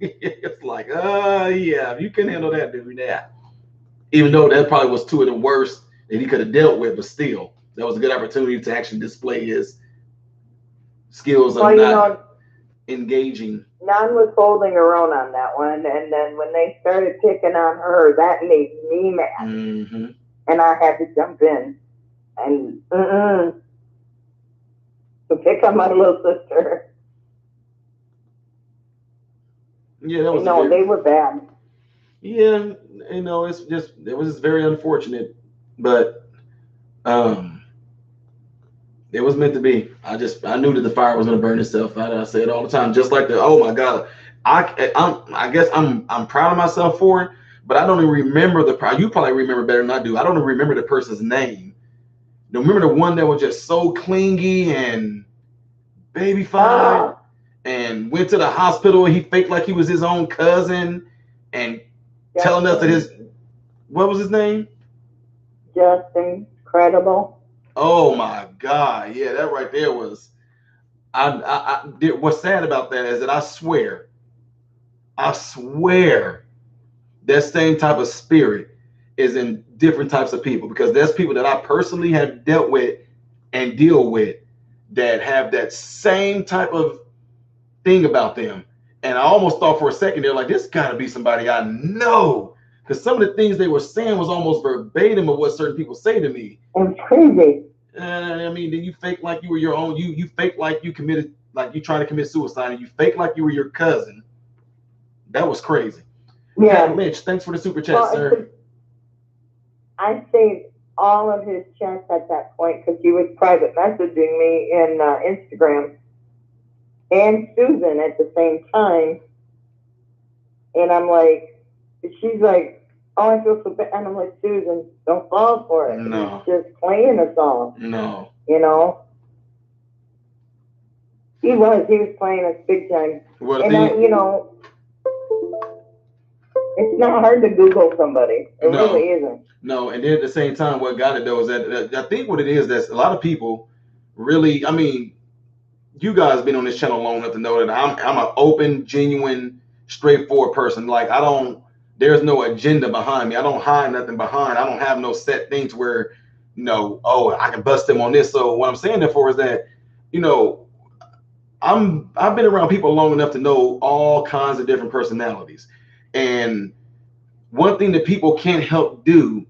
it's like, yeah, if you can handle that, dude, yeah. Even though that probably was two of the worst that he could have dealt with, but still, that was a good opportunity to actually display his skills of Well, you not know, engaging. Nan was holding her own on that one, and then when they started picking on her, that made me mad, Mm-hmm. and I had to jump in and to pick on my little sister. Yeah, that was a No, very they were bad. yeah. It was just very unfortunate, but um, it was meant to be. I knew that the fire was going to burn itself out. I say it all the time, just like the oh my god. I guess I'm proud of myself for it, but I don't even remember you probably remember better than I do. I don't even remember the person's name. Remember the one that was just so clingy and babyfied and went to the hospital and he faked like he was his own cousin and telling us that what was his name? Just incredible. Oh my God. Yeah, that right there was what's sad about that is that I swear that same type of spirit is in different types of people because there's people that I personally have dealt with and deal with that have that same type of thing about them. And I almost thought for a second they're like, this got to be somebody I know, because some of the things they were saying was almost verbatim of what certain people say to me. It's crazy. I mean, then you fake like you were your own. You fake like you committed, like you trying to commit suicide, and you fake like you were your cousin. That was crazy. Yeah. Pat Lynch, thanks for the super chat, sir. I saved all of his chats at that point because he was private messaging me in Instagram and Susan at the same time. And I'm like, she's like, oh, I feel so bad. And I'm like, Susan, don't fall for it. No. He's just playing a song. No. You know? He was playing us big time. Well, and you know, it's not hard to Google somebody. It really isn't. No, and then at the same time, what got it though is that I think what it is that a lot of people really, I mean, you guys been on this channel long enough to know that I'm an open, genuine, straightforward person. Like there's no agenda behind me. I don't hide nothing behind. I don't have no set things where, oh, I can bust them on this. So what I'm saying therefore is that, I've been around people long enough to know all kinds of different personalities. And one thing that people can't help do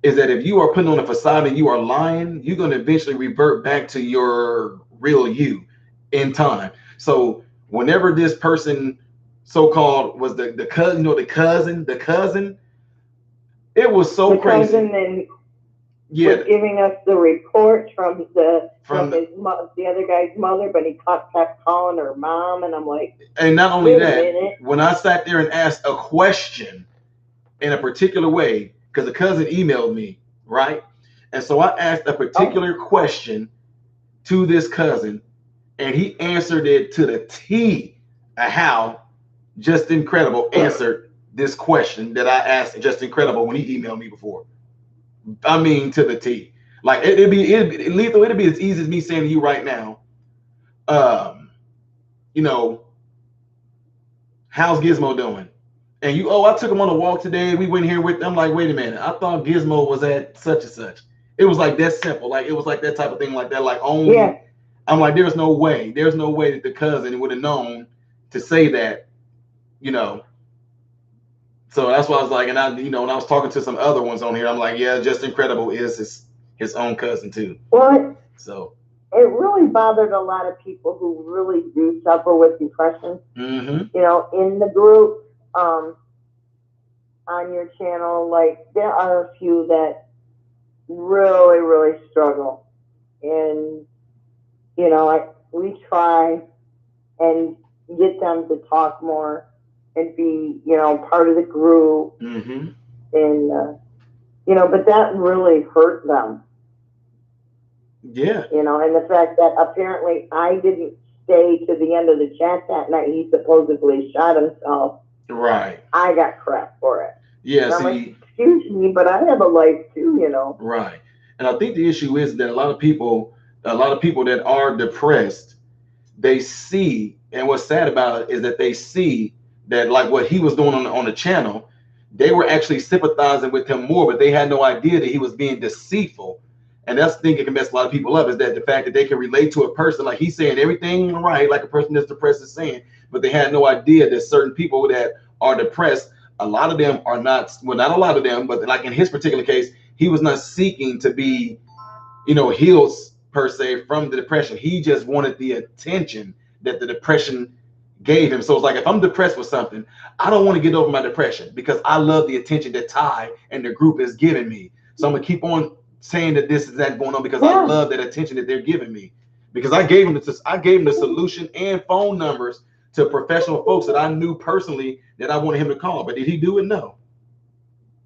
is that if you are putting on a facade and you are lying, you're going to eventually revert back to your real you in time. So whenever this person so-called was the cousin, the cousin, it was so crazy. The cousin and was giving us the report from the other guy's mother, but he kept calling her mom, and I'm like, and not only that, when I sat there and asked a question in a particular way, because the cousin emailed me, right? And so I asked a particular question to this cousin, and he answered it to the T. How just incredible answered this question that I asked Just Incredible when he emailed me before. I mean, to the T. Like lethal. It'd be as easy as me saying to you right now. Um, you know, how's Gizmo doing? And you, oh, I took him on a walk today. We went here with. I'm like, wait a minute. I thought Gizmo was at such and such. It was like that simple. Like it was like that type of thing, like that. Like only. Yeah. I'm like, there's no way. There's no way that the cousin would have known to say that. You know. So that's why I was like, and I, when I was talking to some other ones on here, I'm like, yeah, Just Incredible is his own cousin too. Well, so it really bothered a lot of people who really do suffer with depression. Mm-hmm. In the group, on your channel, like there are a few that really, really struggle, and we try and get them to talk more and be, part of the group. Mm-hmm. And, but that really hurt them. Yeah. And the fact that apparently I didn't stay to the end of the chat that night. He supposedly shot himself. Right. I got crap for it. Yeah, I'm like, excuse me, but I have a life too, Right. And I think the issue is that a lot of people that are depressed, they see, and what's sad about it is that they see that like what he was doing on the channel, they were actually sympathizing with him more, but they had no idea that he was being deceitful. And that's the thing that can mess a lot of people up, is that the fact that they can relate to a person, like he's saying everything right, like a person that's depressed is saying, but they had no idea that certain people that are depressed, a lot of them are not, well, not a lot of them, but like in his particular case, he was not seeking to be, healed per se from the depression. He just wanted the attention that the depression gave him. So it's like, if I'm depressed with something, I don't want to get over my depression because I love the attention that Ty and the group is giving me. So I'm gonna keep on saying that this is that going on because I love that attention that they're giving me. Because I gave him the solution and phone numbers to professional folks that I knew personally that I wanted him to call. But did he do it? No.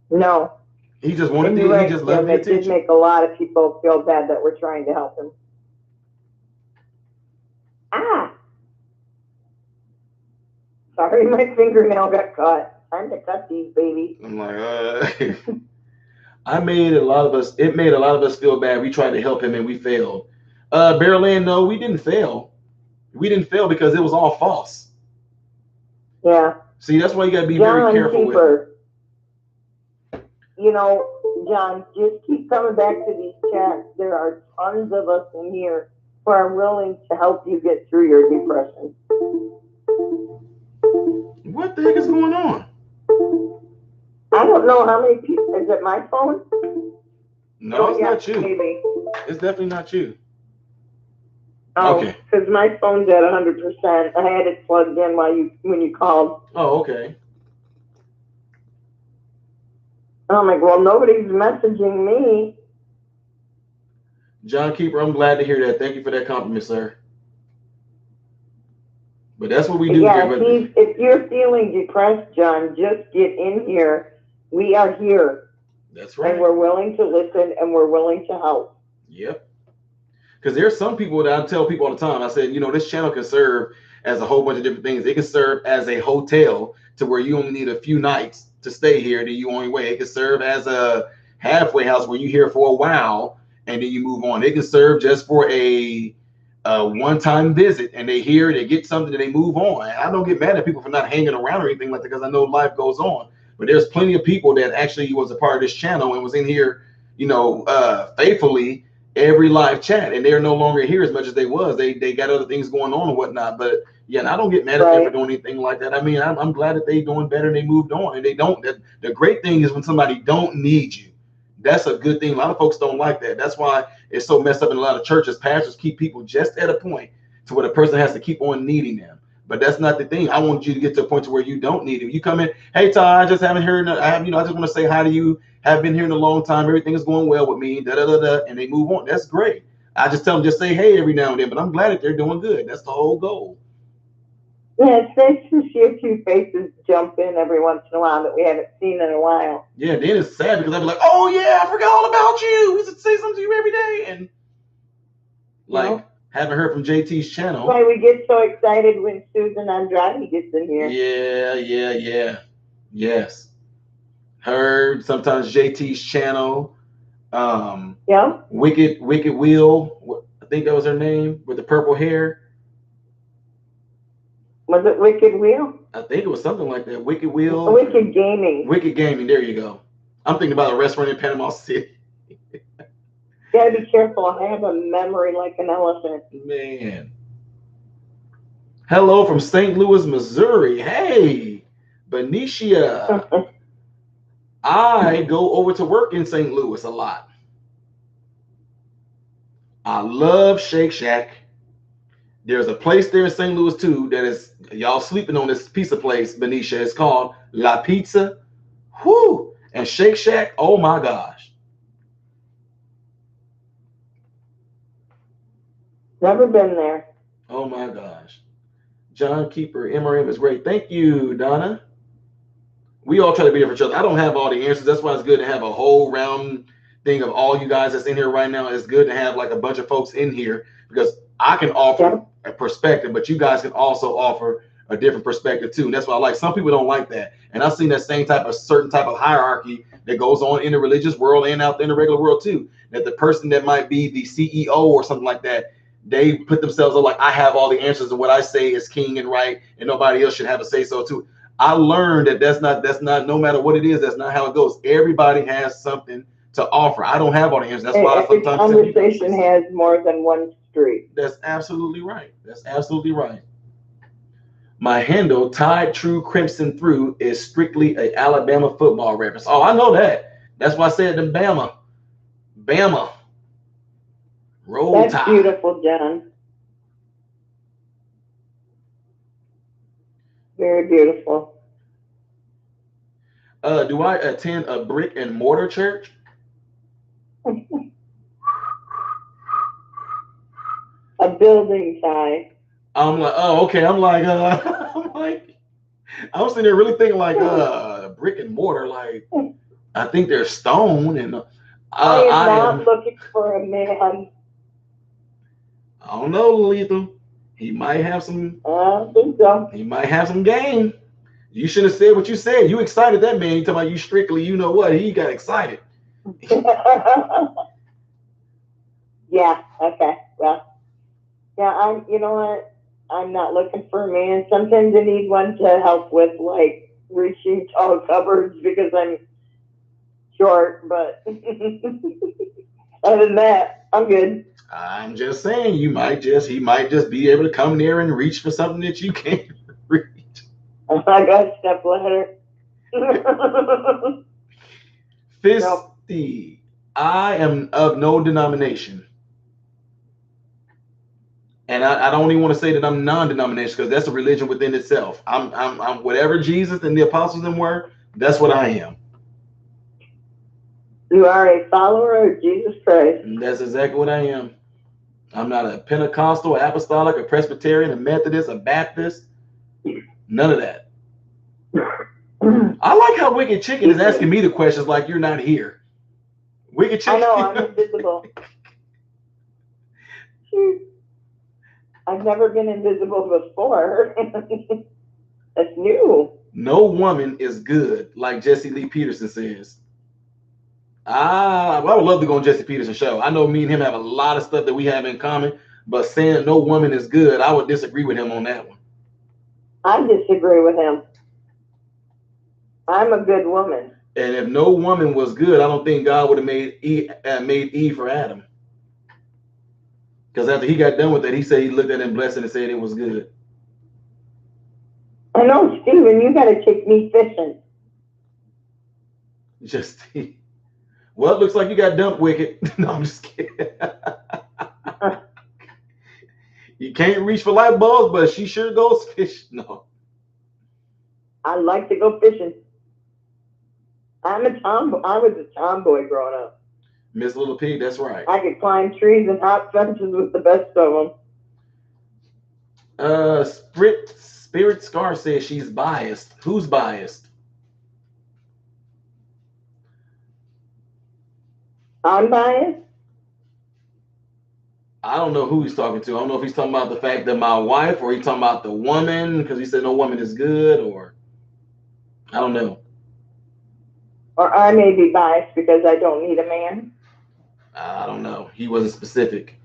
No. He just wanted he just loved the attention. It did make a lot of people feel bad that we're trying to help him. Sorry, my fingernail got caught. Time to cut these babies. I'm like, it made a lot of us feel bad. We tried to help him and we failed. Barreland, no, we didn't fail. We didn't fail because it was all false. Yeah. See, that's why you gotta be very careful with it. John, just keep coming back to these chats. There are tons of us in here who are willing to help you get through your depression. What the heck is going on? I don't know how many people. Is it my phone? No, it's not you. Maybe. It's definitely not you. Oh, okay. Because my phone's at 100%. I had it plugged in when you called. Oh, okay. I'm like, well, nobody's messaging me. John Keeper, I'm glad to hear that. Thank you for that compliment, sir. But that's what we do here. But if you're feeling depressed, John, just get in here. We are here. That's right. And we're willing to listen and we're willing to help. Yep. Because there's some people that I tell people all the time, I said, this channel can serve as a whole bunch of different things. It can serve as a hotel to where you only need a few nights to stay here, then you only wait. It can serve as a halfway house where you're here for a while and then you move on. It can serve just for a one-time visit, and they hear, they get something, and they move on. I don't get mad at people for not hanging around or anything like that, because I know life goes on. But there's plenty of people that actually was a part of this channel and was in here, faithfully every live chat, and they're no longer here as much as they was. They got other things going on and whatnot. But yeah, and I don't get mad at them for doing anything like that. I mean, I'm glad that they doing better and they moved on. And they don't. The great thing is when somebody don't need you. That's a good thing. A lot of folks don't like that. That's why it's so messed up in a lot of churches. Pastors keep people just at a point to where the person has to keep on needing them. But that's not the thing. I want you to get to a point to where you don't need them. You come in, hey Ty, I just haven't heard. I just want to say hi to you. Have been here in a long time. Everything is going well with me. And they move on. That's great. I just tell them, just say hey every now and then. But I'm glad that they're doing good. That's the whole goal. Yeah, it's nice to see a few faces jump in every once in a while that we haven't seen in a while. Yeah, then it's sad because I'll be like, oh yeah, I forgot all about you. We should say something to you every day. And haven't heard from JT's channel. That's why we get so excited when Susan Andrade gets in here. Yeah. Yes. Her, sometimes JT's channel. Yeah. Wicked Wheel. I think that was her name with the purple hair. Was it Wicked Wheel? I think it was something like that. Wicked Wheel. Wicked Gaming. Wicked Gaming. There you go. I'm thinking about a restaurant in Panama City. You gotta be careful. I have a memory like an elephant. Man. Hello from St. Louis, Missouri. Hey, Benicia. I go over to work in St. Louis a lot. I love Shake Shack. There's a place there in St. Louis too that is, y'all sleeping on this pizza place, Benicia. It's called La Pizza. Whoo! And Shake Shack, oh my gosh. Never been there. Oh my gosh. John Keeper, MRM is great. Thank you, Donna. We all try to be there for each other. I don't have all the answers. That's why it's good to have a whole round thing of all you guys that's in here right now. It's good to have like a bunch of folks in here because I can offer a perspective, but you guys can also offer a different perspective too. And that's why I like, some people don't like that. And I've seen that same type of certain type of hierarchy that goes on in the religious world and out in the regular world too. That the person that might be the CEO or something like that, they put themselves up like, I have all the answers and what I say is king and right and nobody else should have a say so too. I learned that that's not no matter what it is, that's not how it goes. Everybody has something to offer. I don't have all the answers. That's why every sometimes conversation has more than one street. That's absolutely right. That's absolutely right. My handle, Tide True Crimson Through, is strictly a Alabama football reference. Oh, I know that. That's why I said the Bama. Bama. Roll That's Tide. beautiful, John. Very beautiful. Do I attend a brick and mortar church? A building tie. I'm like, oh, okay. I'm like, I was sitting there really thinking like, brick and mortar. Like, I think they're stone, and I am not looking for a man. I don't know, Lethal. He might have some. I don't think so. He might have some game. You should have said what you said. You excited that man. You talking about you strictly. You know what? He got excited. Yeah. Okay. Well. Yeah. You know what? I'm not looking for a man. Sometimes I need one to help with like reaching tall cupboards because I'm short. But other than that, I'm good. I'm just saying, he might just be able to come there and reach for something that you can't reach. I got a step ladder. 50. Nope. I am of no denomination. And I don't even want to say that I'm non-denomination because that's a religion within itself. I'm whatever Jesus and the apostles them were, that's what I am. You are a follower of Jesus Christ. And that's exactly what I am. I'm not a Pentecostal, apostolic, a Presbyterian, a Methodist, a Baptist. None of that. I like how Wicked Chicken is asking me the questions like you're not here. Wicked Chicken. I know, I'm invisible. I've never been invisible before. That's new. No woman is good, like Jesse Lee Peterson says. I would love to go on Jesse Peterson's show. I know me and him have a lot of stuff that we have in common, but saying no woman is good, I would disagree with him on that one. I disagree with him. I'm a good woman. And if no woman was good, I don't think God would have made Eve for Adam. Because after he got done with that, he said he looked at it and blessed it and said it was good. I know, Steven, you got to take me fishing. Just, well, it looks like you got dumped, Wicked. No, I'm just kidding. You can't reach for light bulbs, but she sure goes fishing. No. I like to go fishing. I'm a tomboy. I was a tomboy growing up. Miss Little Pig, that's right. I could climb trees and hop fences with the best of them. Spirit Scar says she's biased. Who's biased? I'm biased. I don't know who he's talking to. I don't know if he's talking about the fact that my wife or he's talking about the woman because he said no woman is good or I don't know. Or I may be biased because I don't need a man. I don't know. He wasn't specific.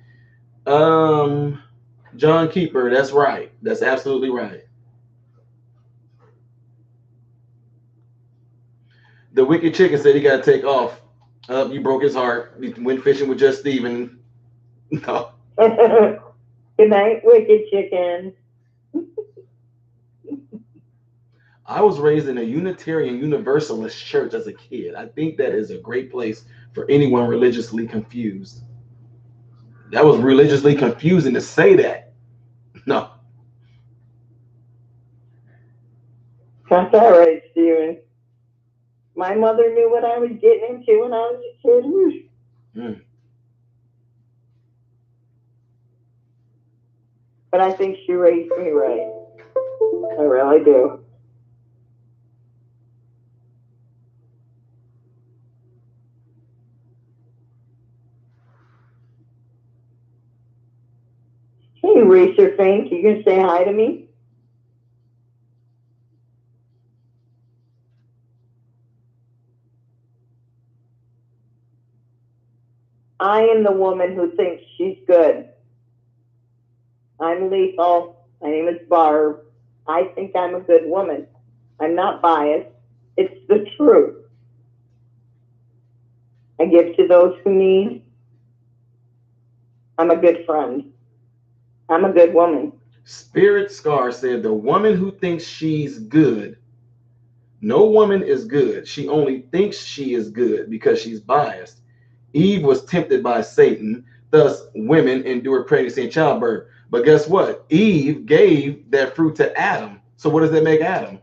Um, John Keeper. That's right. That's absolutely right. The Wicked Chicken said he got to take off. You broke his heart. He went fishing with just Steven. No. Good night, wicked chicken. I was raised in a Unitarian Universalist church as a kid. I think that is a great place for anyone religiously confused. That was religiously confusing to say that. No. That's all right, Steven. My mother knew what I was getting into when I was a kid. Mm. But I think she raised me right. I really do. Hey, Racer Fink, you can say hi to me? I am the woman who thinks she's good. I'm lethal. My name is Barb. I think I'm a good woman. I'm not biased. It's the truth. I give to those who need. I'm a good friend. I'm a good woman. Spirit Scar said the woman who thinks she's good. No woman is good. She only thinks she is good because she's biased. Eve was tempted by Satan. Thus, women endure pregnancy and childbirth. But guess what? Eve gave that fruit to Adam. So what does that make Adam?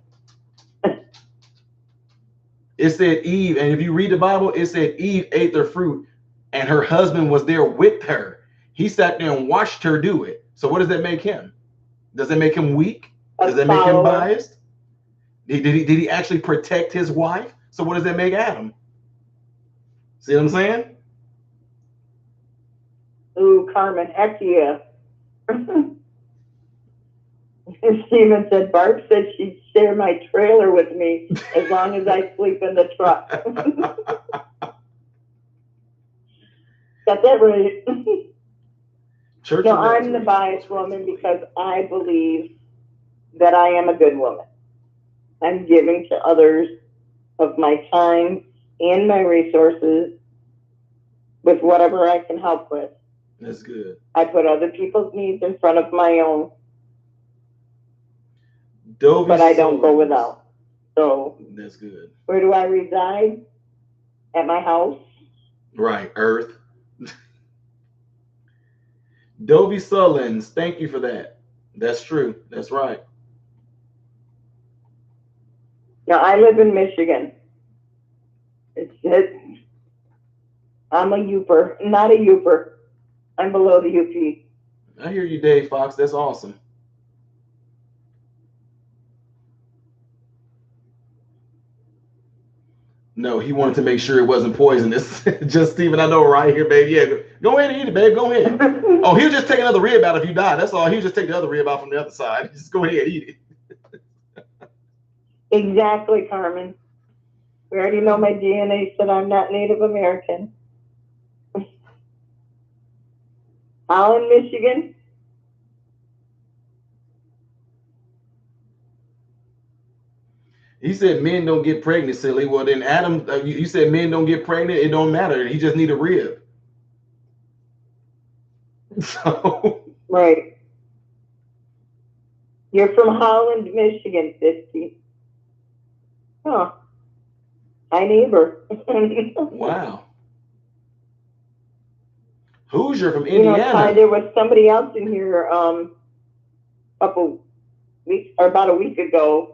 It said Eve, and if you read the Bible, it said Eve ate the fruit and her husband was there with her. He sat there and watched her do it. So what does that make him? Does it make him weak? Does that make him biased? Did he actually protect his wife? So what does that make Adam? See what I'm saying? Ooh, Carmen, heck yeah. Steven said, Barb said she'd share my trailer with me as long as I sleep in the truck. Got that right. No, I'm the biased woman because I believe that I am a good woman. I'm giving to others of my time and my resources with whatever I can help with. That's good. I put other people's needs in front of my own. Dovey but I don't go without. So that's good. Where do I reside? At my house. Right, Earth. Dovey Sullins, thank you for that. That's true. That's right. Now I live in Michigan. I'm a Youper, not a Youper. I'm below the UP. I hear you, Dave Fox. That's awesome. No, he wanted to make sure it wasn't poisonous. Just Steven, I know right here, baby. Yeah, go ahead and eat it, babe. Go ahead. Oh, he'll just take another rib out if you die. That's all. He'll just take the other rib out from the other side. Just go ahead and eat it. Exactly, Carmen. We already know my DNA said I'm not Native American. Holland, Michigan. He said men don't get pregnant, silly. Well, then Adam, you said men don't get pregnant. It don't matter. He just need a rib. So. Right. You're from Holland, Michigan, 50. Huh. Hi, neighbor. Wow. Hoosier from Indiana. Ty, there was somebody else in here couple weeks or about a week ago.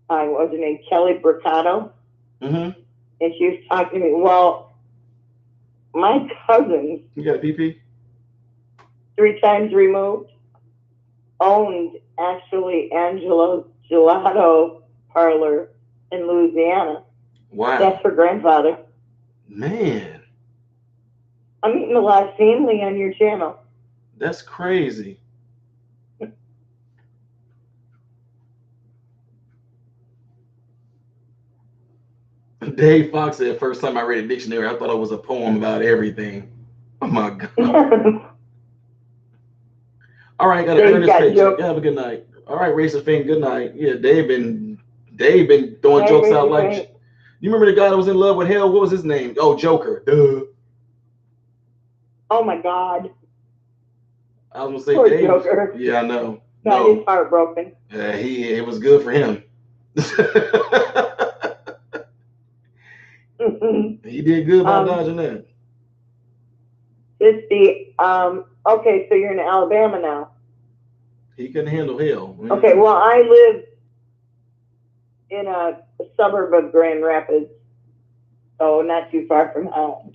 Was her name Kelly Bricado? Mm-hmm. And she was talking to me. Well, my cousins. You got a PP? 3 times removed. Owned actually Angela's Gelato Parlor in Louisiana. Wow. That's her grandfather. Man. I'm meeting a lot of family on your channel. That's crazy. Dave Fox said, first time I read a dictionary, I thought it was a poem about everything. Oh my God. All right, got to earn this paycheck. Yeah, have a good night. All right, Racist Fame, good night. Yeah, Dave been throwing jokes out like. You remember the guy that was in love with Hell? What was his name? Oh, Joker. Duh. Oh my God. I was gonna say Poor Dave. Joker. Yeah, I know. Got his heart broken. It was good for him. He did good by dodging that. Okay, so you're in Alabama now. He couldn't handle hell. Okay, well, I live in a suburb of Grand Rapids, so not too far from home.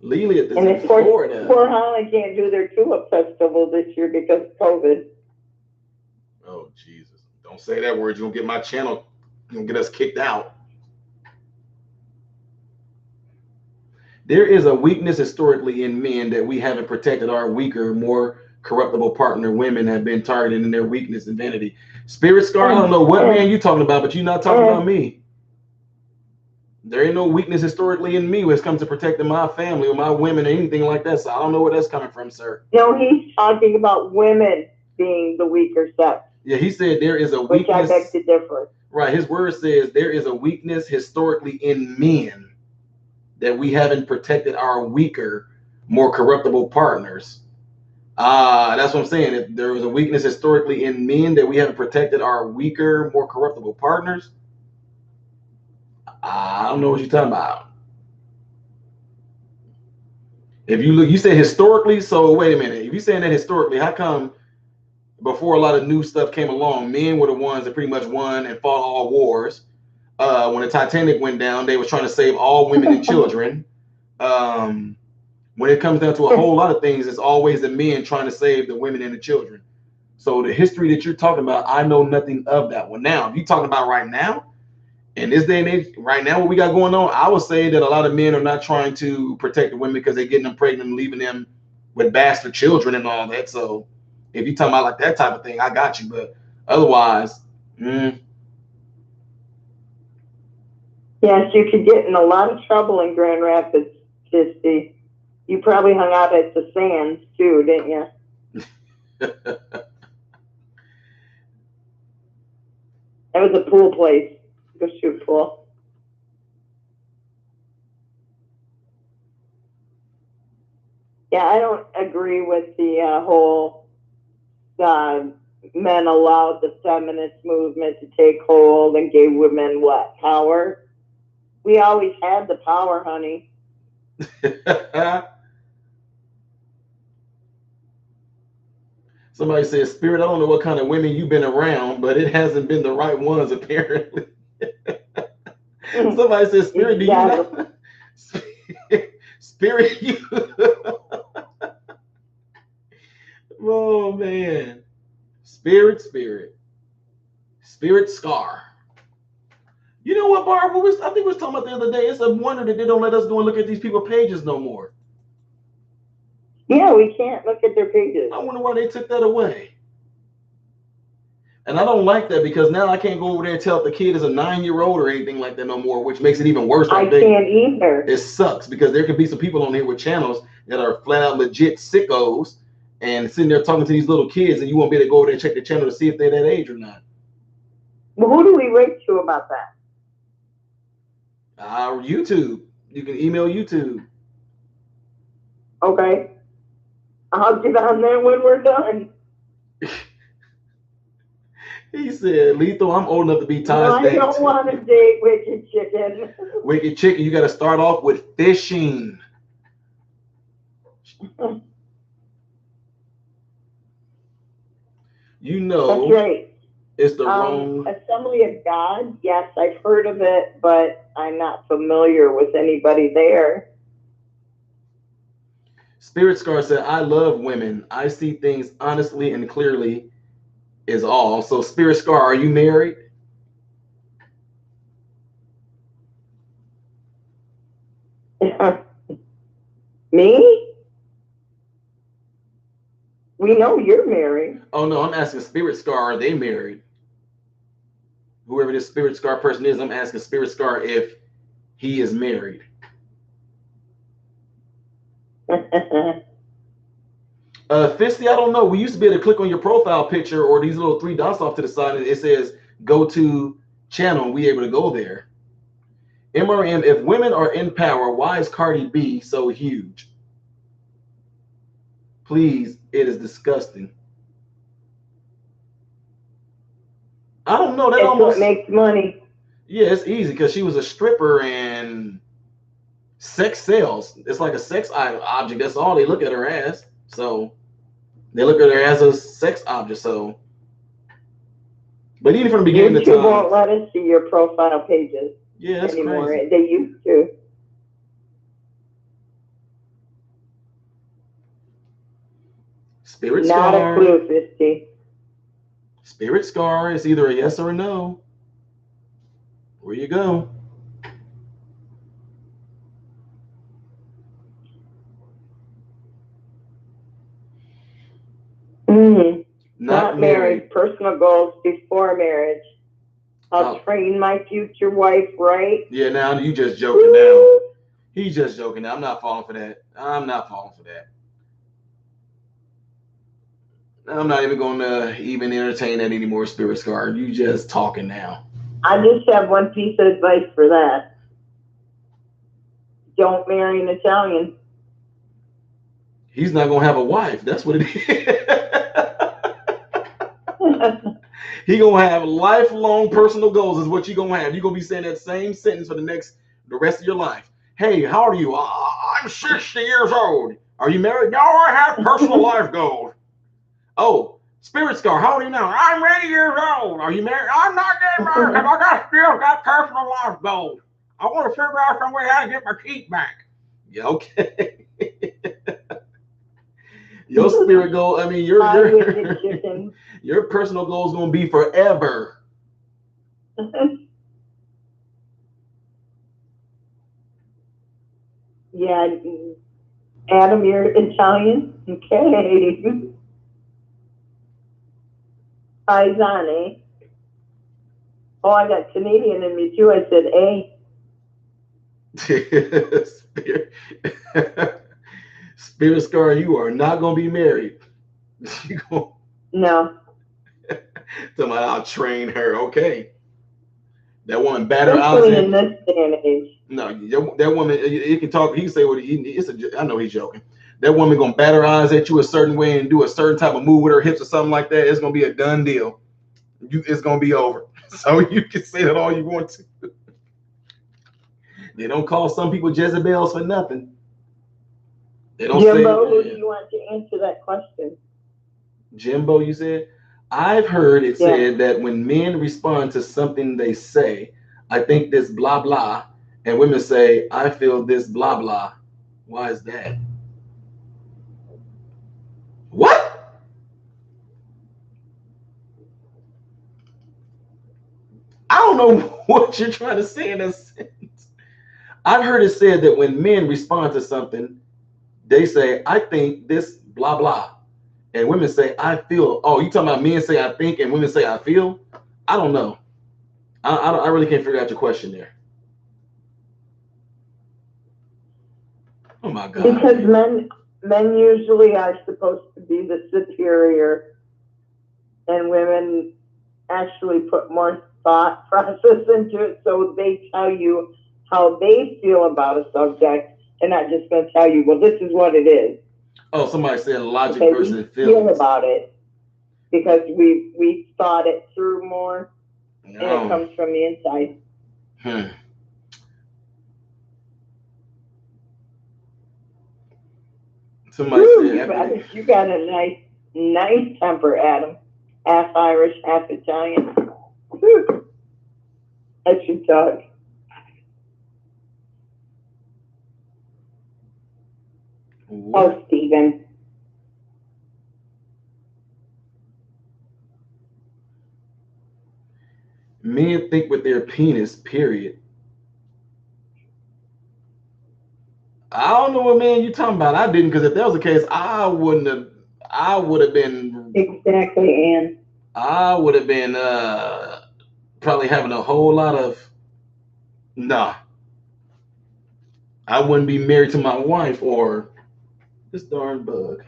Lily and of course, poor Holland can't do their Tulip Festival this year because of COVID. Oh, Jesus. Don't say that word. You're going to get my channel. You're going to get us kicked out. There is a weakness historically in men that we haven't protected our weaker, more corruptible partner. Women have been targeted in their weakness and vanity. Spirit Scar, I don't know what man you talking about, but you're not talking about me. There ain't no weakness historically in me when it comes to protecting my family or my women or anything like that. So I don't know where that's coming from, sir. No, he's talking about women being the weaker sex. Yeah, he said there is a weakness. Which I beg to differ. Right, his word says there is a weakness historically in men that we haven't protected our weaker, more corruptible partners. That's what I'm saying. If there was a weakness historically in men that we haven't protected our weaker, more corruptible partners. I don't know what you're talking about. If you look, you say historically, so wait a minute. If you're saying that historically, how come before a lot of new stuff came along, men were the ones that pretty much won and fought all wars? When the Titanic went down, they were trying to save all women and children. When it comes down to a whole lot of things, it's always the men trying to save the women and the children. So the history that you're talking about, I know nothing of that one. Now, if you're talking about right now, in this day and age, right now, what we got going on, I would say that a lot of men are not trying to protect the women because they're getting them pregnant and leaving them with bastard children and all that. So if you're talking about like that type of thing, I got you. But otherwise, yes, you could get in a lot of trouble in Grand Rapids, Kisty. You probably hung out at the Sands too, didn't you? That was a pool place. Go shoot pool. Yeah, I don't agree with the whole men allowed the feminist movement to take hold and gave women what? Power? We always had the power, honey. Somebody says, Spirit, I don't know what kind of women you've been around, but it hasn't been the right ones, apparently. Somebody says, Spirit, do you know? Spirit, you. Oh, man. Spirit Scar. You know what, Barb? I think we was talking about the other day. It's a wonder that they don't let us go and look at these people's pages no more. Yeah, we can't look at their pages. I wonder why they took that away. And I don't like that because now I can't go over there and tell if the kid is a 9-year-old or anything like that no more, which makes it even worse. I can't either. It sucks because there could be some people on here with channels that are flat out legit sickos and sitting there talking to these little kids, and you won't be able to go over there and check the channel to see if they're that age or not. Well, who do we write to about that? YouTube. You can email YouTube. Okay. I'll get on there when we're done. He said, Lethal, I'm old enough to be tied. No, I don't want to date Wicked Chicken. Wicked Chicken, you got to start off with fishing. You know. That's right. It's the wrong. Assembly of God, yes, I've heard of it, but I'm not familiar with anybody there. Spirit Scar said, I love women. I see things honestly and clearly is all. So Spirit Scar, are you married? Me? We know you're married. Oh no, I'm asking Spirit Scar, are they married? Whoever this Spirit Scar person is, I'm asking Spirit Scar if he is married. Fisty, I don't know. We used to be able to click on your profile picture or these little three dots off to the side, and it says go to channel, and we able to go there. MRM, if women are in power, why is Cardi B so huge? Please, it is disgusting. I don't know. That it's almost what makes money. Yeah, it's easy because she was a stripper and sex sells. It's like a sex object. That's all they look at her as. So they look at her as a sex object. So, but even from the beginning of the YouTube time, won't let us see your profile pages anymore. Crazy. They used to. Spirit Not Scar. a clue, 50. Spirit Scar is either a yes or a no. Where you go? Not married. Personal goals before marriage. I'll train my future wife right. Yeah, now you just joking now. He's just joking now. I'm not falling for that. I'm not falling for that. I'm not even going to even entertain that anymore, Spirit Scar. You just talking now. I just have one piece of advice for that. Don't marry an Italian. He's not going to have a wife. That's what it is. He going to have lifelong personal goals is what you going to have. You're going to be saying that same sentence for the rest of your life. Hey, how old are you? I'm 60 years old. Are you married? No, I have personal life goals. Oh, Spirit Scar, how old are you now? I'm 80 years old. Are you married? I'm not getting married because I still got personal life goals. I want to figure out some way how to get my teeth back. Yeah, okay. Your spirit goal, I mean, your personal goal is going to be forever. Yeah, Adam, you're Italian? Okay. Paisani. Oh, I got Canadian in me too. I said A. Spirit Scar, you are not going to be married. No. Somebody, I'll train her. Okay. That woman batter eyes. In this day and age. No, that woman, he can talk. He can say what I know he's joking. That woman gonna batter eyes at you a certain way and do a certain type of move with her hips or something like that. It's gonna be a done deal. It's gonna be over. So you can say that all you want to. They don't call some people Jezebels for nothing. They don't Jimbo, who do you want to answer that question? Jimbo, you said? I've heard it said that when men respond to something they say, I think this blah blah, and women say, I feel this blah blah. Why is that? What? I don't know what you're trying to say in a sentence. I've heard it said that when men respond to something, they say, I think this blah blah. And women say, I feel. Oh, you talking about men say I think and women say I feel? I don't know. I really can't figure out your question there. Oh my God. Because men usually are supposed to be the superior, and women actually put more thought process into it, so they tell you how they feel about a subject, and not just going to tell you, well, this is what it is. Oh, somebody said logic versus feelings. Feel about it because we thought it through more, and it comes from the inside. Somebody said you got a nice temper, Adam. Half Irish, half Italian. That's your dog. What? Oh, Stephen. Men think with their penis, period. I don't know what man you talking about. I didn't, because if that was the case, I would have been exactly, Ann. I would have been Probably having a whole lot of, nah, I wouldn't be married to my wife or this darn bug.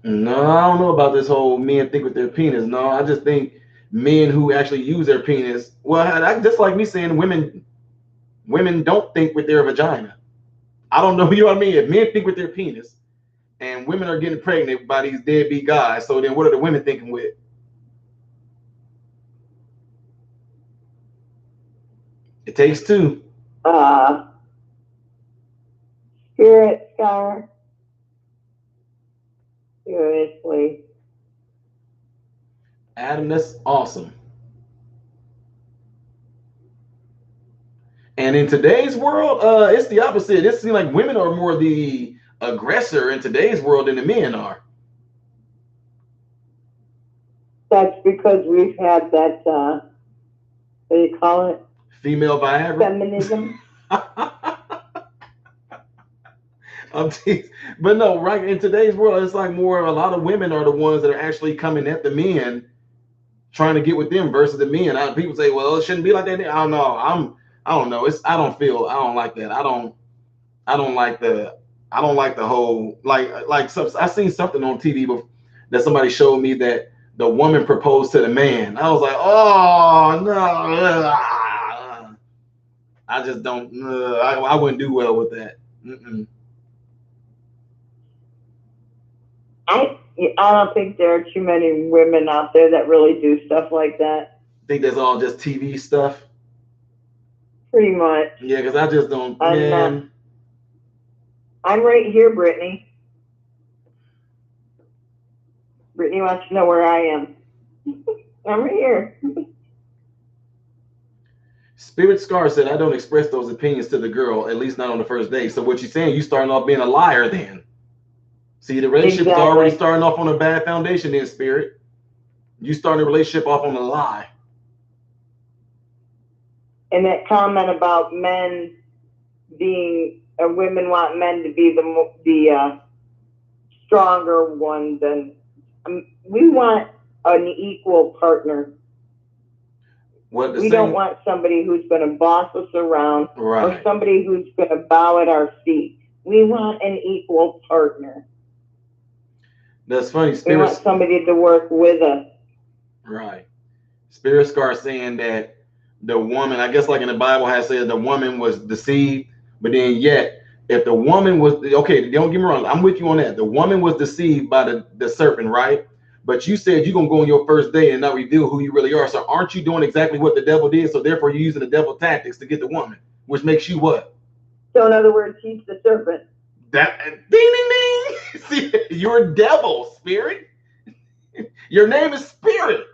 No, I don't know about this whole men think with their penis. No, I just think men who actually use their penis. Well, just like me saying women don't think with their vagina. I don't know. You know what I mean? If men think with their penis, and women are getting pregnant by these deadbeat guys, so then what are the women thinking with? It takes two. Spirit Scar. Seriously. Adam, that's awesome. And in today's world, it's the opposite. It seems like women are more the aggressor in today's world than the men are. That's because we've had that, what do you call it? Female Viagra. Feminism. But no, right, in today's world, it's like more, a lot of women are the ones that are actually coming at the men, trying to get with them versus the men. People say, well, it shouldn't be like that. I don't know. I don't know. I don't like that. I don't like the whole, I seen something on TV that somebody showed me that the woman proposed to the man. I was like, oh no, I just don't. I wouldn't do well with that. Mm-mm. I don't think there are too many women out there that really do stuff like that. I think that's all just TV stuff. Pretty much. Yeah, because I just don't. Man. I'm right here, Brittany. Brittany wants to know where I am. I'm right here. Spirit Scar said, I don't express those opinions to the girl, at least not on the first date. So what you're saying, you starting off being a liar then. See, the relationship is already starting off on a bad foundation then, Spirit. You starting a relationship off on a lie. And that comment about men being, women want men to be the stronger ones, and we want an equal partner. We don't want somebody who's going to boss us around, right, or somebody who's going to bow at our feet. We want an equal partner. That's funny. We want somebody to work with us. Right. Spirit Scar saying that the woman, I guess like in the Bible has said the woman was deceived, but then yet if the woman was, okay, don't get me wrong, I'm with you on that. The woman was deceived by the serpent, right? But you said you're going to go on your first day and not reveal who you really are. So aren't you doing exactly what the devil did? So therefore you're using the devil tactics to get the woman, which makes you what? So in other words, he's the serpent. That ding ding ding. See, you're devil, Spirit. Your name is Spirit.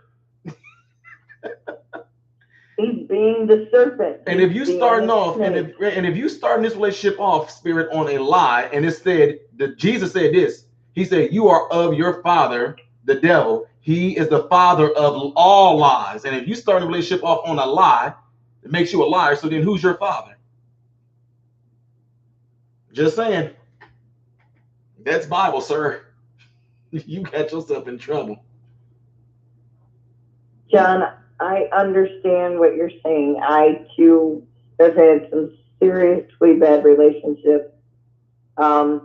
He's being the serpent. And if you starting off, and if you starting this relationship off, Spirit, on a lie, and it said that Jesus said this, he said, you are of your father, the devil. He is the father of all lies. And if you start a relationship off on a lie, it makes you a liar. So then who's your father? Just saying. That's Bible, sir. You got yourself in trouble. John, I understand what you're saying. I too have had some seriously bad relationships. I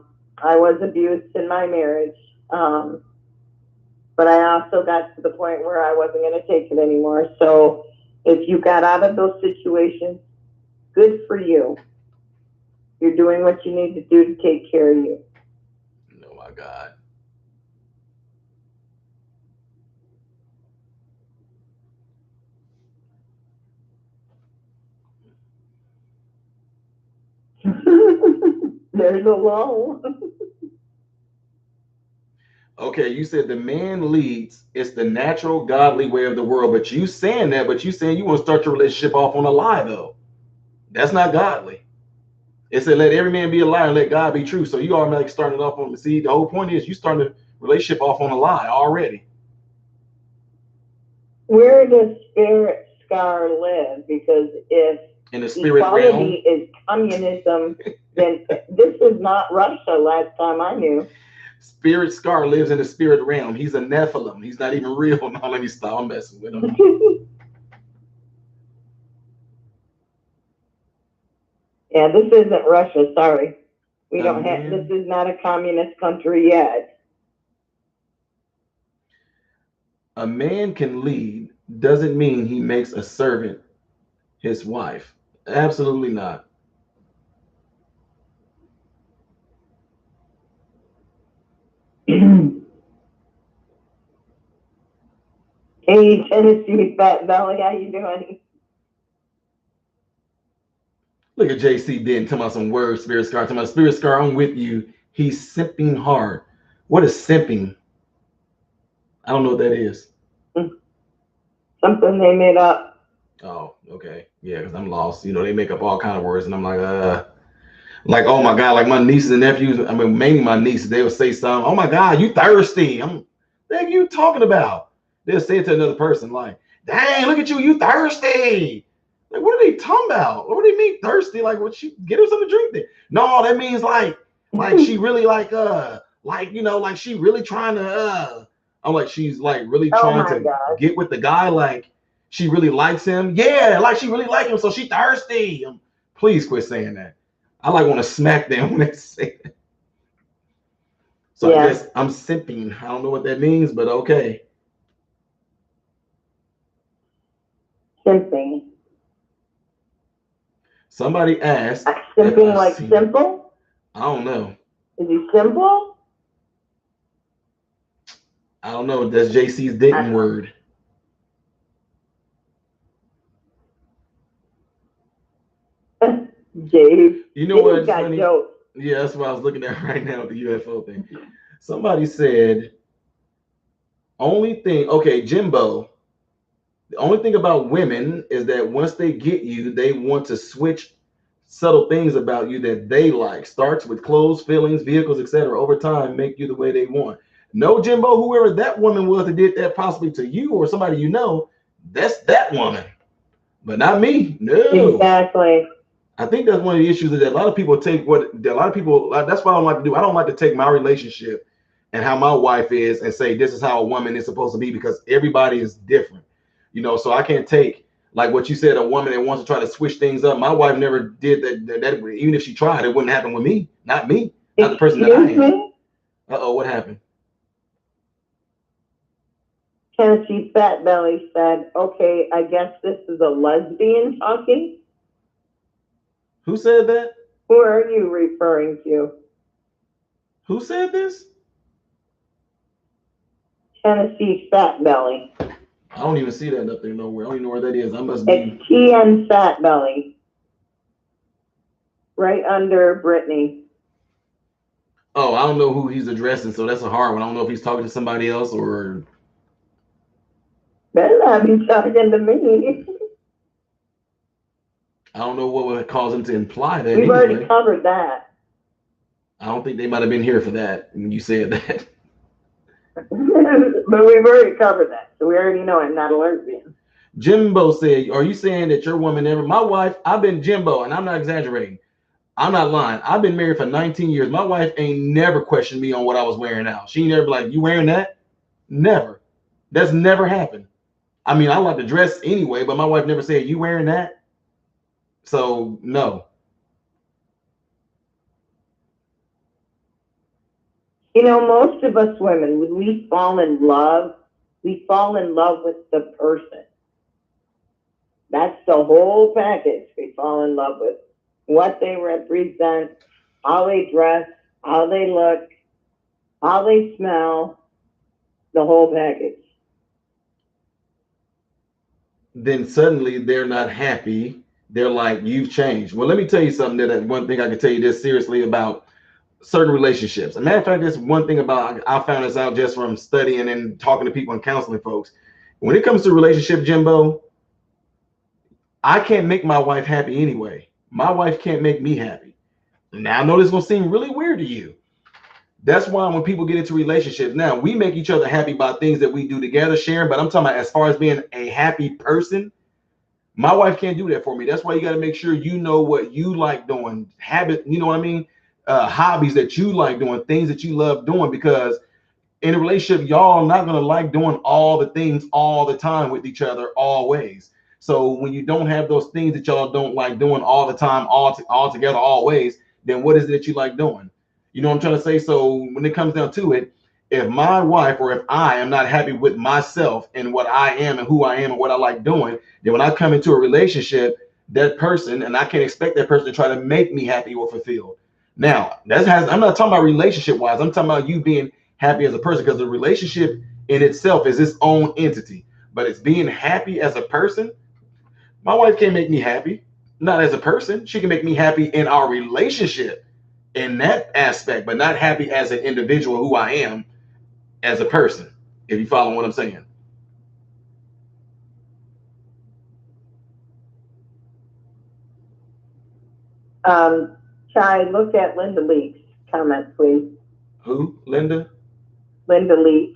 was abused in my marriage. But I also got to the point where I wasn't going to take it anymore. So if you got out of those situations, good for you. You're doing what you need to do to take care of you. Oh my God. There's a lull. Okay, you said the man leads. It's the natural, godly way of the world. But you saying that, but you saying you want to start your relationship off on a lie, though. That's not godly. It said, let every man be a liar and let God be true. So you automatically started off on, see, the whole point is you starting a relationship off on a lie already. Where does Spirit Scar live? Because if In the spirit equality realm. is communism, then this is not Russia last time I knew. Spirit Scar lives in the spirit realm. He's a Nephilim. He's not even real. No, let me stop. I'm messing with him. Yeah, this isn't Russia. Sorry, we A don't have. man, This is not a communist country yet. a man can lead doesn't mean he makes a servant his wife. Absolutely not. Hey, Tennessee Fat Belly, how you doing? Look at JC Denton talking about some words, Spirit Scar. Talking about Spirit Scar, I'm with you. He's simping hard. What is simping? I don't know what that is. Something they made up. Oh, okay. Yeah, because I'm lost. You know, they make up all kind of words, and I'm like, oh my God, like my nieces and nephews, I mean, mainly my nieces, they would say something, oh my God, you thirsty. What are you talking about? They'll say it to another person, like, dang, look at you, you thirsty. Like, what are they talking about? What do they mean thirsty? Like, what she get her something to drink there? No, that means like she really like like she really trying to I'm like, she's like really Oh trying my to God. get with the guy, like she really likes him. Yeah, like she really like him, so she thirsty. Please quit saying that. I like want to smack them when they say that. So I Yeah, guess I'm simping. I don't know what that means, but okay. simping. Somebody asked if Simping I've like seen. simple? I don't know. Is he simple? I don't know. That's JC's I Denton don't know. word. Dave. You know Dave's what's got funny? jokes. Yeah, that's what I was looking at right now with the UFO thing. Somebody said only thing. Okay, Jimbo. The only thing about women is that once they get you, they want to switch subtle things about you that they like. Starts with clothes, feelings, vehicles, etc. Over time, make you the way they want. No, Jimbo, whoever that woman was that did that possibly to you or somebody you know, that's that woman, but not me. No. Exactly. I think that's one of the issues is that a lot of people take what a lot of people. That's what I don't like to do. I don't like to take my relationship and how my wife is and say this is how a woman is supposed to be because everybody is different, So I can't take like what you said, a woman that wants to try to switch things up. My wife never did that even if she tried, it wouldn't happen with me. Not me. Not the person that I Excuse am. me? Uh-oh, what happened? Tennessee Fat Belly said, okay, I guess this is a lesbian talking. Who said that? Who are you referring to? Who said this? Tennessee Fat Belly. I don't even see that up there nowhere. I don't even know where that is. I must be. It's TN Fat Belly. Right under Brittany. Oh, I don't know who he's addressing, so that's a hard one. I don't know if he's talking to somebody else or Better not be talking to me. I don't know what would cause him to imply that We've already anyway. covered that. I don't think they might have been here for that when you said that. But we've already covered that. So we already know I'm not a lesbian. Jimbo said, are you saying that your woman never? My wife, I've been Jimbo, and I'm not exaggerating. I'm not lying. I've been married for 19 years. My wife ain't never questioned me on what I was wearing out. She never be like, you wearing that? Never. That's never happened. I mean, I like to dress anyway, but my wife never said, you wearing that? So, no. Most of us women, when we fall in love with the person. That's the whole package. We fall in love with what they represent, how they dress, how they look, how they smell, the whole package. Then suddenly they're not happy. They're like, you've changed. Well, let me tell you something that one thing I can tell you this seriously about certain relationships. As a matter of fact, there's one thing about I found this out just from studying and talking to people and counseling folks. When it comes to relationship, Jimbo, I can't make my wife happy anyway. My wife can't make me happy. Now I know this is gonna seem really weird to you. That's why when people get into relationships, now we make each other happy by things that we do together, sharing. But I'm talking about as far as being a happy person, My wife can't do that for me. That's why you got to make sure you know what you like doing, habit, you know what I mean? Hobbies that you like doing, things that you love doing, because in a relationship, y'all not gonna like doing all the things all the time with each other always. So when you don't have those things that y'all don't like doing all the time, all together, always, then what is it that you like doing? You know what I'm trying to say? So when it comes down to it, if my wife or if I am not happy with myself and what I am and who I am and what I like doing, then when I come into a relationship, that person, and I can't expect that person to try to make me happy or fulfilled. Now, I'm not talking about relationship wise. I'm talking about you being happy as a person, because the relationship in itself is its own entity. But it's being happy as a person. My wife can't make me happy, not as a person. She can make me happy in our relationship in that aspect, but not happy as an individual who I am as a person, if you follow what I'm saying. Chai, look at Linda Leak's comment, please. Who? Linda? Linda Leak.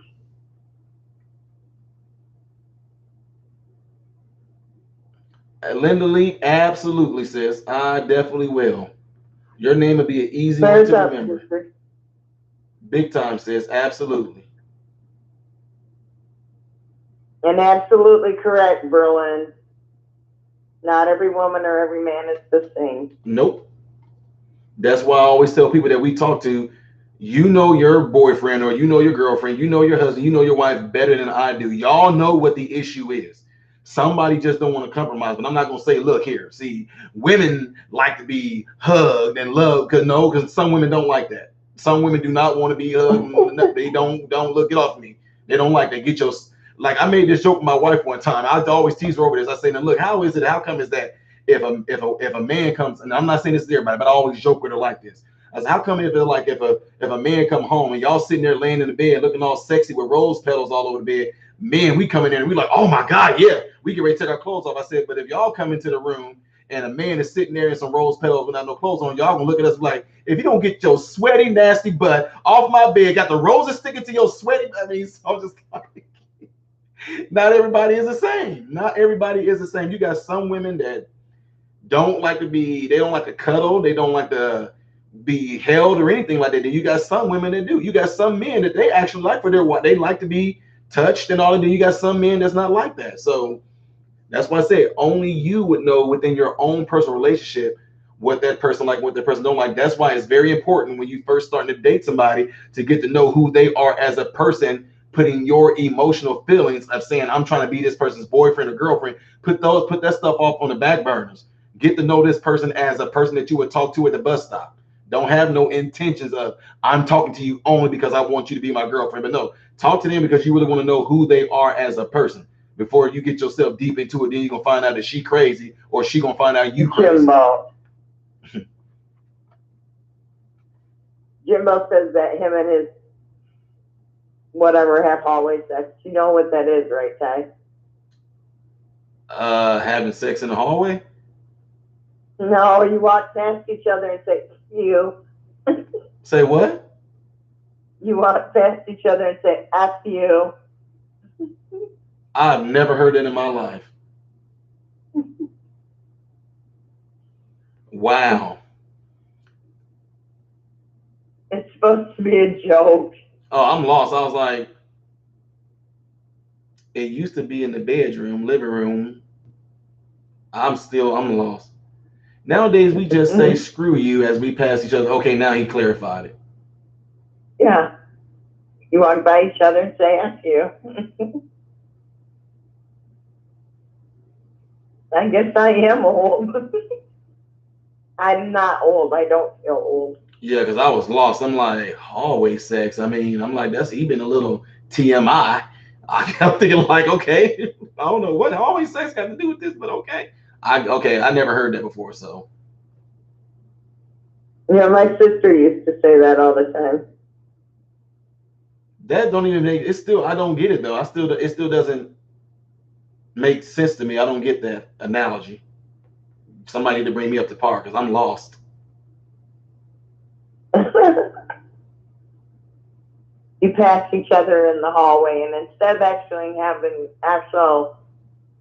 Linda Lee, absolutely, sis. I definitely will. Your name would be an easy one Prayers to up, remember. sister. Big time, sis. Absolutely. And absolutely correct, Berlin. Not every woman or every man is the same. Nope. That's why I always tell people that we talk to, you know your boyfriend or you know your girlfriend, you know your husband, you know your wife better than I do. Y'all know what the issue is. Somebody just don't want to compromise, but I'm not gonna say, look here. See, women like to be hugged and loved, because no, because some women don't like that. Some women do not want to be hugged. They don't look it off me. They don't like that. Get your, like, I made this joke with my wife one time. I always tease her over this. I say, now look, how is it? How come is that if a man comes, and I'm not saying this to everybody, but I always joke with her like this. I said, how come if a man come home and y'all sitting there laying in the bed looking all sexy with rose petals all over the bed, man, we come in there and we like, oh my God, yeah, we get ready to take our clothes off. I said, but if y'all come into the room and a man is sitting there in some rose petals without no clothes on, y'all gonna look at us like, if you don't get your sweaty, nasty butt off my bed, got the roses sticking to your sweaty, I mean, so I'm just like, not everybody is the same. Not everybody is the same. You got some women that they don't like to cuddle, they don't like to be held or anything like that. Then you got some women that do. You got some men that they actually like for their what they like to be touched and all of that. You got some men that's not like that. So that's why I say only you would know within your own personal relationship what that person like, what that person don't like. That's why it's very important when you first starting to date somebody to get to know who they are as a person, putting your emotional feelings of saying, I'm trying to be this person's boyfriend or girlfriend, put that stuff off on the back burners. Get to know this person as a person that you would talk to at the bus stop. Don't have no intentions of, I'm talking to you only because I want you to be my girlfriend. But no, talk to them because you really want to know who they are as a person before you get yourself deep into it. Then you're gonna find out that she crazy or she gonna find out you crazy. Jimbo says that him and his whatever have hallway sex. You know what that is, right, Ty? Having sex in the hallway? No, you walk past each other and say, you. Say what? You walk past each other and say, F you. I've never heard that in my life. Wow. It's supposed to be a joke. Oh, I'm lost. I was like, it used to be in the bedroom, living room. I'm lost. Nowadays, we just say screw you as we pass each other. Okay, now he clarified it. Yeah. You walk by each other and say, F you. I guess I am old. I'm not old. I don't feel old. Yeah, because I was lost. I'm like, hallway sex. I mean, I'm like, that's even a little TMI. I kept thinking like, okay, I don't know what hallway sex got to do with this, but okay. I never heard that before, so. Yeah, my sister used to say that all the time. That don't even make it. Still, I don't get it though. It still doesn't make sense to me. I don't get that analogy. Somebody need to bring me up to par because I'm lost. You pass each other in the hallway, and instead of actually having actual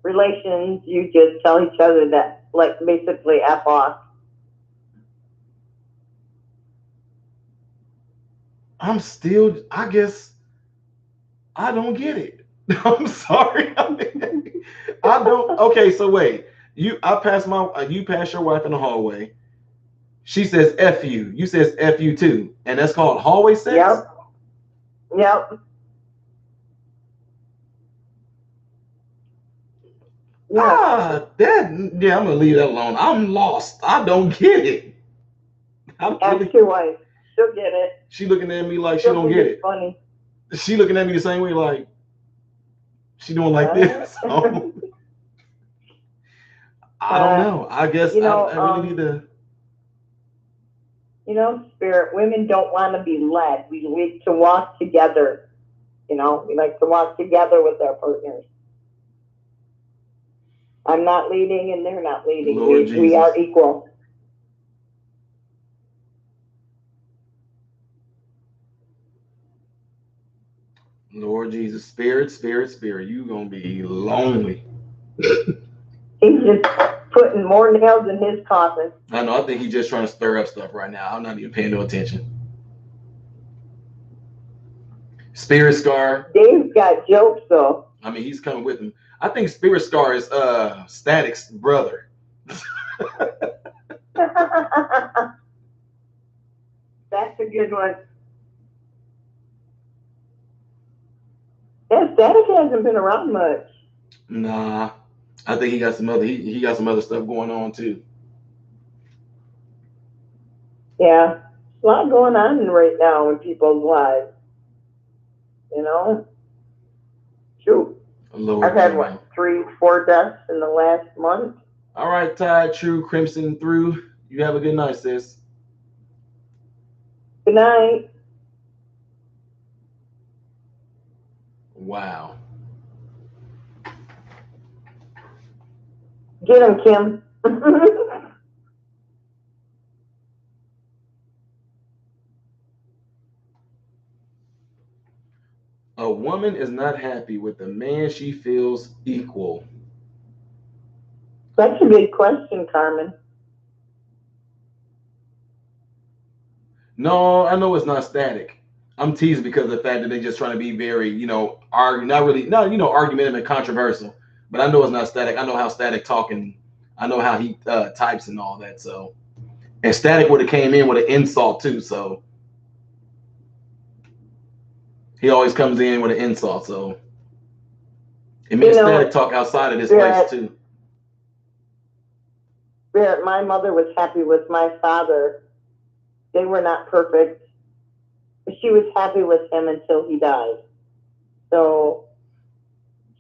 relations, you just tell each other that, like, basically F off. I guess I don't get it. I'm sorry. I don't. Okay, so wait. You pass your wife in the hallway. She says F you. You says F you too. And that's called hallway sex? Yep. Yep. Yeah. I'm gonna leave that alone. I'm lost. I don't get it. Ask your wife. She'll get it. She looking at me like she don't get it. Funny. She looking at me the same way, like she doing like this. So, I don't know. I guess I really need to. Spirit, women don't want to be led. We like to walk together. We like to walk together with our partners. I'm not leading and they're not leading. We are equal. Lord Jesus, spirit, you gonna be lonely. He's just putting more nails in his coffin. I know. I think he's just trying to stir up stuff right now. I'm not even paying no attention. Spirit Scar. Dave's got jokes though. I mean, he's coming with him. I think Spirit Scar is Static's brother. That's a good one. Yeah, Static hasn't been around much. Nah, I think he got some other he got some other stuff going on too. Yeah, a lot going on right now in people's lives. Shoot. I've had 3-4 deaths in the last month. All right, Tide, True, Crimson through. You have a good night, sis. Good night. Wow. Get him, Kim. A woman is not happy with the man she feels equal. That's a good question, Carmen. No, I know it's not Static. I'm teasing because of the fact that they're just trying to be very, argumentative and controversial. But I know it's not Static. I know how Static talking. I know how he types and all that. So, and Static would have came in with an insult too. So he always comes in with an insult. So it makes Static talk outside of this place too. My mother was happy with my father. They were not perfect. But she was happy with him until he died. So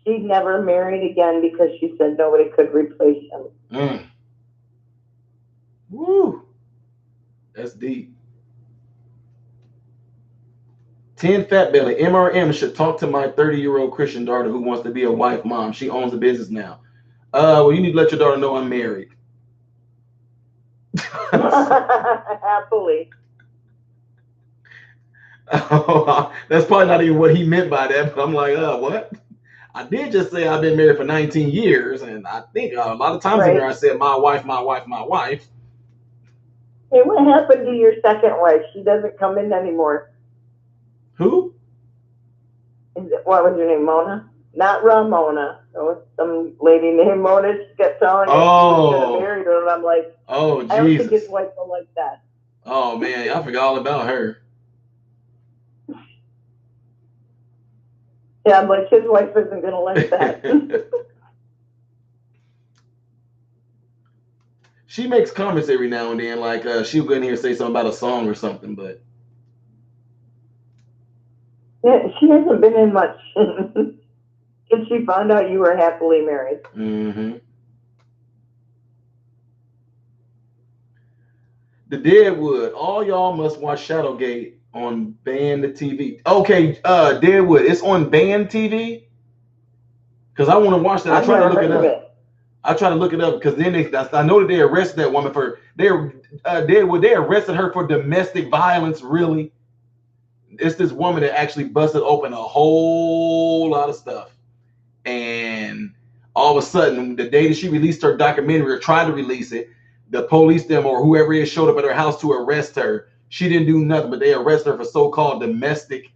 she never married again because she said nobody could replace him. Woo. That's deep. 10 Fat Belly. MRM should talk to my 30-year-old Christian daughter who wants to be a wife mom. She owns a business now. Well, you need to let your daughter know I'm married. Happily. Oh, that's probably not even what he meant by that, but I'm like, what? I did just say I've been married for 19 years, and I think a lot of times in there I said my wife, my wife, my wife. Hey, what happened to your second wife? She doesn't come in anymore. Who? What was her name? Mona? Not Ramona. It was some lady named Mona. She kept telling me she was going to marry her, and I'm like, oh, Jesus. I don't think his wife will like that. Oh, man, I forgot all about her. Yeah, I'm like, his wife isn't going to like that. She makes comments every now and then, like she'll go in here and say something about a song or something, but yeah, she hasn't been in much since she found out you were happily married. Mm-hmm. The Deadwood. All y'all must watch Shadowgate on Band TV. Okay, Deadwood. It's on Band TV. Because I want to watch that. I try to look it up. I try to look it up because then I know that they arrested that woman for they arrested her for domestic violence. Really, it's this woman that actually busted open a whole lot of stuff, and All of a sudden, the day that she released her documentary or tried to release it, the police them or whoever it is showed up at her house to arrest her. She didn't do nothing, but they arrested her for so-called domestic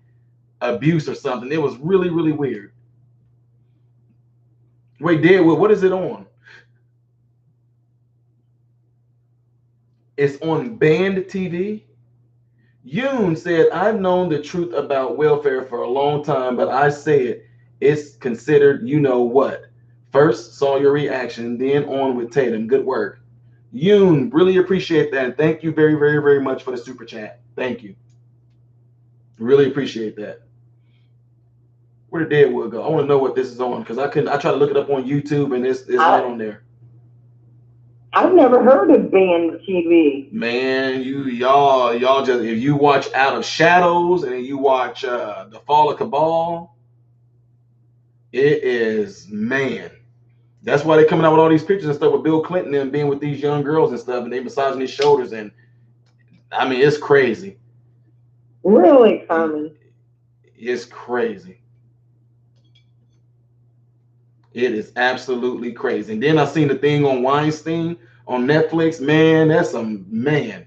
abuse or something. It was really, really weird. Wait, Deadwood, what is it on? It's on Band TV. Yoon said, I've known the truth about welfare for a long time, but I said it's considered you know what. First, saw your reaction, then on with Tatum. Good work. Yoon, really appreciate that. And thank you very, very, very much for the super chat. Thank you. Really appreciate that. Where did Deadwood go? I want to know what this is on because I tried to look it up on YouTube and it's not on there. I've never heard of Band TV. Man, y'all just, if you watch Out of Shadows and you watch The Fall of Cabal, it is, man. That's why they're coming out with all these pictures and stuff with Bill Clinton and being with these young girls and stuff, and they massaging his shoulders, and I mean, it's crazy. Really, Carmen? It's crazy. It is absolutely crazy. And then I seen the thing on Weinstein on Netflix. Man, that's some man.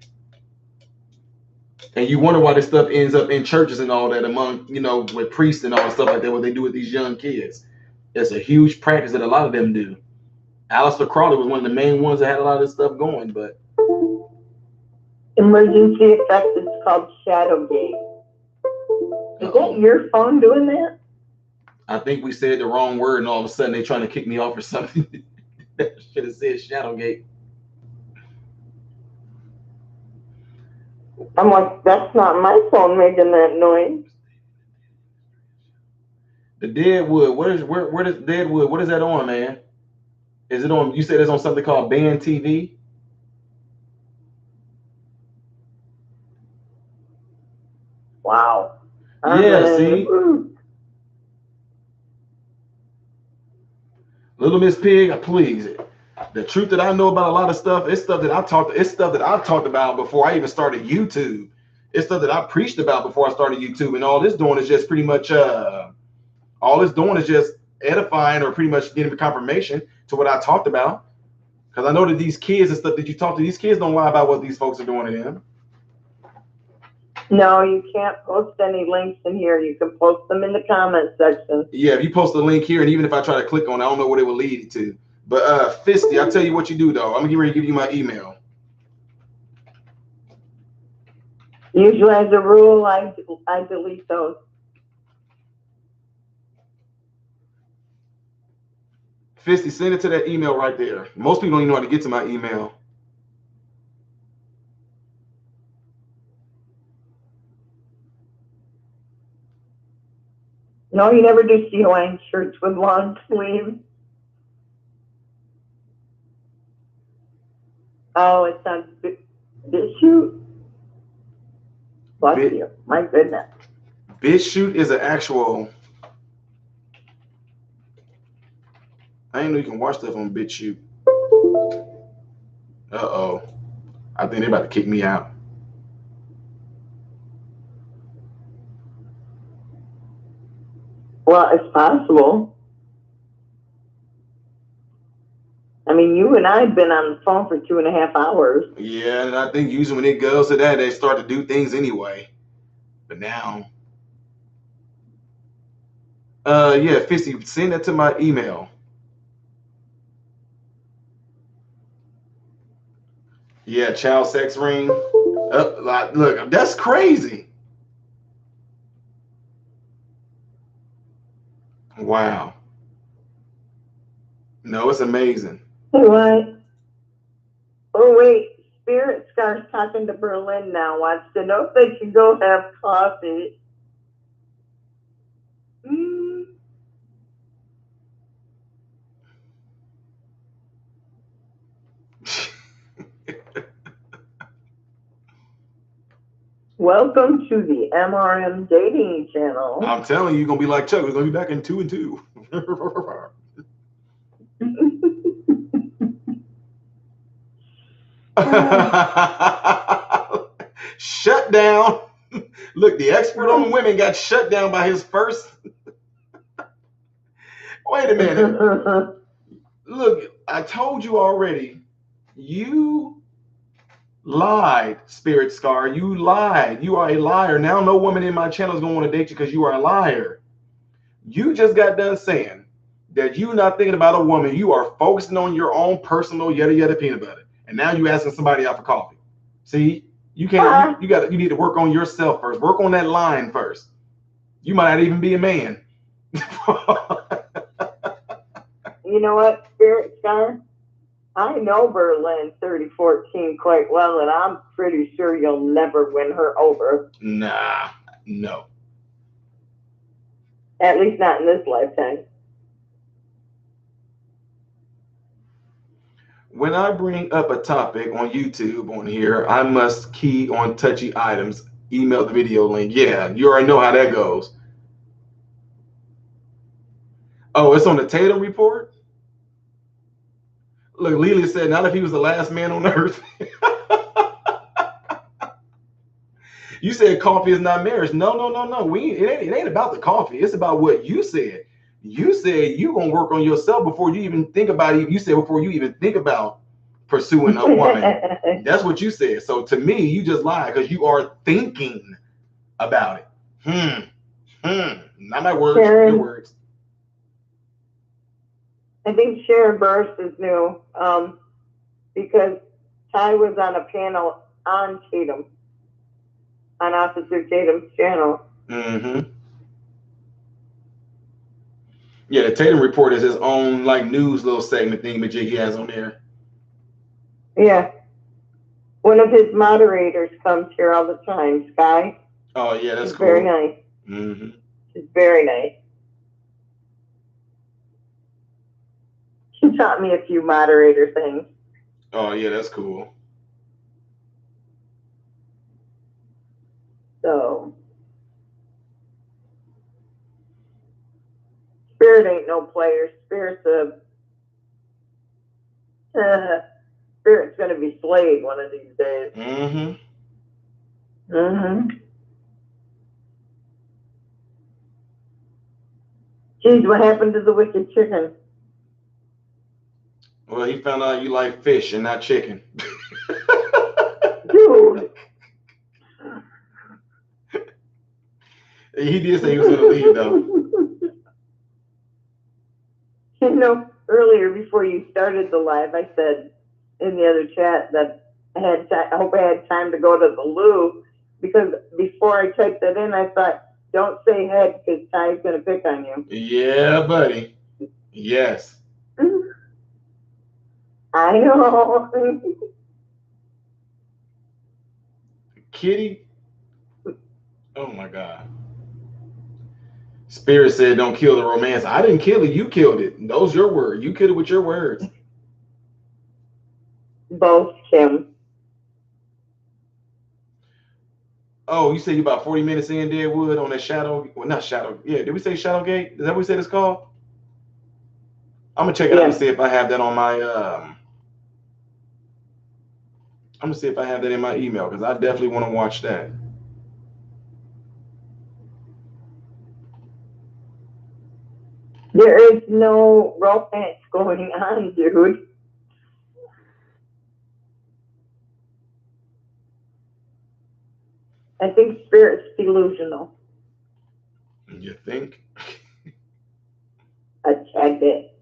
And you wonder why this stuff ends up in churches and all that among, with priests and all that stuff like that, what they do with these young kids. It's a huge practice that a lot of them do. Aleister Crowley was one of the main ones that had a lot of this stuff going, but. Emergency effect is called Shadowgate. Is that your phone doing that? I think we said the wrong word and all of a sudden they're trying to kick me off or something. Should have said Shadowgate. I'm like, that's not my phone making that noise. The Deadwood. Where does Deadwood? What is that on, man? Is it on? You said it's on something called Band TV. Wow. Yeah. See. Little Miss Pig, please. The truth that I know about a lot of stuff, it's stuff that I've talked about before I even started YouTube. It's stuff that I preached about before I started YouTube, and all this doing is just pretty much all it's doing is just edifying or pretty much getting confirmation to what I talked about. Because I know that these kids and stuff that you talk to, these kids don't lie about what these folks are doing to them. No, you can't post any links in here. You can post them in the comment section. Yeah, if you post a link here, and even if I try to click on it, I don't know what it will lead to. But Fisty, I'll tell you what you do though. I'm gonna get ready to give you my email. Usually, as a rule, I delete those. Fisty, send it to that email right there. Most people don't even know how to get to my email. No, you never do see Hawaiian shirts with long sleeves. Oh, it sounds BitChute. Bless you. My goodness. BitChute is an actual. I didn't know you can watch stuff on BitChute. Uh-oh. I think they're about to kick me out. Well, it's possible. I mean, you and I have been on the phone for 2.5 hours. Yeah, and I think usually when it goes to that, they start to do things anyway. But now. Yeah, Fisty, send that to my email. Yeah, child sex ring. Look, that's crazy. Wow. No, it's amazing. What? Oh, wait. Spirit Scar's talking to Berlin now. Wants to know if they can go have coffee. Welcome to the MRM dating channel. I'm telling you, you're going to be like Chuck. We're going to be back in 2 and 2. Shut down. Look, the expert on women got shut down by his first. Wait a minute. Look, I told you already. You lied, Spirit Scar. You lied. You are a liar. Now no woman in my channel is gonna want to date you because you are a liar. You just got done saying that you're not thinking about a woman. You are focusing on your own personal yada yada peanut butter, and now you asking somebody out for coffee. See, you can't. You got. You need to work on yourself first. Work on that line first. You might not even be a man. You know what, Spirit Scar? I know Berlin 3014 quite well, and I'm pretty sure you'll never win her over. Nah, no. At least not in this lifetime. When I bring up a topic on YouTube on here, I must key on touchy items. Email the video link. Yeah, you already know how that goes. Oh, it's on the Tatum report? Look, Lelia said, not if he was the last man on earth. You said coffee is not marriage. No. It ain't about the coffee. It's about what you said. You said you gonna work on yourself before you even think about it. You said before you even think about pursuing a woman. That's what you said. So to me, you just lied because you are thinking about it. Not my words, Sharon, your words. I think Sharon Burst is new because Ty was on a panel on Tatum, on Officer Tatum's channel. Mm-hmm. Yeah, the Tatum report is his own like news little segment thingamajig he has on there. Yeah. One of his moderators comes here all the time, Sky. Oh yeah, that's cool. Very nice. Mm-hmm. She's very nice. She taught me a few moderator things. Oh yeah, that's cool. So Spirit ain't no player. Spirit's Spirit's gonna be slayed one of these days. Geez, what happened to the wicked chicken? Well, he found out you like fish and not chicken. Dude. He did say he was going to leave, though. You know, earlier before you started the live, I said in the other chat that I hope I had time to go to the loo, because before I typed that in, I thought, don't say head because Ty's going to pick on you. Yeah, buddy. Yes. I know. Kitty. Oh my God. Spirit said, don't kill the romance. I didn't kill it. You killed it. Those your words. You killed it with your words. Both, Kim. Oh, you said you about 40 minutes in Deadwood on that Shadow. Well, not Shadow. Yeah, did we say Shadowgate? Is that what we said it's called? I'm going to check it out and see if I have that on my... I'm going to see if I have that in my email, because I definitely want to watch that. There is no romance going on, dude. I think Spirit's delusional. You think? A tad bit.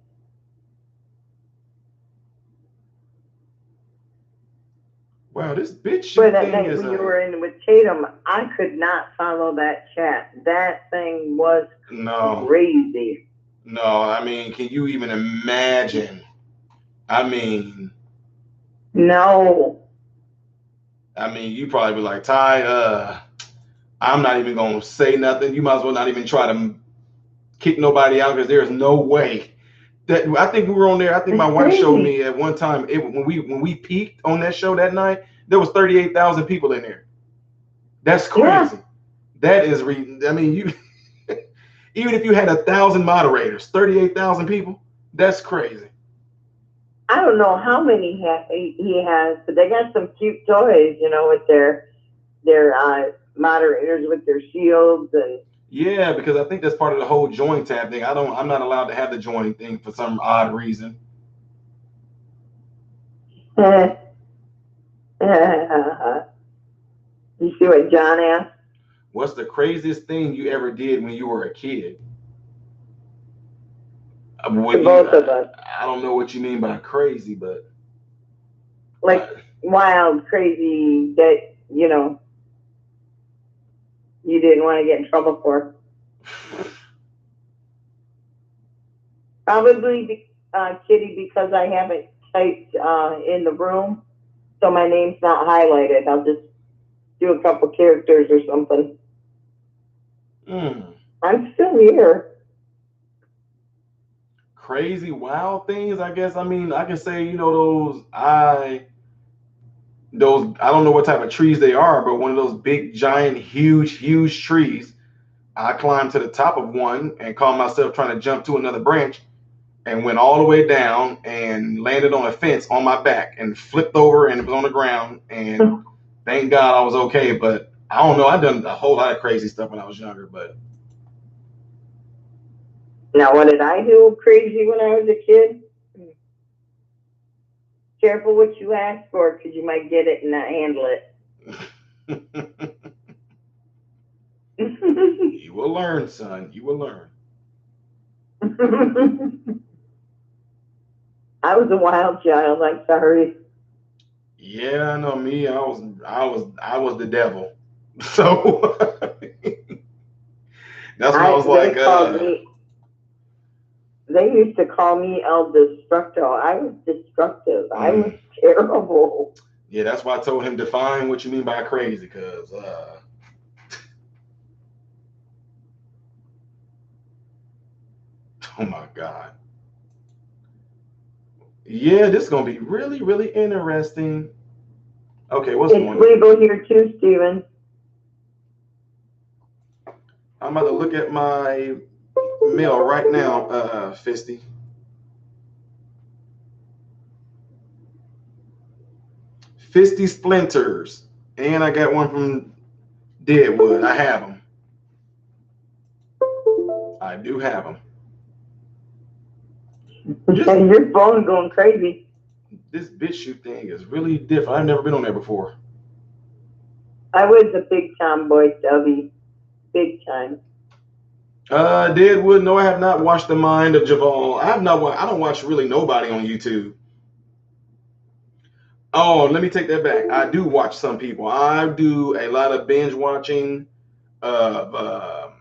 Wow, this bitch But that thing night is... when you were in with Tatum, I could not follow that chat. That thing was crazy. No, I mean, can you even imagine? I mean... No. I mean, you probably be like, Ty, I'm not even going to say nothing. You might as well not even try to kick nobody out, because there's no way. That I think we were on there. I think my wife showed me at one time, when we peaked on that show that night, there was 38,000 people in there. That's crazy. Yeah. That is, I mean, you even if you had 1,000 moderators, 38,000 people, that's crazy. I don't know how many he has, but they got some cute toys, you know, with their moderators with their shields and. Yeah, because I think that's part of the whole join tab thing. I'm not allowed to have the join thing for some odd reason. You see what John asked? What's the craziest thing you ever did when you were a kid? To both of us. I don't know what you mean by crazy, but like wild, crazy that, you know, you didn't want to get in trouble for. Probably, Kitty, because I haven't typed in the room, so my name's not highlighted. I'll just do a couple characters or something. I'm still here. Crazy, wild things, I guess. I mean, I can say, you know, I don't know what type of trees they are, but one of those big, giant, huge trees. I climbed to the top of one and caught myself trying to jump to another branch and went all the way down and landed on a fence on my back and flipped over and it was on the ground. And thank God I was okay. But I don't know. I done a whole lot of crazy stuff when I was younger. But now, what did I do crazy when I was a kid? Careful what you ask for, because you might get it and not handle it. You will learn, son. You will learn. I was a wild child. I'm sorry. Yeah, I know me. I was the devil. So that's what I was like. They used to call me El Destructo. I was destructive. I was terrible. Yeah, that's why I told him define what you mean by crazy, because oh my God. Yeah, this is gonna be really, really interesting. Okay, what's going on? It's legal here too, Steven. I'm about to look at my mail right now, Fisty. Fisty Splinters. And I got one from Deadwood. I have them. I do have them. Your phone's going crazy. This BitChute thing is really different. I've never been on there before. I was a big tomboy, Stubby. Big time. Deadwood, no, I have not watched The Mind of Javal. I don't watch really nobody on YouTube. Oh, let me take that back. I do watch some people. I do a lot of binge watching of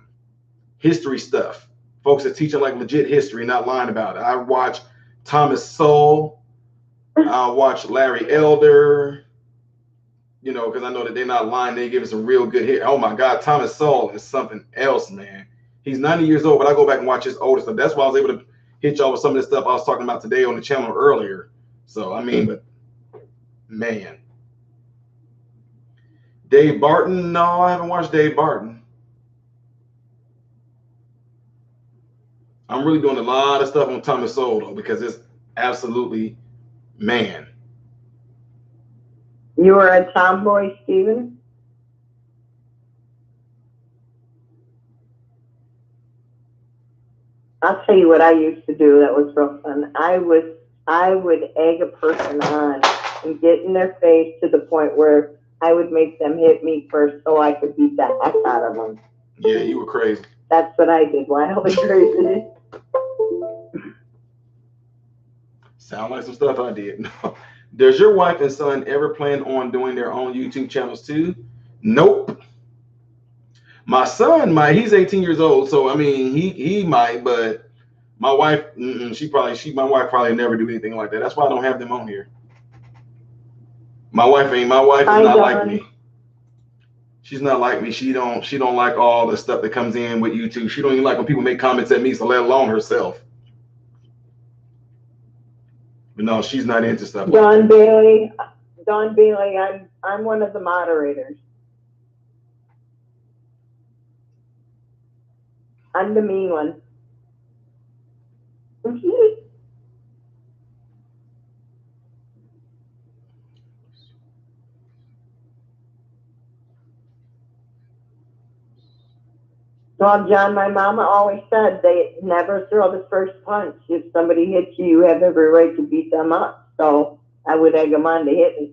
history stuff. Folks that teaching like legit history, not lying about it. I watch Thomas Sowell. I watch Larry Elder. You know, because I know that they're not lying. They give us a real good hit. Oh my God, Thomas Sowell is something else, man. He's 90 years old, but I go back and watch his older stuff. That's why I was able to hit y'all with some of the stuff I was talking about today on the channel earlier. So, I mean, but man. Dave Barton? No, I haven't watched Dave Barton. I'm really doing a lot of stuff on Thomas Sowell, though, because it's absolutely, man. You were a tomboy, Steven? I'll tell you what I used to do that was real fun. I would egg a person on and get in their face to the point where I would make them hit me first so I could beat the heck out of them. Yeah, you were crazy. That's what I did. Wild and crazy. Sound like some stuff I did. No. Does your wife and son ever plan on doing their own YouTube channels too? Nope. My son might. He's 18 years old, so I mean, he might. But my wife, my wife probably never do anything like that. That's why I don't have them on here. My wife is not like me. She's not like me. She don't like all the stuff that comes in with YouTube. She don't even like when people make comments at me, so let alone herself. But no, she's not into stuff. Don Bailey, I'm one of the moderators. I'm the mean one. Well, John, my mama always said they never throw the first punch. If somebody hits you, you have every right to beat them up. So I would egg them on to hit me.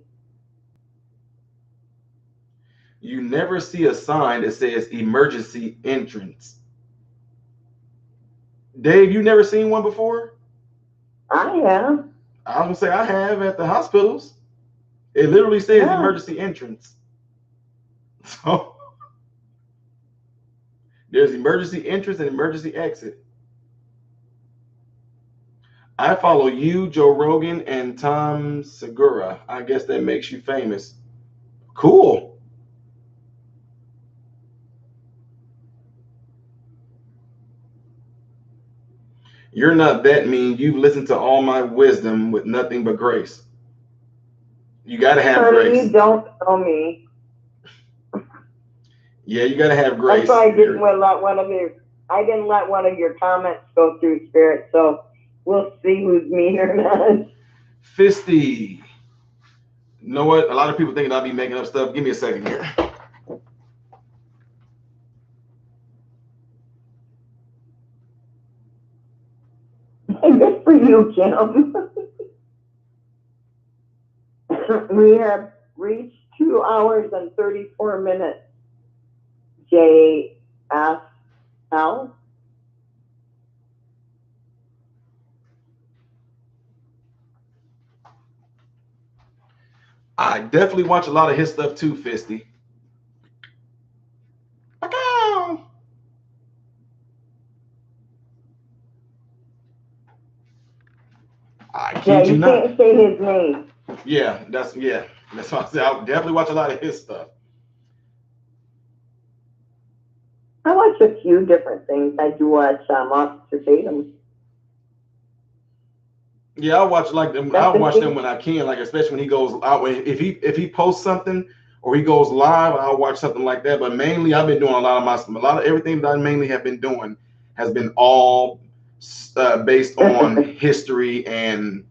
You never see a sign that says emergency entrance. Dave, you never seen one before? I have. I was gonna say I have at the hospitals. It literally says Yeah. emergency entrance. So there's emergency entrance and emergency exit. I follow you, Joe Rogan, and Tom Segura. I guess that makes you famous. Cool. You're not that mean. You've listened to all my wisdom with nothing but grace. You got to have Honey, grace. you don't know me. Yeah, you got to have grace. That's why I didn't let one of your comments go through, Spirit. So we'll see who's mean or not. Fisty. You know what? A lot of people thinking I'll be making up stuff. Give me a second here. Good for you, Kim. We have reached 2 hours and 34 minutes. JSL. I definitely watch a lot of his stuff too, Fisty. I kid you not. Can't say his name. Yeah, that's what I said. I definitely watch a lot of his stuff. I watch a few different things. I do watch Officer Tatum. Yeah, I watch like them. I watch them when I can, like especially when he goes out. If he posts something or he goes live, I'll watch something like that. But mainly, I've been doing a lot of everything that I mainly have been doing has been all based on history and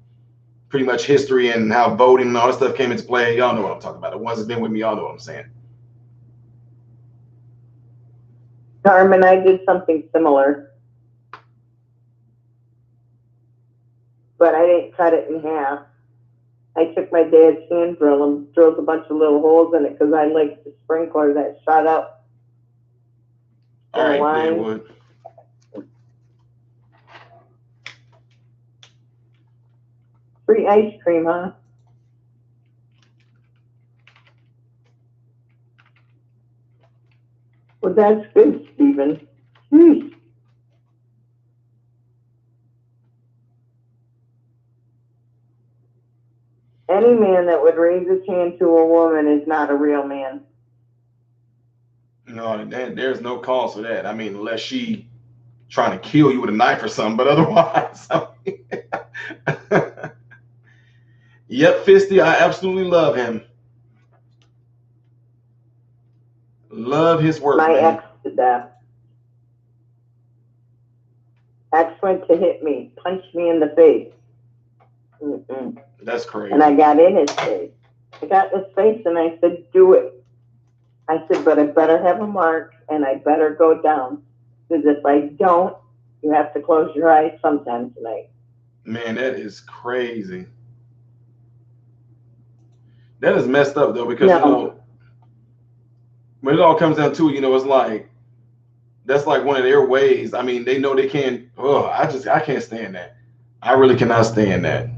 pretty much history and how voting and all that stuff came into play. Y'all know what I'm talking about. The ones that's been with me, y'all know what I'm saying. Carmen, I did something similar, but I didn't cut it in half. I took my dad's hand drill and drilled a bunch of little holes in it because I liked the sprinkler that shot up. All right, Deadwood. Free ice cream, huh? Well, that's good, Stephen. Any man that would raise his hand to a woman is not a real man. No, there's no cause for that. I mean, unless she trying to kill you with a knife or something, but otherwise, I mean, yep, Fisty, I absolutely love him. Love his work. My ex did that. Ex went to hit me, punched me in the face. That's crazy. And I got in his face. I got in his face and I said, do it. I said, but I better have a mark and I better go down. Because if I don't, you have to close your eyes sometime tonight. Man, that is crazy. That is messed up though, because you know, when it all comes down to it, you know, it's like that's like one of their ways. I mean, they know they can't. Oh, I can't stand that. I really cannot stand that.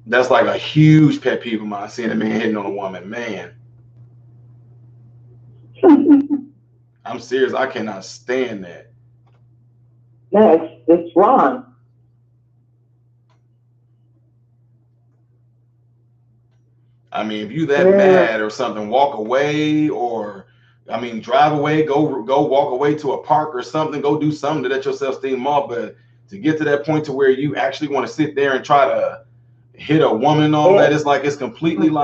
That's like a huge pet peeve of mine, seeing a man hitting on a woman. Man, I'm serious. I cannot stand that. No, it's wrong. I mean, if you that mad or something, walk away, or I mean, drive away, go walk away to a park or something, go do something to let yourself steam off. But to get to that point to where you actually want to sit there and try to hit a woman and all that, it's like it's completely like